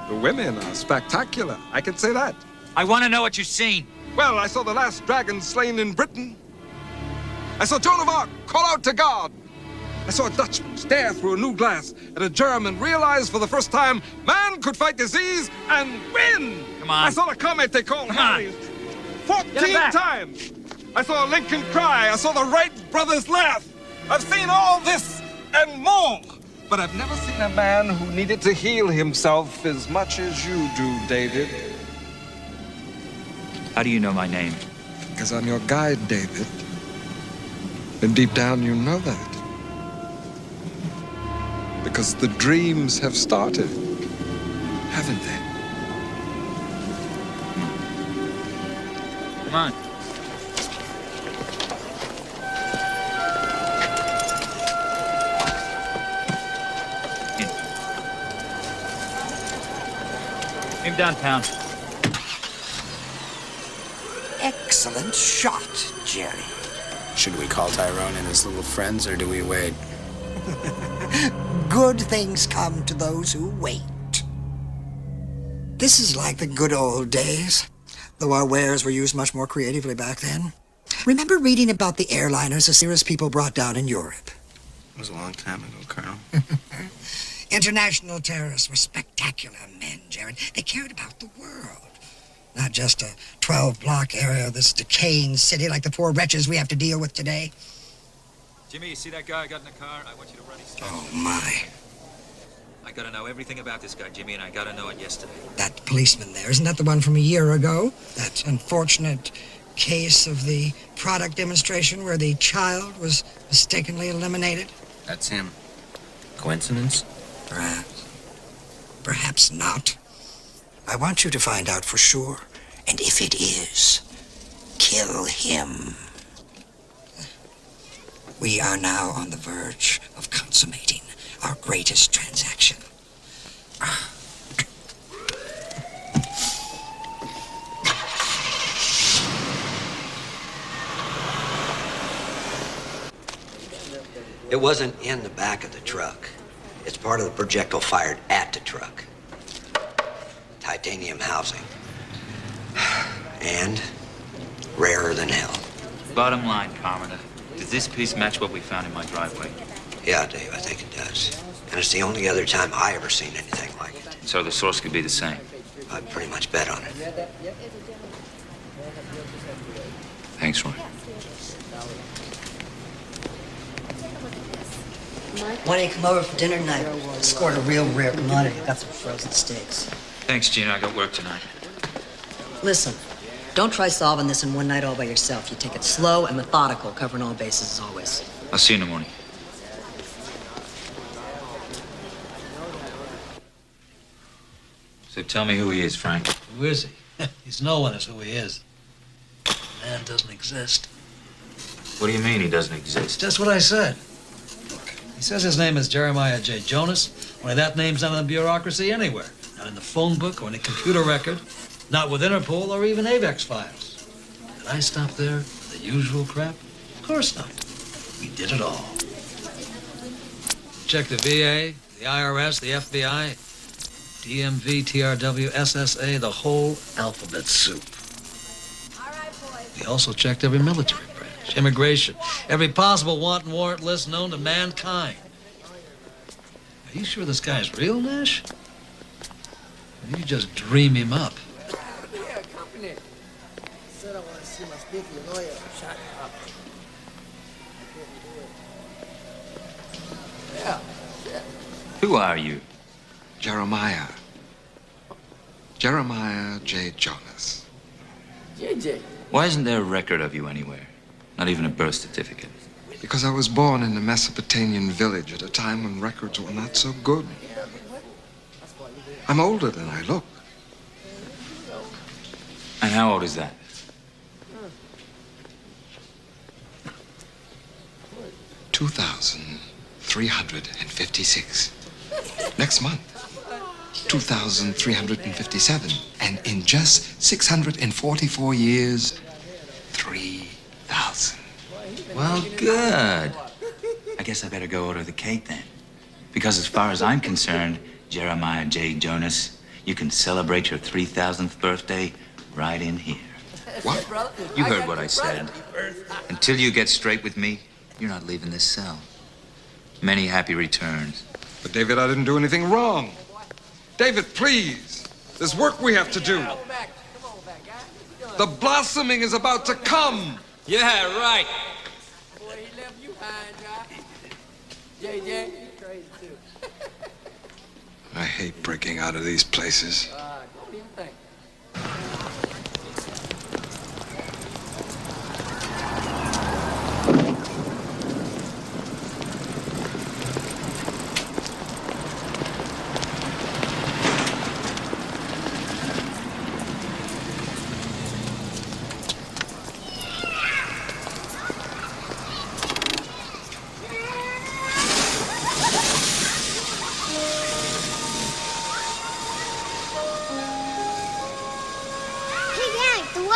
the women are spectacular. I can say that. I want to know what you've seen. Well, I saw the last dragon slain in Britain. I saw Joan of Arc call out to God. I saw a Dutchman stare through a new glass at a German realize for the first time man could fight disease and win. Come on. I saw the comet they call Harry 14 times. I saw Lincoln cry. I saw the Wright brothers laugh. I've seen all this and more. But I've never seen a man who needed to heal himself as much as you do, David. How do you know my name? Because I'm your guide, David. And deep down you know that. Because the dreams have started, haven't they? Come on. Maybe downtown. Excellent shot, Jerry. Should we call Tyrone and his little friends, or do we wait? Good things come to those who wait. This is like the good old days, though our wares were used much more creatively back then. Remember reading about the airliners the serious people brought down in Europe? It was a long time ago, Colonel. International terrorists were spectacular men, Jared. They cared about the world. Not just a 12-block area of this decaying city like the poor wretches we have to deal with today. Jimmy, you see that guy I got in the car? I want you to run his test. Oh, my. I gotta know everything about this guy, Jimmy, and I gotta know it yesterday. That policeman there, isn't that the one from a year ago? That unfortunate case of the product demonstration where the child was mistakenly eliminated? That's him. Coincidence? Perhaps. Perhaps not. I want you to find out for sure, and if it is, kill him. We are now on the verge of consummating our greatest transaction. It wasn't in the back of the truck. It's part of the projectile fired at the truck. Titanium housing. And rarer than hell. Bottom line, Commoner, does this piece match what we found in my driveway? Yeah, Dave, I think it does. And it's the only other time I ever seen anything like it. So the source could be the same. I'd pretty much bet on it. Thanks, Roy. Why don't you come over for dinner tonight? Scored a real rare commodity. Got some frozen steaks. Thanks, Gina. I got work tonight. Listen, don't try solving this in one night all by yourself. You take it slow and methodical, covering all bases as always. I'll see you in the morning. So tell me who he is, Frank. Who is he? He's no one is who he is. Man doesn't exist. What do you mean he doesn't exist? Just what I said. He says his name is Jeremiah J. Jonas. Only that name's not in the bureaucracy anywhere. Not in the phone book or in a computer record. Not with Interpol or even AVEX files. Did I stop there for the usual crap? Of course not. We did it all. Check the VA, the IRS, the FBI, DMV, TRW, SSA, the whole alphabet soup. We also checked every military branch, immigration, every possible want and warrant list known to mankind. Are you sure this guy's real, Nash? Or you just dream him up? Who are you? Jeremiah. Jeremiah J. Jonas. JJ. Why isn't there a record of you anywhere? Not even a birth certificate. Because I was born in a Mesopotamian village at a time when records were not so good. I'm older than I look. And how old is that? $2,356. Next month, 2,357. And in just 644 years, 3,000. Well, good. I guess I better go order the cake then. Because as far as I'm concerned, Jeremiah J. Jonas, you can celebrate your 3,000th birthday right in here. What? You heard what I said. Until you get straight with me, you're not leaving this cell. Many happy returns. But David, I didn't do anything wrong. David, please. There's work we have to do. The blossoming is about to come. Yeah, right. Boy, he left you behind, Josh. JJ, you crazy too. I hate breaking out of these places. Don't even think.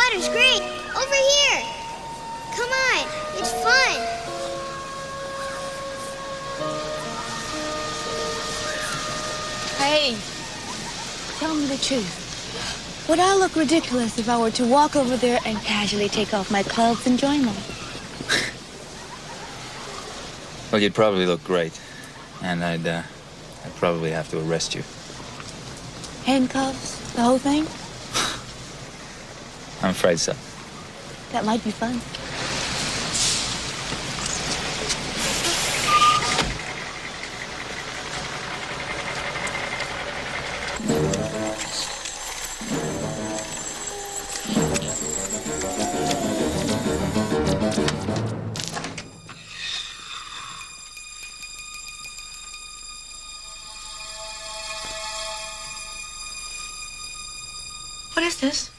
water's great. Over here. Come on. It's fun. Hey, tell me the truth. Would I look ridiculous if I were to walk over there and casually take off my clothes and join them? Well, you'd probably look great. And I'd probably have to arrest you. Handcuffs? The whole thing? I'm afraid so. That might be fun. What is this?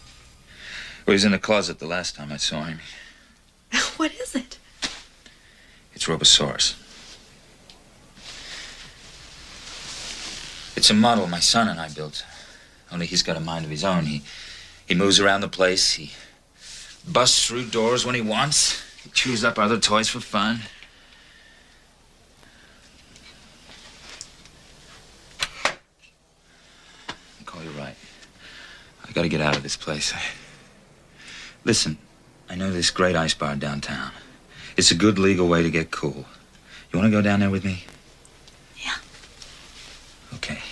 Well, he was in the closet the last time I saw him. What is it? It's Robosaurus. It's a model my son and I built. Only he's got a mind of his own. He moves around the place. He busts through doors when he wants. He chews up other toys for fun. I'll call you right. I gotta get out of this place. Listen, I know this great ice bar downtown. It's a good legal way to get cool. You want to go down there with me? Yeah. Okay.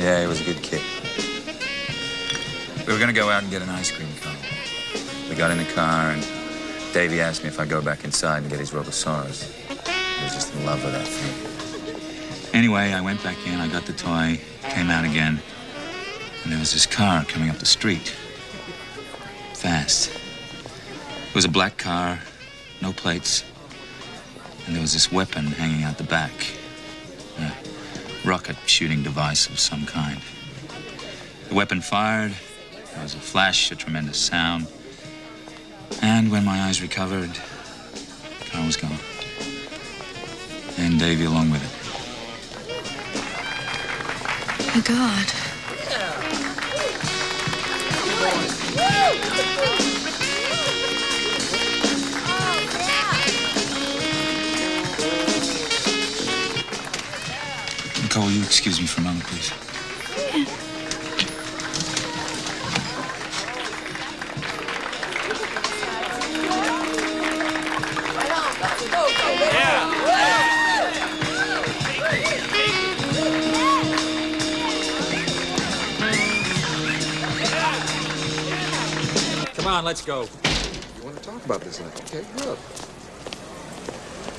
Yeah, he was a good kid. We were gonna go out and get an ice cream cone. We got in the car, and Davey asked me if I'd go back inside and get his Robosaurus. He was just in love with that thing. Anyway, I went back in, I got the toy, came out again, and there was this car coming up the street. Fast. It was a black car, no plates, and there was this weapon hanging out the back. Rocket shooting device of some kind. The weapon fired, there was a flash, a tremendous sound, and when my eyes recovered, the car was gone. And Davey along with it. My God. excuse me for a moment, please? Come on, let's go. You want to talk about this later? Okay, good.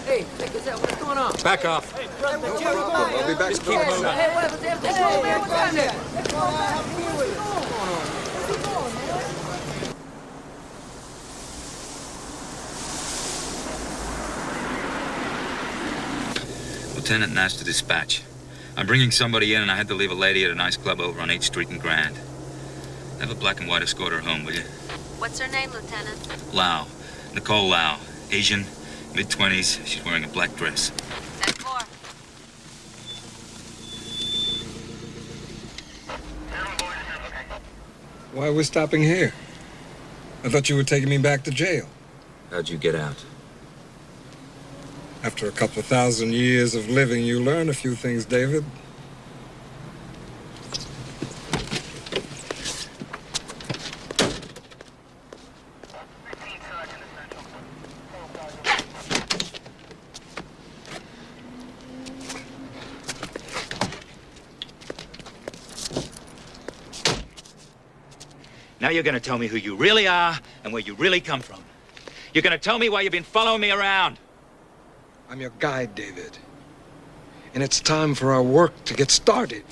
Hey, Gazette, what's going on? Back off. Hey, I'll be back. Just keep moving. Hey, what happened there? Hey, man, what's happening there? Lieutenant Nash to dispatch. I'm bringing somebody in, and I had to leave a lady at a nice club over on 8th Street and Grand. Have a black and white escort her home, will you? What's her name, Lieutenant? Lau. Nicole Lau. Asian, mid-20s. She's wearing a black dress. 10-4. Why are we stopping here? I thought you were taking me back to jail. How'd you get out? After a couple of thousand years of living, you learn a few things, David. Now you're gonna tell me who you really are and where you really come from. You're gonna tell me why you've been following me around. I'm your guide, David. And it's time for our work to get started.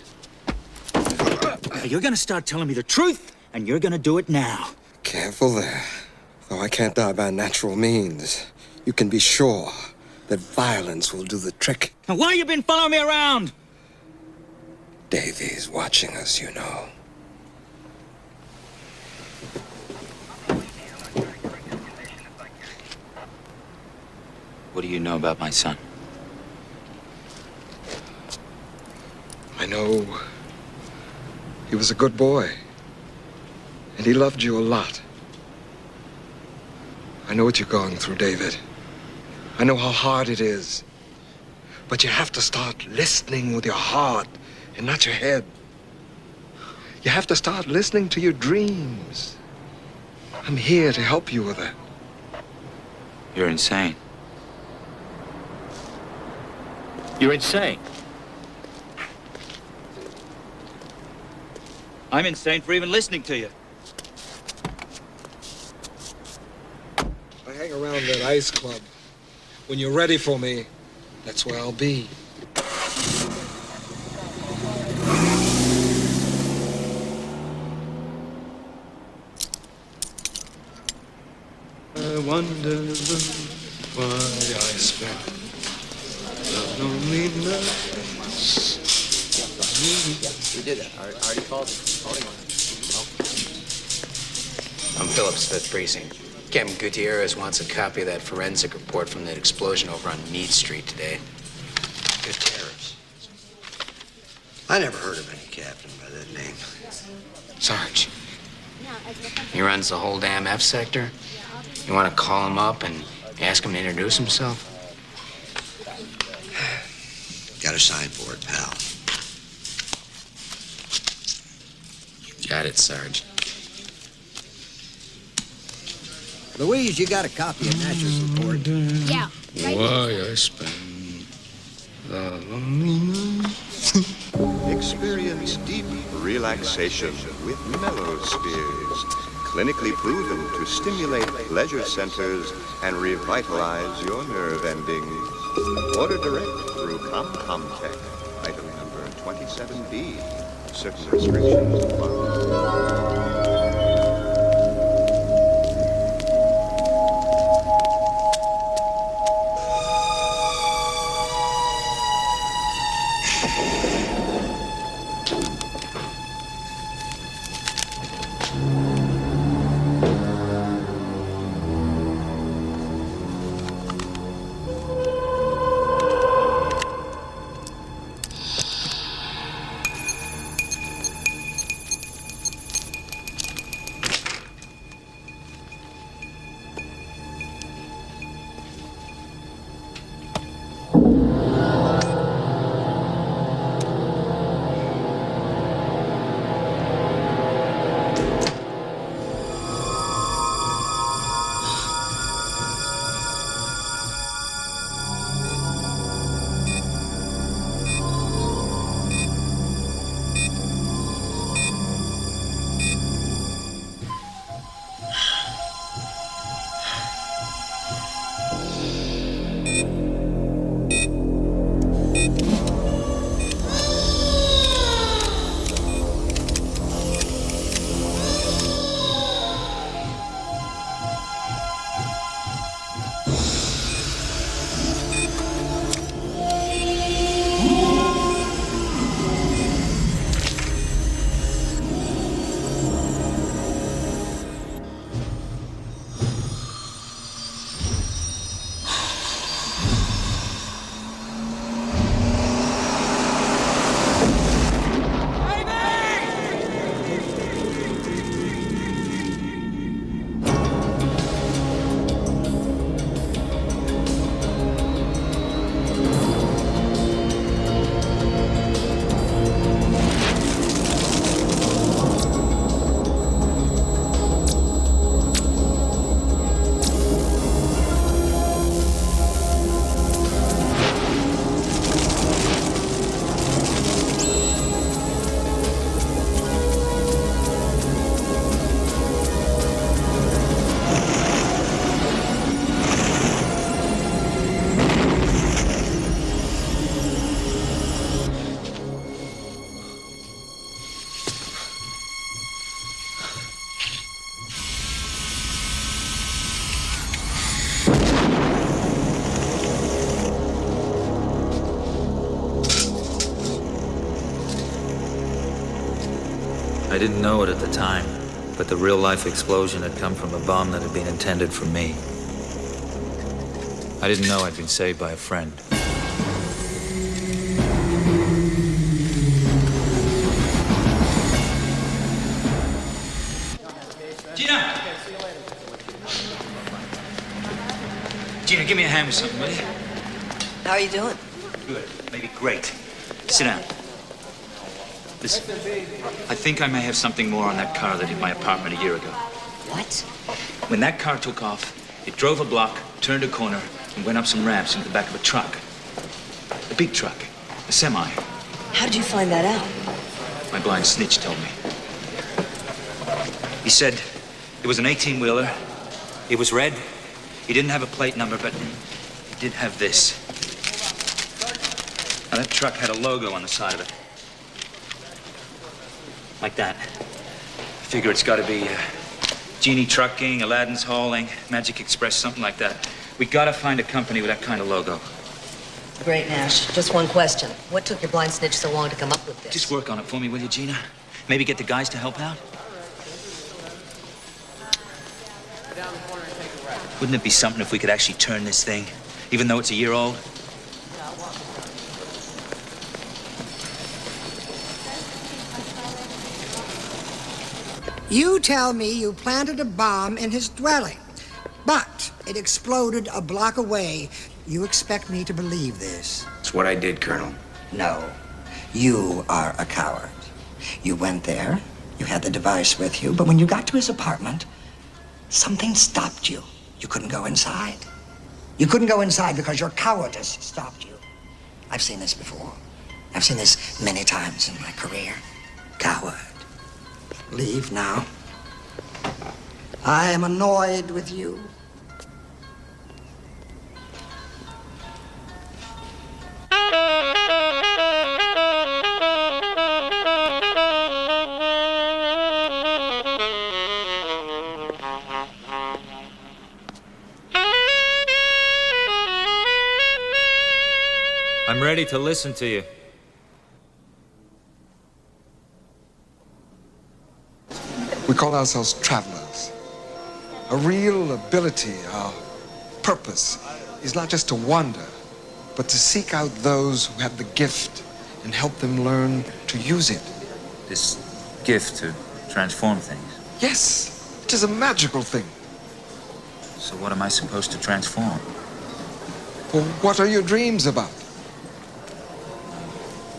Now, you're gonna start telling me the truth, and you're gonna do it now. Careful there. Though I can't die by natural means, you can be sure that violence will do the trick. And why you been following me around? Davy's watching us, you know. What do you know about my son? I know he was a good boy, and he loved you a lot. I know what you're going through, David. I know how hard it is. But you have to start listening with your heart and not your head. You have to start listening to your dreams. I'm here to help you with that. You're insane. You're insane. I'm insane for even listening to you. I hang around that ice club. When you're ready for me, that's where I'll be. I wonder why I spent the lonely nights. Who did that? Already called him. I'm Phillips, 5th Precinct. Captain Gutierrez wants a copy of that forensic report from that explosion over on Meade Street today. Gutierrez. I never heard of any captain by that name. Sarge, he runs the whole damn F sector. You want to call him up and ask him to introduce himself? Got a sign for it, pal. Got it, Sarge. Louise, you got a copy of Nash's report? Yeah. Why I spend the lonely nights. Experience deep relaxation with mellow spheres, clinically proven to stimulate pleasure centers and revitalize your nerve endings. Order direct through Comtech. Item number 27B. Certain restrictions apply. I didn't know it at the time, but the real-life explosion had come from a bomb that had been intended for me. I didn't know I'd been saved by a friend. Gina! Gina, give me a hand with something, will you? How are you doing? Good. Maybe great. Sit down. Listen, I think I may have something more on that car that hit my apartment a year ago. What? When that car took off, it drove a block, turned a corner, and went up some ramps into the back of a truck. A big truck. A semi. How did you find that out? My blind snitch told me. He said it was an 18-wheeler. It was red. He didn't have a plate number, but he did have this. Now, that truck had a logo on the side of it. Like that. I figure it's got to be Genie Trucking, Aladdin's Hauling, Magic Express, something like that. We got to find a company with that kind of logo. Great, Nash. Just one question. What took your blind snitch so long to come up with this? Just work on it for me, will you, Gina? Maybe get the guys to help out? Wouldn't it be something if we could actually turn this thing, even though it's a year old? You tell me you planted a bomb in his dwelling, but it exploded a block away. You expect me to believe this? It's what I did, Colonel. No. You are a coward. You went there, you had the device with you, but when you got to his apartment, something stopped you. You couldn't go inside. You couldn't go inside because your cowardice stopped you. I've seen this before. I've seen this many times in my career. Coward. Leave now. I am annoyed with you. I'm ready to listen to you. We call ourselves travelers. A real ability, our purpose, is not just to wander, but to seek out those who have the gift and help them learn to use it. This gift to transform things. Yes, it is a magical thing. So what am I supposed to transform? Well, what are your dreams about?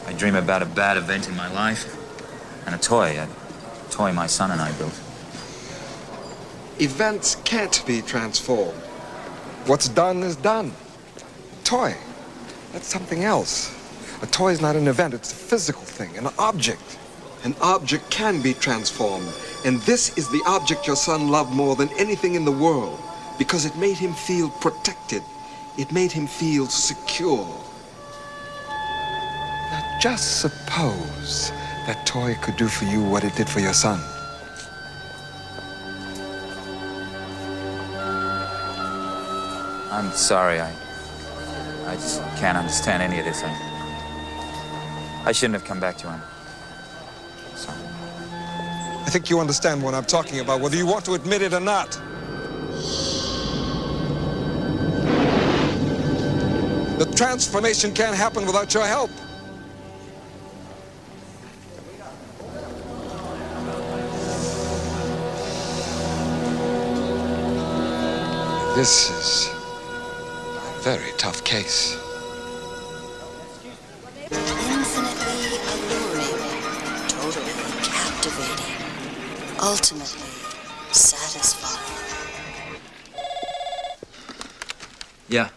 I dream about a bad event in my life and a toy my son and I built. Events can't be transformed. What's done is done. Toy, that's something else. A toy is not an event, it's a physical thing, an object. An object can be transformed, and this is the object your son loved more than anything in the world, because it made him feel protected. It made him feel secure. Now just suppose that toy could do for you what it did for your son. I'm sorry, I just can't understand any of this. I shouldn't have come back to him. Sorry. I think you understand what I'm talking about, whether you want to admit it or not. The transformation can't happen without your help. This is a very tough case. Infinitely alluring, totally captivating, ultimately satisfying. Yeah.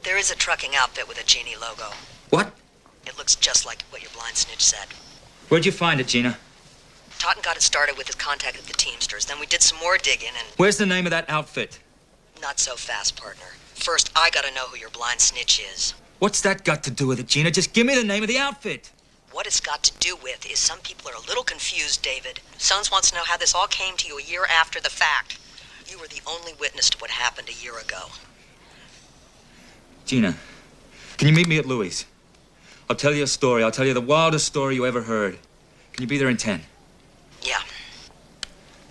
There is a trucking outfit with a Genie logo. What? It looks just like what your blind snitch said. Where'd you find it, Gina? Totten got it started with his contact at the Teamsters. Then we did some more digging and... Where's the name of that outfit? Not so fast, partner. First, I gotta know who your blind snitch is. What's that got to do with it, Gina? Just give me the name of the outfit. What it's got to do with is some people are a little confused, David. Sons wants to know how this all came to you a year after the fact. You were the only witness to what happened a year ago. Gina, can you meet me at Louis'? I'll tell you a story. I'll tell you the wildest story you ever heard. Can you be there in 10? Yeah.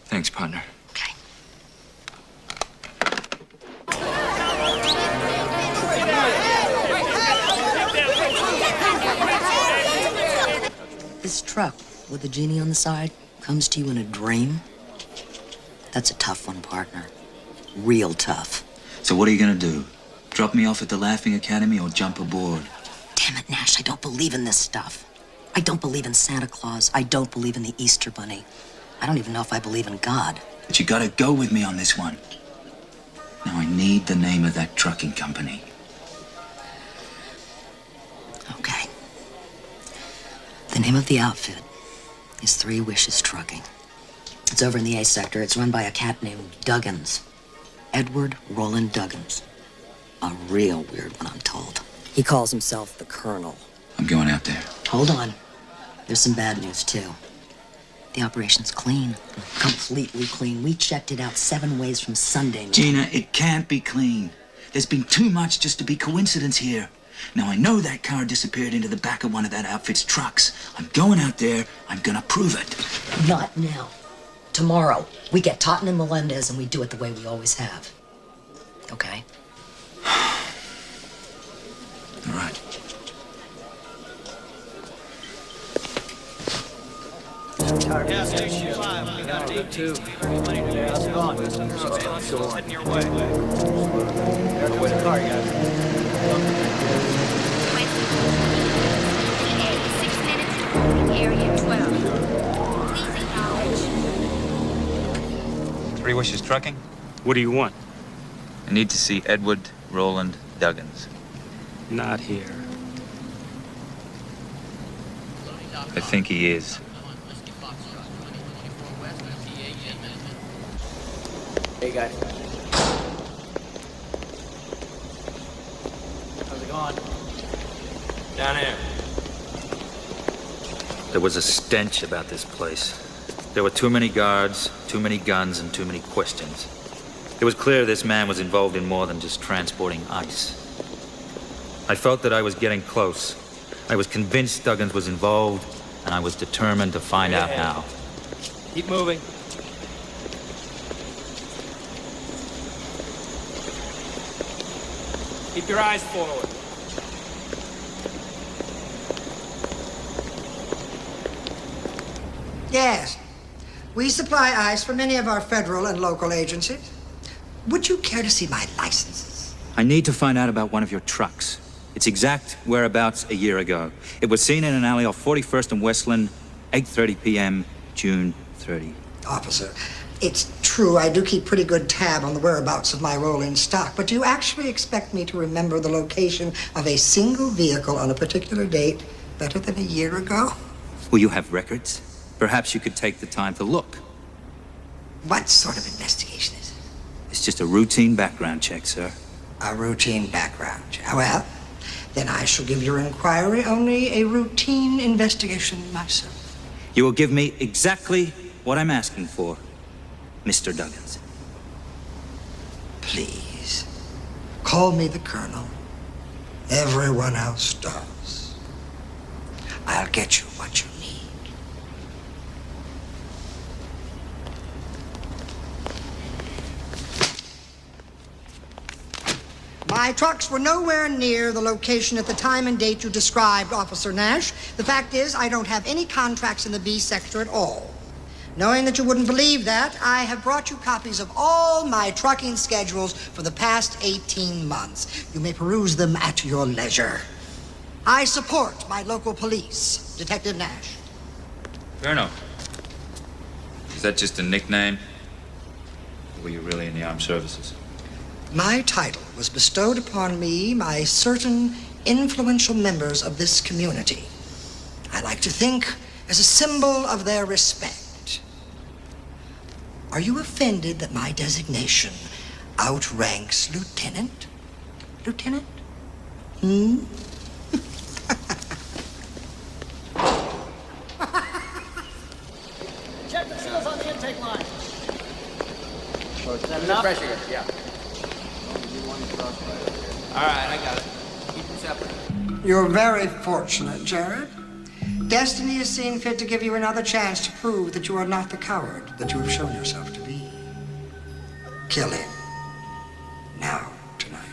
Thanks, partner. Okay. This truck with the genie on the side comes to you in a dream? That's a tough one, partner. Real tough. So what are you gonna do? Drop me off at the Laughing Academy or jump aboard? Damn it, Nash, I don't believe in this stuff. I don't believe in Santa Claus. I don't believe in the Easter Bunny. I don't even know if I believe in God. But you gotta go with me on this one. Now I need the name of that trucking company. Okay. The name of the outfit is Three Wishes Trucking. It's over in the A sector. It's run by a cat named Duggins. Edward Roland Duggins. A real weird one, I'm told. He calls himself the Colonel. I'm going out there. Hold on. There's some bad news, too. The operation's clean. Completely clean. We checked it out 7 ways from Sunday night. Gina, it can't be clean. There's been too much just to be coincidence here. Now, I know that car disappeared into the back of one of that outfit's trucks. I'm going out there. I'm gonna prove it. Not now. Tomorrow, we get Totten and Melendez and we do it the way we always have. Okay? All right. Yeah, station 5. We got an 8-2. Yeah, it's gone. It's heading your way. Where's the car, guys? 6 minutes, area 12. Please acknowledge. Three Wishes Trucking? What do you want? I need to see Edward Roland Duggins. Not here. I think he is. Hey, guys. How's it going? Down here. There was a stench about this place. There were too many guards, too many guns, and too many questions. It was clear this man was involved in more than just transporting ice. I felt that I was getting close. I was convinced Duggins was involved, and I was determined to find out how. Keep moving. Keep your eyes forward. Yes. We supply ice for many of our federal and local agencies. Would you care to see my licenses? I need to find out about one of your trucks. Its exact whereabouts a year ago. It was seen in an alley off 41st and Westland, 8:30 p.m., June 30. Officer, it's true I do keep pretty good tab on the whereabouts of my rolling stock, but do you actually expect me to remember the location of a single vehicle on a particular date better than a year ago? Will you have records? Perhaps you could take the time to look. What sort of investigation is it? It's just a routine background check, sir. A routine background check. Well, then I shall give your inquiry only a routine investigation myself. You will give me exactly what I'm asking for, Mr. Duggins. Please, call me the Colonel. Everyone else does. I'll get you what you need. My trucks were nowhere near the location at the time and date you described, Officer Nash. The fact is, I don't have any contracts in the B sector at all. Knowing that you wouldn't believe that, I have brought you copies of all my trucking schedules for the past 18 months. You may peruse them at your leisure. I support my local police, Detective Nash. Colonel. Is that just a nickname? Or were you really in the armed services? My title was bestowed upon me by certain influential members of this community. I like to think as a symbol of their respect. Are you offended that my designation outranks Lieutenant? Lieutenant? Check the seals on the intake line. Is that enough? Pressure, yeah. All right, I got it. Keep them separate. You're very fortunate, Jared. Destiny has seen fit to give you another chance to prove that you are not the coward that you have shown yourself to be. Kill him. Now, tonight.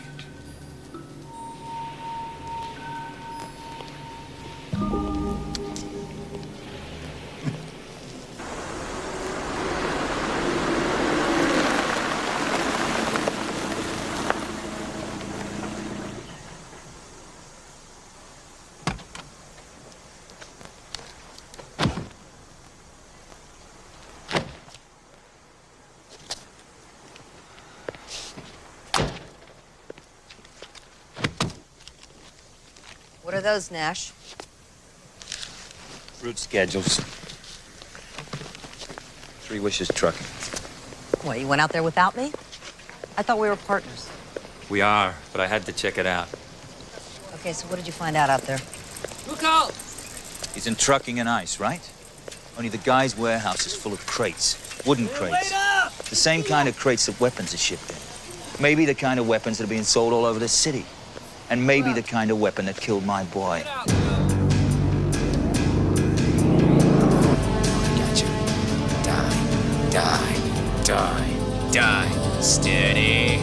What are those, Nash? Route schedules. 3 Wishes Trucking. What, you went out there without me? I thought we were partners. We are, but I had to check it out. Okay, so what did you find out there? Look out! He's in trucking and ice, right? Only the guy's warehouse is full of crates. Wooden crates. The same kind of crates that weapons are shipped in. Maybe the kind of weapons that are being sold all over the city. And maybe the kind of weapon that killed my boy. Got you. Die. Steady.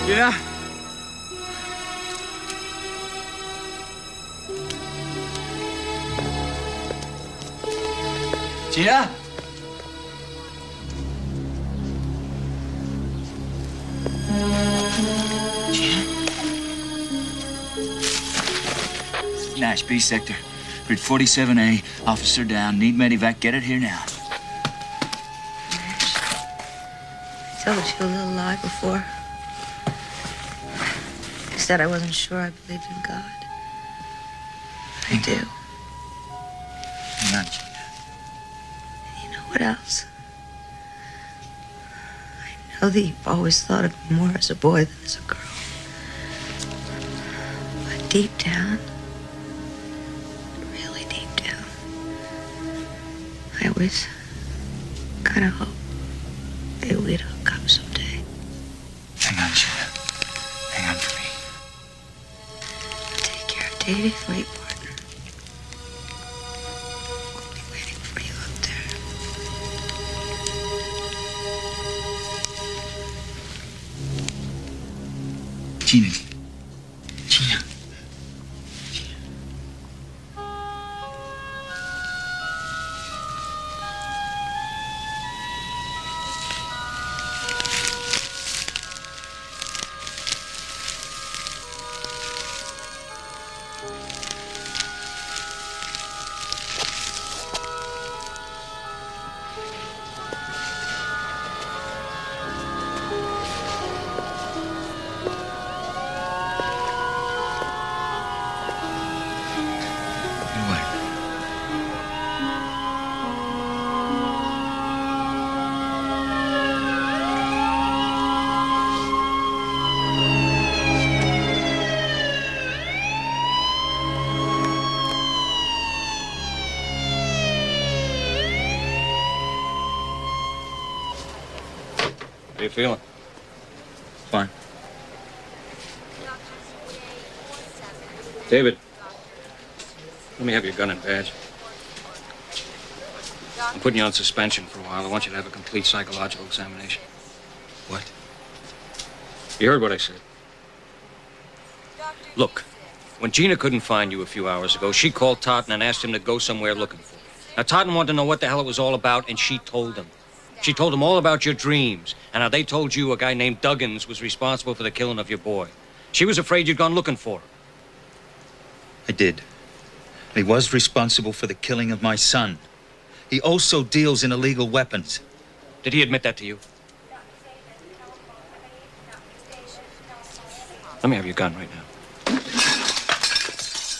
Yeah? Gina? Nash, B sector. Grid 47A. Officer down. Need medevac. Get it here now. I told you a little lie before. I said I wasn't sure I believed in God. I do. Hang on, Gina. You know what else? I know that you've always thought of me more as a boy than as a girl. But deep down, really deep down, I always kind of hope maybe we'd hook up someday. Hang on, Gina. Hang on for me. Take care of Davy for me, partner. We'll be waiting for you up there. Gina. Gina. How you feeling? Fine. David, let me have your gun and badge. I'm putting you on suspension for a while. I want you to have a complete psychological examination. What? You heard what I said. Look, when Gina couldn't find you a few hours ago, she called Totten and asked him to go somewhere looking for you. Now, Totten wanted to know what the hell it was all about, and she told him. She told him all about your dreams, and how they told you a guy named Duggins was responsible for the killing of your boy. She was afraid you'd gone looking for her. I did. And he was responsible for the killing of my son. He also deals in illegal weapons. Did he admit that to you? Let me have your gun right now.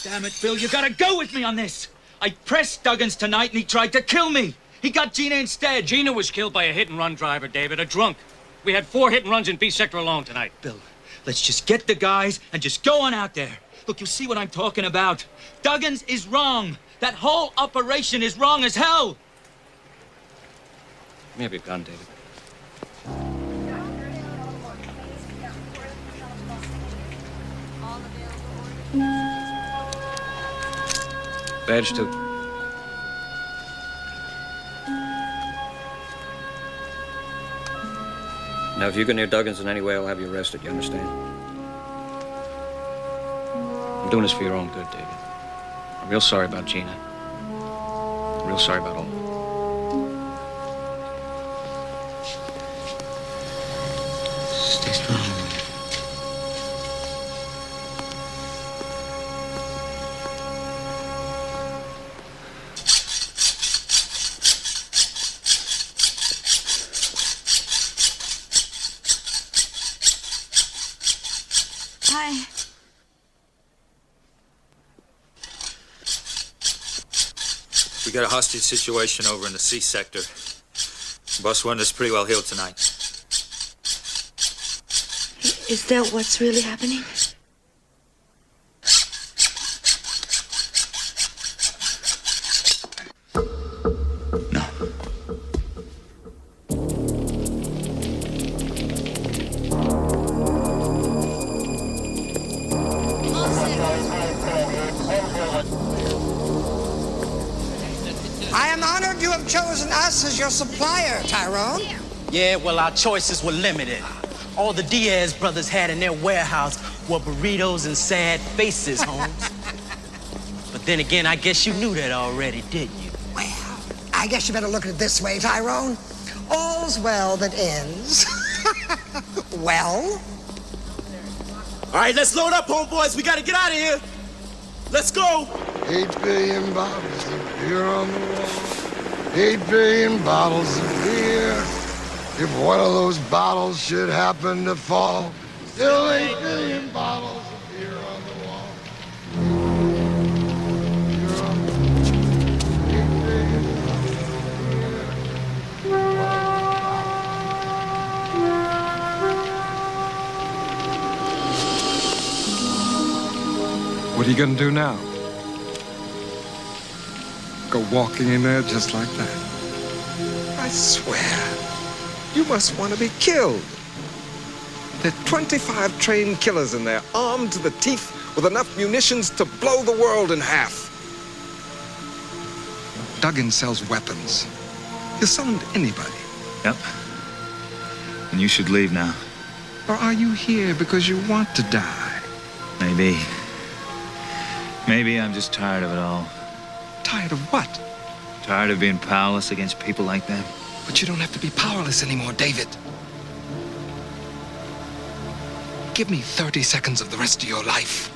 Damn it, Bill, you gotta go with me on this. I pressed Duggins tonight and he tried to kill me. He got Gina instead. Gina was killed by a hit-and-run driver, David, a drunk. We had 4 hit-and-runs in B sector alone tonight. Bill, let's just get the guys and just go on out there. Look, you see what I'm talking about. Duggins is wrong. That whole operation is wrong as hell. Let me have your gun, David. Badge 2. Now, if you get near Duggins in any way, I'll have you arrested, you understand? I'm doing this for your own good, David. I'm real sorry about Gina. I'm real sorry about all. Stay strong. Hi. We got a hostage situation over in the C sector. Boss Wonder's pretty well healed tonight. Is that what's really happening? I am honored you have chosen us as your supplier, Tyrone. Yeah, well, our choices were limited. All the Diaz brothers had in their warehouse were burritos and sad faces, Holmes. But then again, I guess you knew that already, didn't you? Well, I guess you better look at it this way, Tyrone. All's well that ends. Well? All right, let's load up, homeboys. We gotta get out of here. Let's go. 8 billion bottles of beer on the wall. 8 billion bottles of beer. If one of those bottles should happen to fall, still 8 billion bottles of beer on the wall. What are you gonna do now? Go walking in there just like that? I swear, you must want to be killed. There are 25 trained killers in there, armed to the teeth with enough munitions to blow the world in half. Duggan sells weapons. He'll sell them to anybody. Yep. And you should leave now. Or are you here because you want to die? Maybe. Maybe I'm just tired of it all. Tired of what? Tired of being powerless against people like them. But you don't have to be powerless anymore, David. Give me 30 seconds of the rest of your life.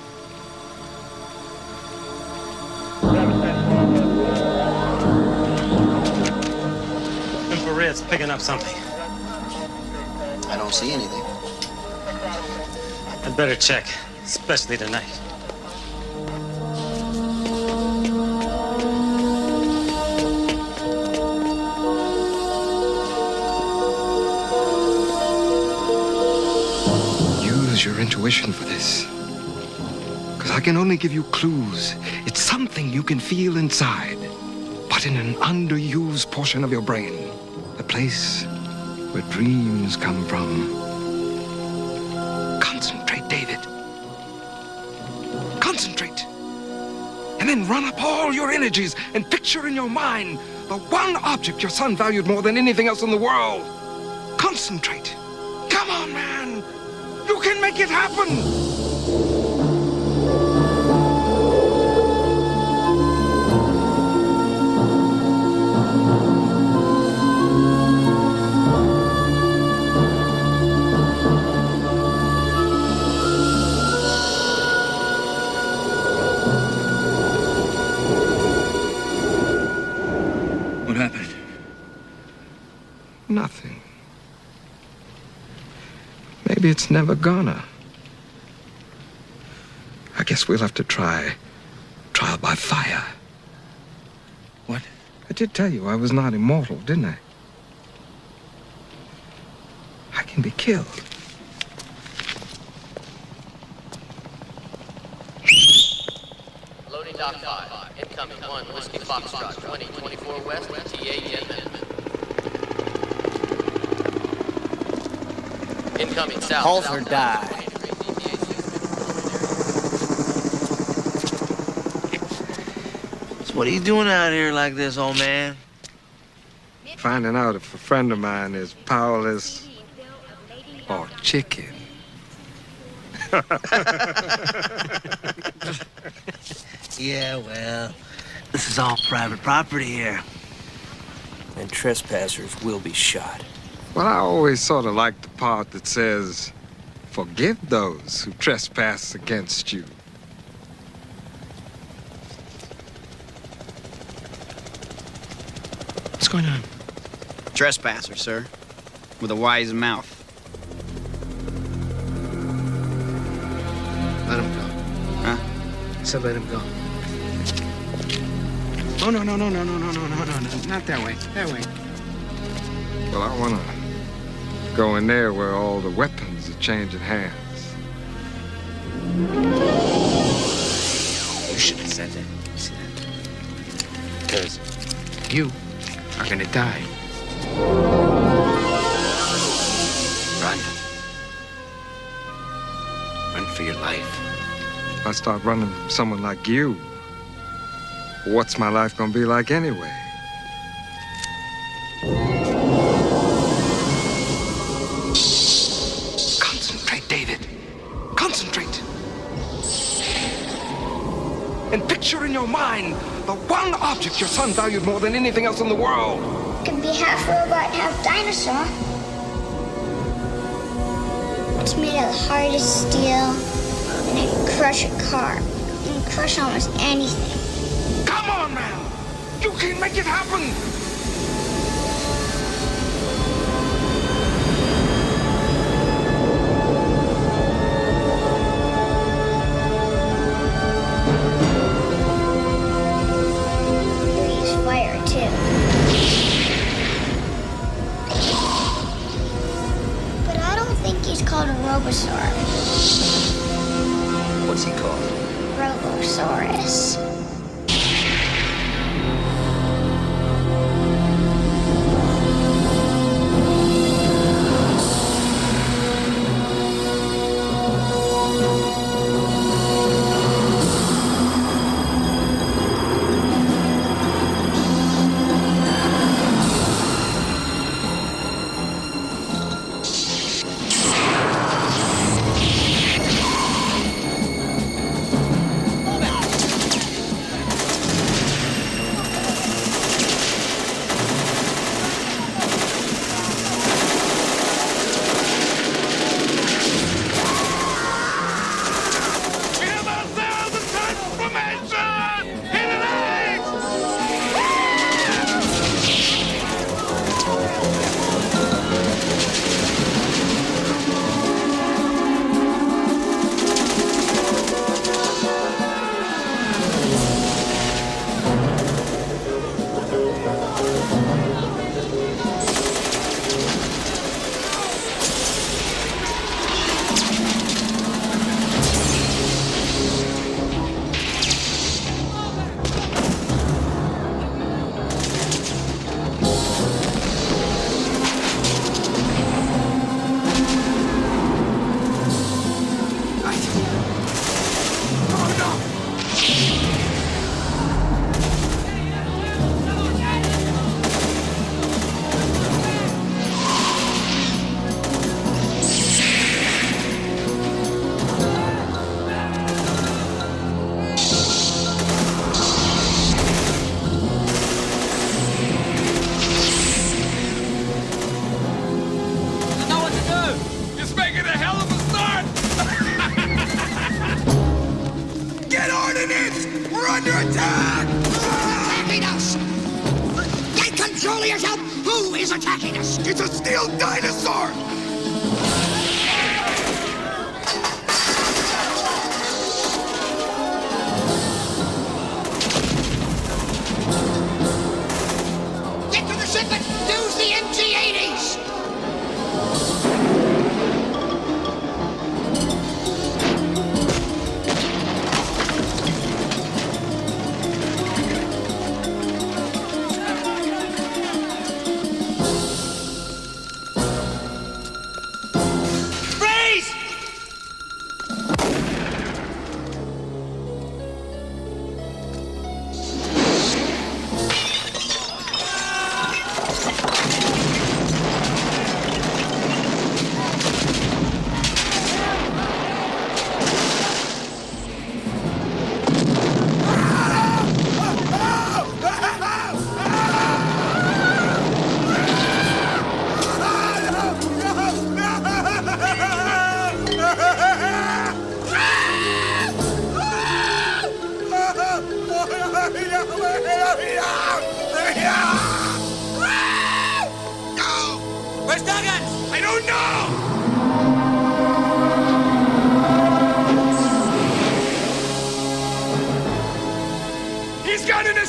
Infrared's picking up something. I don't see anything. I'd better check, especially tonight. Use your intuition for this. Because I can only give you clues. It's something you can feel inside, but in an underused portion of your brain. A place where dreams come from. Concentrate, David. Concentrate. And then run up all your energies and picture in your mind the one object your son valued more than anything else in the world. Concentrate. Come on, man. You can make it happen. What happened? Nothing. Maybe it's never gonna. guess we'll have to try trial by fire. What? I did tell you I was not immortal, didn't I? I can be killed. Loading dock 5. Incoming 1, Whiskey Foxtrot, 2024 West, TA 10 minutes. Incoming south. Pulse or die. So what are you doing out here like this, old man? Finding out if a friend of mine is powerless or chicken. Yeah, well, this is all private property here. And trespassers will be shot. Well, I always sort of like the part that says, forgive those who trespass against you. What's going on? Trespasser, sir. With a wise mouth. Let him go. Huh? I said let him go. Oh, no. Not that way. That way. Well, I want to go in there where all the weapons are changing hands. You shouldn't have said that. See that? Because you are gonna die. Run. Run for your life. If I start running from someone like you, what's my life gonna be like anyway? Concentrate, David. Concentrate. And picture in your mind the one object your son valued more than anything else in the world. Could be half robot, half dinosaur. It's made of the hardest steel, and it can crush a car. It can crush almost anything. Come on, man! You can make it happen! Fire too. But I don't think he's called a Robosaur. What's he called? Robosaurus. under attack! Attacking us! Get control of yourself! Who is attacking us? It's a steel dinosaur!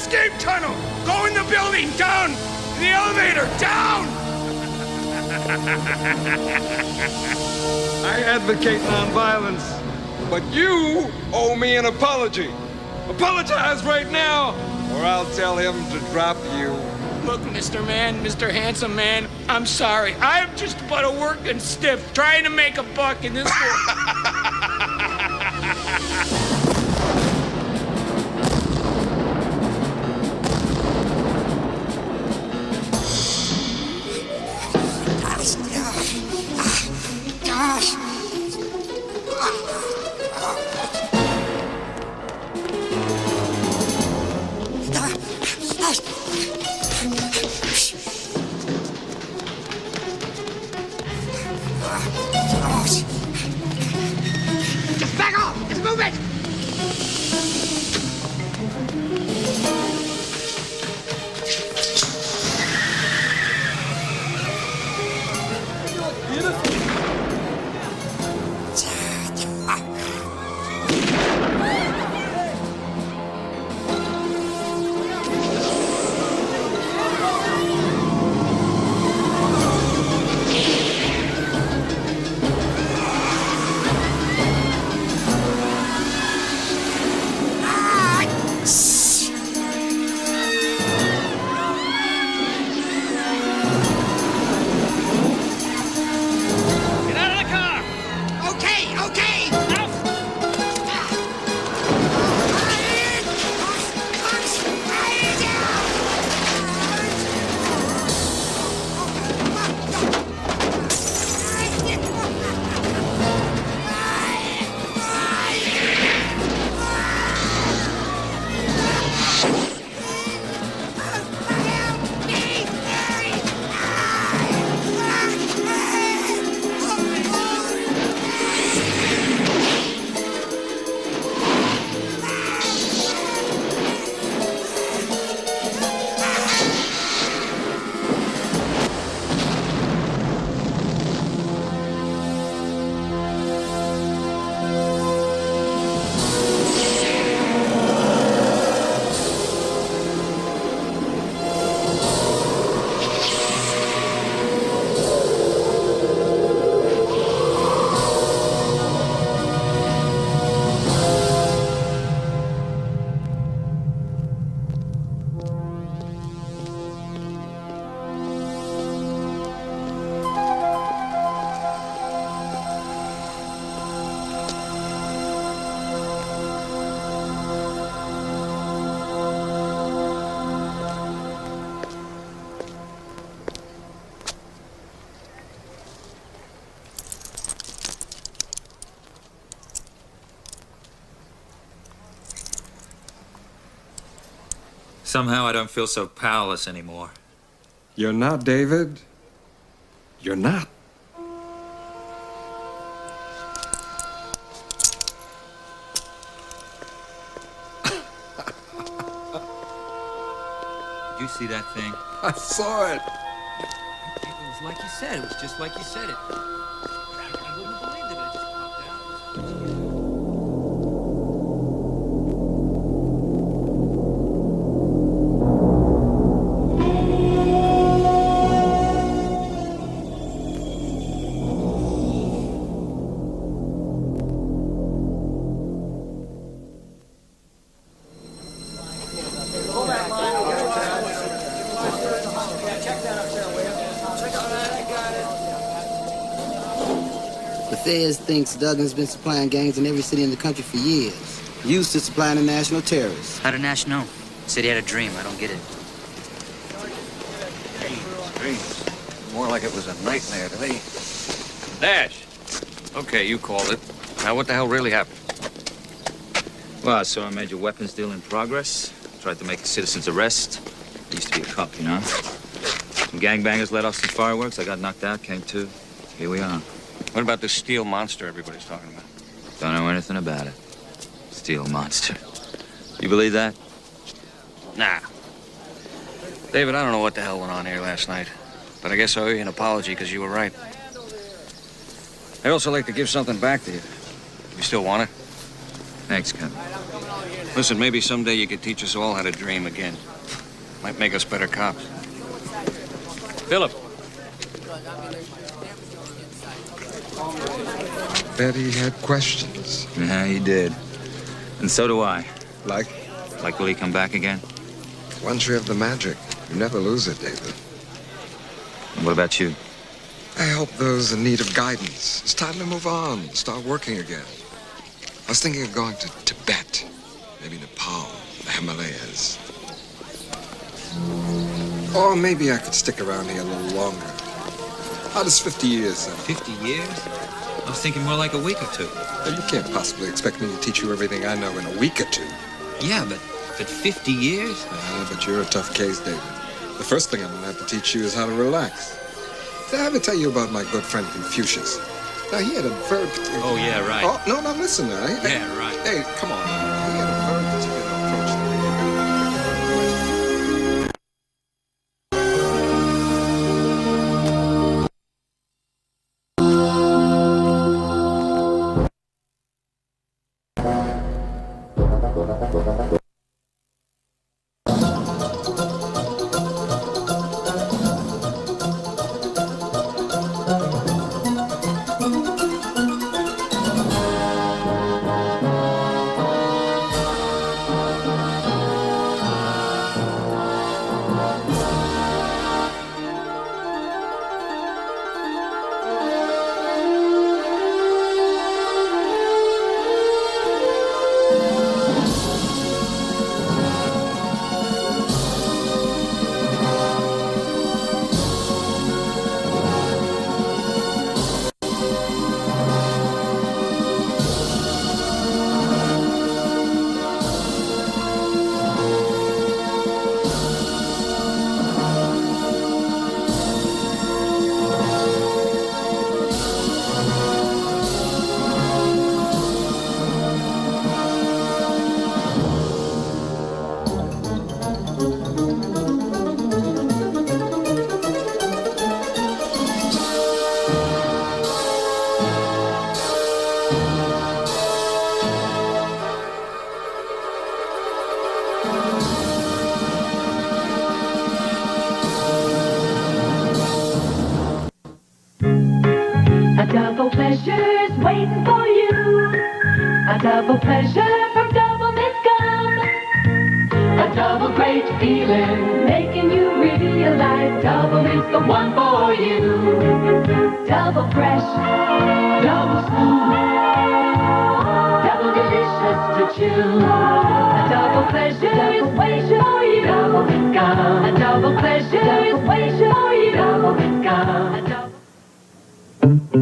escape tunnel! Go in the building! Down! In the elevator! Down! I advocate nonviolence, but you owe me an apology. Apologize right now, or I'll tell him to drop you. Look, Mr. Man, Mr. Handsome Man, I'm sorry. I'm just but a working stiff trying to make a buck in this world. Back off! It's moving! Somehow I don't feel so powerless anymore. You're not, David. You're not. Did you see that thing? I saw it. It was like you said. It was just like you said it. I wouldn't have believed it. It just popped out. The Feds thinks Duggan's been supplying gangs in every city in the country for years. Used to supplying the national terrorists. How did Nash know? Said he had a dream. I don't get it. Dreams. More like it was a nightmare to me. Nash. Okay, you called it. Now, what the hell really happened? Well, I saw a major weapons deal in progress. Tried to make a citizen's arrest. I used to be a cop, you know. Some gangbangers let off some fireworks. I got knocked out, came to. Here we are. What about this steel monster everybody's talking about? Don't know anything about it. Steel monster. You believe that? Nah. David, I don't know what the hell went on here last night, but I guess I owe you an apology because you were right. I'd also like to give something back to you. You still want it? Thanks, Captain. Listen, maybe someday you could teach us all how to dream again. Might make us better cops. Philip. Betty had questions. Yeah, he did. And so do I. Like? Like, will he come back again? Once you have the magic, you never lose it, David. And what about you? I help those in need of guidance. It's time to move on, start working again. I was thinking of going to Tibet, maybe Nepal, the Himalayas. Or maybe I could stick around here a little longer. How does 50 years sound? 50 years? I was thinking more like a week or two. Well, you can't possibly expect me to teach you everything I know in a week or two. Yeah, but 50 years? But you're a tough case, David. The first thing I'm gonna have to teach you is how to relax. Did I ever tell you about my good friend Confucius? Now, he had a very particular... Oh, yeah, right. Oh, no, listen now. Yeah, right. Hey, come on. He had a very particular approach to A double pleasure's waiting for you. A double pleasure from Double Mint Gum. A double great feeling, making you realize Double Mint's the one for you. Double fresh, double smooth, double delicious to chew. A double pleasure is waiting for you. Double Mint Gum. A double pleasure is waiting for you. Double Mint Gum. A double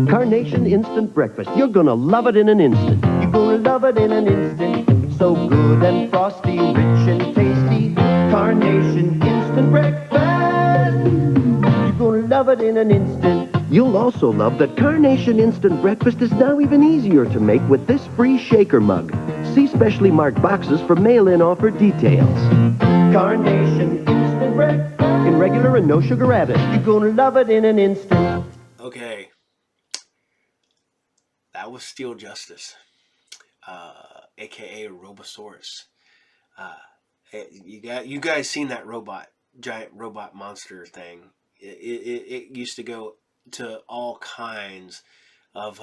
Carnation Instant Breakfast. You're gonna love it in an instant. You're gonna love it in an instant. So good and frosty, rich and tasty. Carnation Instant Breakfast. You're gonna love it in an instant. You'll also love that Carnation Instant Breakfast is now even easier to make with this free shaker mug. See specially marked boxes for mail-in offer details. Carnation Instant Breakfast. In regular and no sugar added. You're gonna love it in an instant. Okay. That was Steel Justice, a.k.a. Robosaurus. You guys seen that giant robot monster thing? It used to go to all kinds of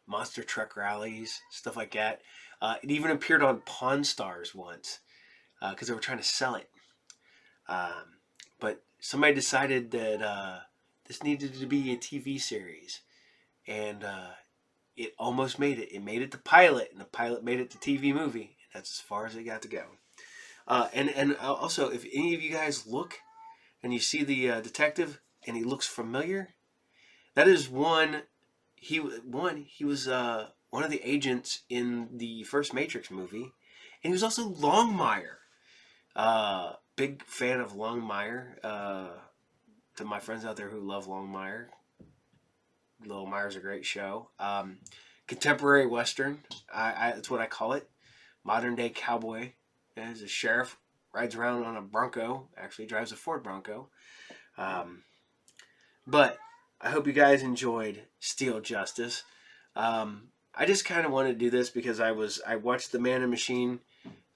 monster truck rallies, stuff like that. It even appeared on Pawn Stars once because they were trying to sell it. But somebody decided that this needed to be a TV series, and it almost made it. It made it to pilot, and the pilot made it to TV movie. And that's as far as it got to go. And also, if any of you guys look and you see the detective and he looks familiar, that is one. He was one of the agents in the first Matrix movie, and he was also Longmire. Big fan of Longmire. To my friends out there who love Longmire, Longmire's a great show. Contemporary Western, that's what I call it. Modern day cowboy. As a sheriff, rides around on a Bronco. Actually drives a Ford Bronco. But I hope you guys enjoyed Steel Justice. I just kind of wanted to do this because I watched The Man and Machine,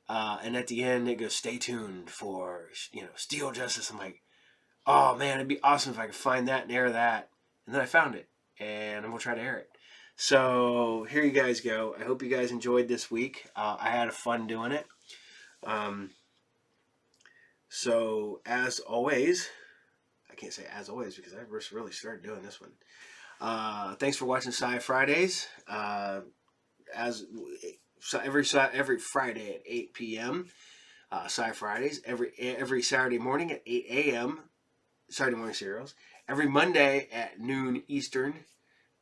and at the end it goes, "Stay tuned for Steel Justice." I'm like, oh man, it'd be awesome if I could find that and air that, and then I found it, and I'm gonna try to air it. So here you guys go. I hope you guys enjoyed this week. I had a fun doing it. So as always, I can't say as always because I really started doing this one. Thanks for watching SciFridays. As every Friday at 8 p.m. SciFridays. Every Saturday morning at 8 a.m. Saturday morning serials. Every Monday at noon Eastern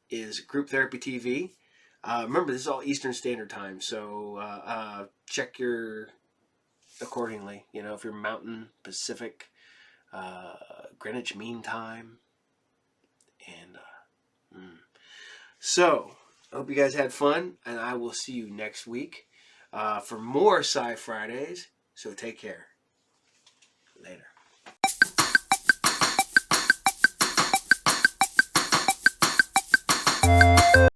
is Group Therapy TV. Remember, this is all Eastern Standard Time, so check your accordingly. If you're Mountain, Pacific, Greenwich Mean Time, and so I hope you guys had fun, and I will see you next week for more SciFridays. So take care. Later.